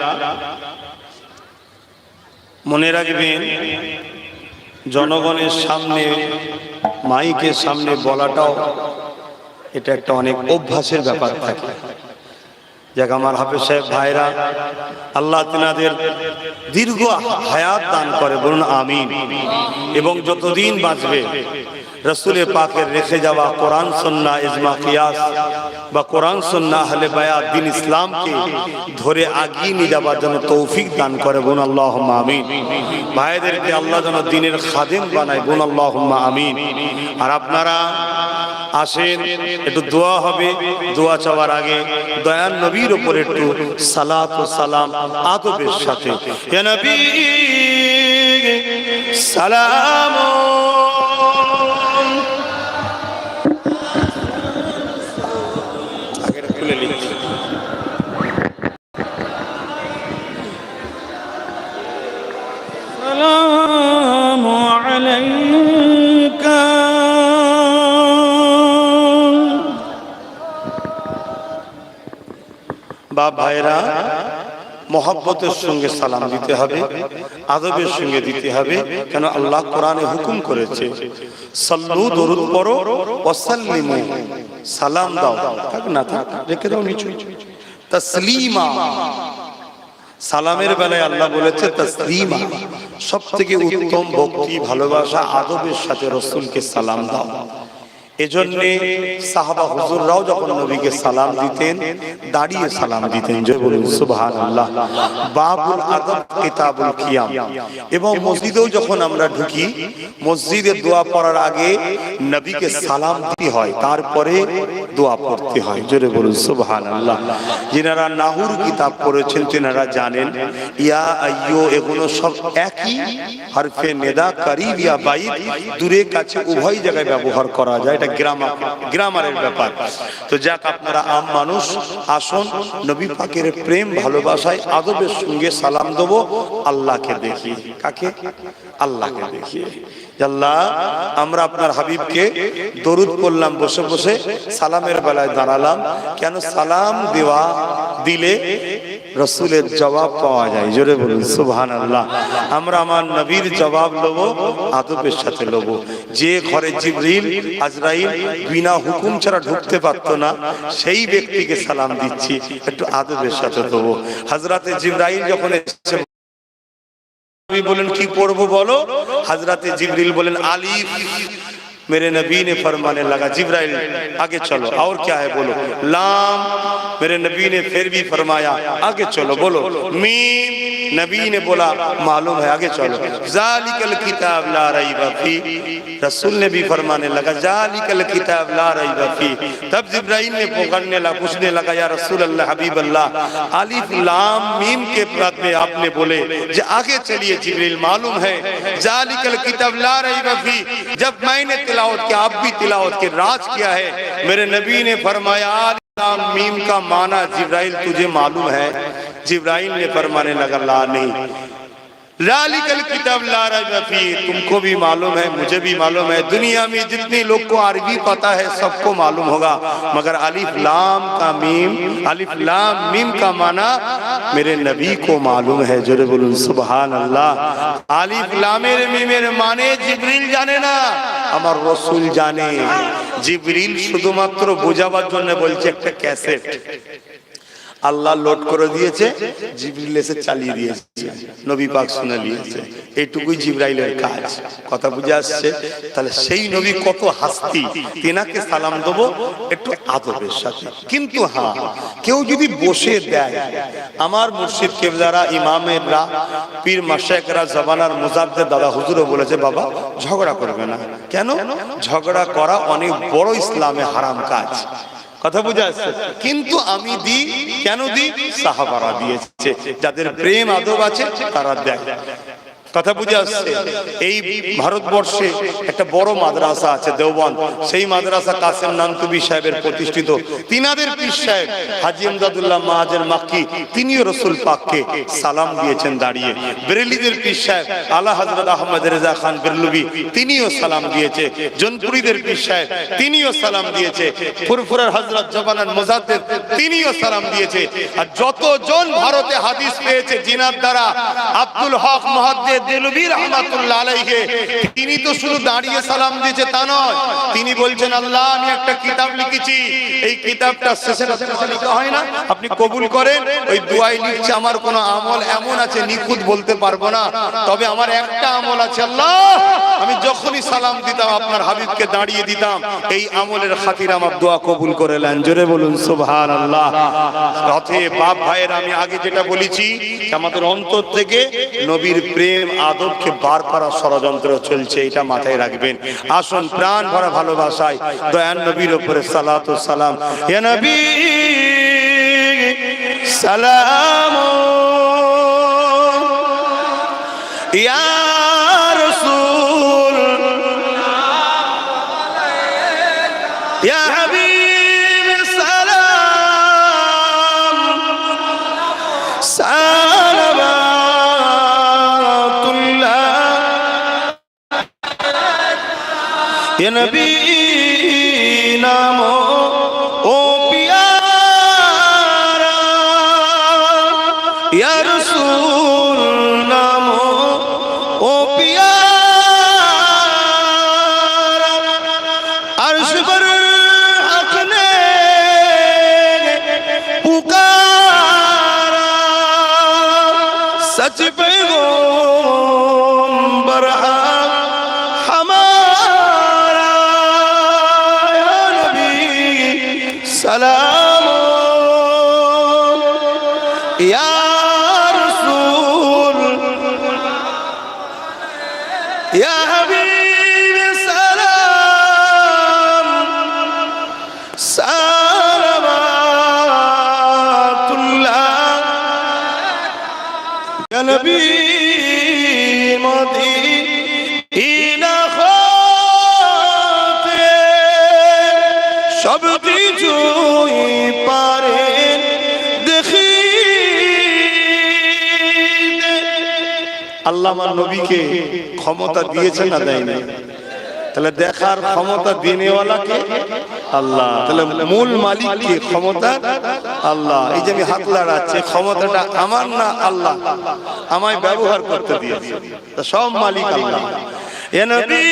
Speaker 1: মনে রাখবেন, জনগণের সামনে, মাইকের সামনে বলাটাও এটা একটা অনেক অভ্যাসের ব্যাপার থাকে। যাক, আমার হাফেজ সাহেব ভাইরা, আল্লাহ তিনাদের দীর্ঘ হায়াত দান করে, বলুন আমিন। এবং যতদিন বাঁচবে রাসূলের পাকের রেখে যাওয়া কোরআন সুন্নাহ, ইজমা কিয়াস বা কোরআন সুন্নাহ, আহলে বায়াত, দ্বীন ইসলামকে ধরে আগিয়ে নিয়ে যাওয়ার জন্য তৌফিক দান করে, বলুন আল্লাহুম্মা আমিন। ভাইদেরকে আল্লাহ যেন দ্বীনের খাদেম বানায়, বলুন আল্লাহুম্মা আমিন। আর আপনারা আসেন, একটু দোয়া হবে। দোয়া চাওয়ার আগে দয়ার নবীর উপর একটু সালাত ও সালাম আদবের সাথে, ইয়া নবী সালাম। আগের খুলে লিখছি।
Speaker 4: السلام عليك
Speaker 1: বাপ ভাইরা, মহব্বতের সঙ্গে সালাম দিতে হবে, আদবের সঙ্গে দিতে হবে। কেন আল্লাহ কোরআনে হুকুম করেছে, সাল্লু, দরুদ পড়ো, ওয়াসাল্লিমু, সালাম দাও, থাক না থাক, রেখে দাও নিচু, তাসলিমা। সালামের বেলায় আল্লাহ বলেছে তাসলিমা। সব থেকে উত্তম ভক্তি, ভালোবাসা, আদবের সাথে রাসূলকে সালাম দাও। এজন্যে সাহাবা হুজুররাও যখন নবীকে সালাম দিতেন, দাঁড়িয়ে সালাম দিতেন। জয় বলুন সুবহানাল্লাহ। বাবুল আদব কিতাবুল কিয়াম। এবং মসজিদেও যখন আমরা ঢুকি, মসজিদে দোয়া পড়ার আগে নবীকে সালাম দিতে হয়, তারপরে দোয়া পড়তে হয়। জোরে বলুন সুবহানাল্লাহ। যিনারা নাহুর কিতাব পড়েছেন তিনারা জানেন, ইয়া আইয়ো, এগুলো সব একই হরফে নেদা, করিব ইয়া বাইদ, দূরে কাছে উভয় জায়গায় ব্যবহার করা যায়। এটা গ্রামারের ব্যাপার। তো যাক, আপনারা আম মানুষ, আসুন নবী পাকের প্রেম ভালোবাসায় আদবের সঙ্গে সালাম দেবো আল্লাহকে দেখিয়ে। কাকে? আল্লাহকে দেখিয়ে। আল্লাহ, আমরা আপনার হাবিবকে দরুদ পড়লাম বসে বসে, সালামের বেলায় দাঁড়ালাম কেন? সালাম দিলে রসুলের জবাব পাওয়া যায়। জোরে বলুন সুবহানাল্লাহ। আমরা আমার নবীর জবাব লব, আদবের সাথে লব। যে ঘরে জিবরিল আজরাইল বিনা হুকুম ছাড়া ঢুকতে পারতো না, সেই ব্যক্তিকে সালাম দিচ্ছি, একটু আদবের সাথে দেব। হযরতে জিবরাইল যখন এসে বলেন কি পড়বো বলো, হযরতে জিবরিল বলেন আলিফ। मेरे नबी ने फरमाने लगा जिब्राइल आगे चलो, और क्या है बोलो। लाम, मेरे नबी ने फिर भी फरमाया आगे चलो, बोलो। मीम, नबी ने बोला मालूम है, आगे चलो। जालिकल किताब ला रैब फी, रसूल ने भी फरमाने लगा जालिकल किताब ला रैब फी। तब जिब्राइल ने पकड़ने लगा, पूछने लगा या रसूल अल्लाह हबीब अल्लाह, अलिफ लाम मीम के बाद में आपने बोले जो आगे चलिए जिब्राइल, मालूम है जालिकल किताब ला रैब फी। जब मैंने तिलावत किया, आप भी तिलावत के राज किया है, मेरे नबी ने फरमाया लाम मीम का माना जिब्राइल तुझे मालूम है? जिब्राइल ने फरमाने लगा ला नहीं। जालिकल किताब ला रैब फी, तुमको भी मालूम है, मुझे भी मालूम है, दुनिया में जितने लोग को अरबी पता है सबको मालूम होगा, मगर अलिफ लाम मीम का माना मेरे नबी को मालूम है। जोरे बोलूं सुभान अल्लाह। अलिफ लामेर मीमेर माने जिब्रील जाने ना, আমার রসুল জানে। জিবরিল শুধুমাত্র বোঝাবার জন্য বলছে একটা ক্যাসেট আল্লাহ লোড করে দিয়েছে, জিবরিল এসে চালিয়ে দিয়েছে, নবী পাক শুনে নিয়েছে। এইটুকুই জিবরাইলের কাজ। কথা বুঝে আসছে? তাহলে সেই নবী কত হাস্তি, তেনাকে সালাম দেবো একটু আদবের সাথে। কিন্তু হ্যাঁ, কেউ যদি বসে দেয়, আমার মুর্শিদ কেবলারা, ইমামেরা, পীর মাশায়েখরা, জবানার মুজাদ্দেদ দাদা হুজুরও বলেছে বাবা ঝগড়া করবে না। কেন? ঝগড়া করা অনেক বড় ইসলামে হারাম কাজ। কথা বুঝে আসছে? কিন্তু আমি দিই, কেন দিই? সাহাবারা দিয়েছে, যাদের প্রেম আদব আছে তারা দেয়। কথা বুঝে আসছে? এই ভারতবর্ষে একটা বড় মাদ্রাসা আছে দেওবন্দ, সেই মাদ্রাসা কাসেম নানতুবি সাহেবের প্রতিষ্ঠিত। তিনাদের পীর সাহেব হাজী ইমদাদুল্লাহ মাহাজের মাক্কি, তিনিও রসুল পাককে সালাম দিয়েছেন দাঁড়িয়ে। বেরেলিদের পীর সাহেব আলা হযরত আহমদ রেজা খান বেরলুবি, তিনিও সালাম দিয়েছে। জনপুরীদের পীর সাহেব তিনিও সালাম দিয়েছে। ফুরফুরার হযরত জবানার মুজাদ্দেদ তিনিও সালাম দিয়েছে। আর যতজন ভারতে হাদিস পেয়েছে জিনার দ্বারা, আব্দুল হক মুহাদ্দিস দেলবি রহমাতুল্লাহ আলাইহি, তিনি তো শুধু দাঁড়িয়ে সালাম দিয়েছে তা নয়, তিনি বলছেন আল্লাহ আমি একটা কিতাব লিখেছি, এই কিতাবটা শেষে লেখা হয় না, আপনি কবুল করেন। ওই দোয়াই লিখছে আমার কোন আমল এমন আছে নিখুঁত বলতে পারবো না, তবে আমার একটা আমল আছে আল্লাহ, আমি যখনই সালাম দিতাম আপনার হাবিবকে দাঁড়িয়ে দিতাম, এই আমলের খাতির আমার দোয়া কবুল করে নেন। জোরে বলুন সুবহানাল্লাহ। অতএব বাপ ভাইয়ের, আমি আগে যেটা বলেছি, আমাদের অন্তর থেকে নবীর প্রেম আদবকে বার করার ষড়যন্ত্র চলছে, এটা মাথায় রাখবেন। আসুন প্রাণ ভরা ভালোবাসায় দয়ান নবীর উপরে সালাত ও সালাম। ইয়া নবী সালাম, ইয়া রাসূল, ইয়া হাবিব সালাম, ये नबी नामो ओ प्यारा, या रसूल नामो ओ प्यारा, अर्श पर हक ने पुकारा, सच पैगंबर सलाम, या रसूल, या हबीब सलाम, सलावतुल्लाह, या नबी मदीना खाते আল্লাহ আমার নবীকে ক্ষমতা দিয়েছে না দেয়নি? তাহলে দেখার ক্ষমতা দিনেওয়ালাকে আল্লাহ, তাহলে মূল মালিক কে ক্ষমতা? আল্লাহ। এই যে আমি হাত লাড়াচ্ছি, ক্ষমতাটা আমার না আল্লাহ আমায় ব্যবহার করতে দিয়েছে, সব মালিক আল্লাহ। এ নবী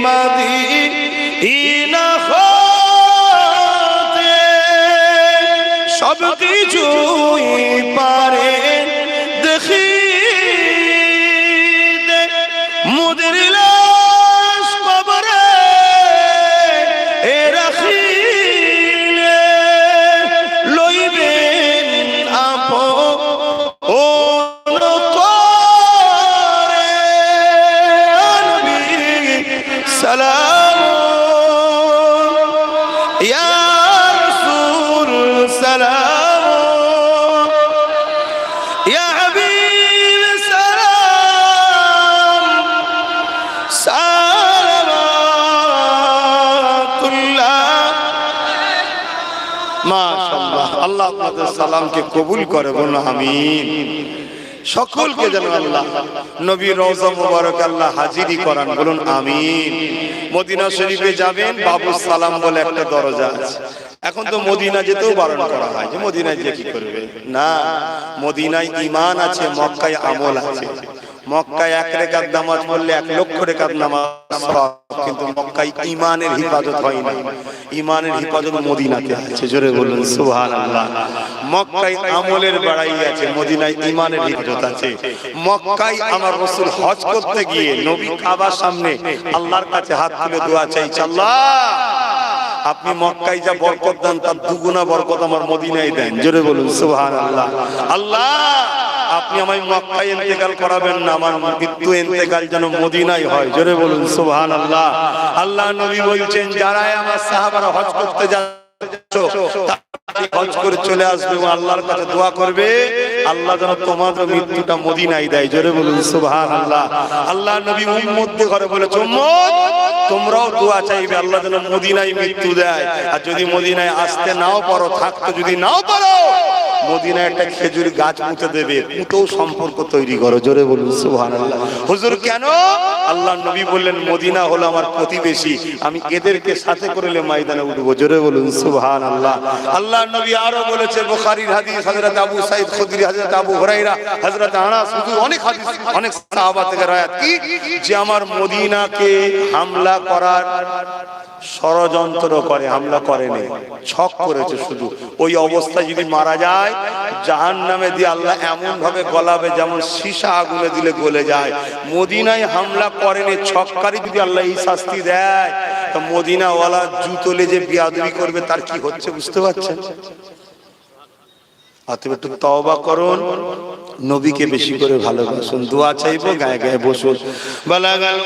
Speaker 1: মাদিনা হতে সব কিছুই পারে দেখি মুদের লাশ কবরে এ রাখিলে লইবেন আপন করে নবী সালাম ইয়া রাসূল সালাম ইয়া হাবিব সালাম সালামাতুল্লাহ। মাশাআল্লাহ, আল্লাহ আপনাদের সালামকে কবুল করে, বলুন আমিন। সকলকে যেন আল্লাহ নবীর রওজা মুবারক আল্লাহ হাজিরি করান, বলুন আমিন। মদিনা শরীফে যাবেন, বাবুস সালাম বলে একটা দরজা আছে। এখন তো মদিনা যেতেও বারণ করা হয় যে মদিনায় যে কি করবে না, মদিনায় ঈমান আছে, মক্কায় আমল আছে। মক্কায় 1 রাকাত নামাজ পড়লে 1 লক্ষ রাকাত নামাজ সওয়াব, কিন্তু মক্কায় ঈমানের হিফাজত হয় না। ঈমানের হিফাজত মদিনাতে আছে, জোরে বলুন সুবহানাল্লাহ। মক্কায় আমলের বাড়াই আছে, মদিনায় ঈমানের হিফাজত আছে। মক্কায় আমার রাসূল হজ করতে গিয়ে নবী কাবার সামনে আল্লাহর কাছে হাত তুলে দোয়া চাইছে, আল্লাহ আপনি মক্কায় যা বরকত দেন তার দুগুনা বরকত আমার মদিনায় দেন, জোরে বলুন সুবহানাল্লাহ। আল্লাহ আপনি আমায় মক্কায় ইন্তেকাল করাবেন না, আমার মৃত্যু ইন্তেকাল যেন মদিনায় হয়, জোরে বলুন সুবহানাল্লাহ। আল্লাহ নবী বলছেন যারা আমার সাহাবারা হজ করতে যাচ্ছো হজ করে চলে আসবে, আল্লাহর কাছে দোয়া করবে আল্লাহ যেন তোমাদের মৃত্যুটা মদিনায় দেয়, জোরে বলুন সুবহানাল্লাহ। আল্লাহ নবী উম্মতদের ঘরে বলেছে উম্মত তোমরাও দোয়া চাইবে আল্লাহ যেন মদিনায় মৃত্যু দেয়। আর যদি মদিনায় আসতে নাও পারো, থাকতে যদি নাও পারো, মদিনায় একটা খেজুর গাছ পুঁতে দেবে, পুঁতেও সম্পর্ক তৈরি করো, জোরে বলুন সুবহানাল্লাহ। হুজুর কেন? আল্লাহ নবী বললেন মদিনা হলো আমার প্রতিবেশী, আমি এদেরকে সাথে করলে ময়দানে উঠবো, জোরে বলুন সুবহানাল্লাহ। আল্লাহ নবী আরো বলেছে, বুখারীর হাদিস, হযরত আবু সাঈদ খুদরি, হযরত আবু হুরায়রা, হযরত আনাস, হুজুর অনেক হাদিস, অনেক সাহাবা থেকে রওয়ায়াত কি যে আমার মদিনাকে হামলা করার ষড়যন্ত্র করে, হামলা করেনি, ছক করেছে শুধু। ওই অবস্থায় যদি মারা যায় জাহান্নামে দিয়ে আল্লাহ এমন ভাবে গলাবে যেমন সীসা আগুনে দিলে গলে যায়। মদিনায় হামলা করেনি, ছককারী যদি আল্লাহ এই শাস্তি দেয়, তো মদিনাওয়ালা জুতলে যে বিয়াদবি করবে তার কি হচ্ছে বুঝতে পারছেন? অতএব একটু তওবা করুন, নবীকে বেশি করে ভালোবাসুন, দোয়া চাইবো, গায়ে গায়ে বসুন। বালাগাল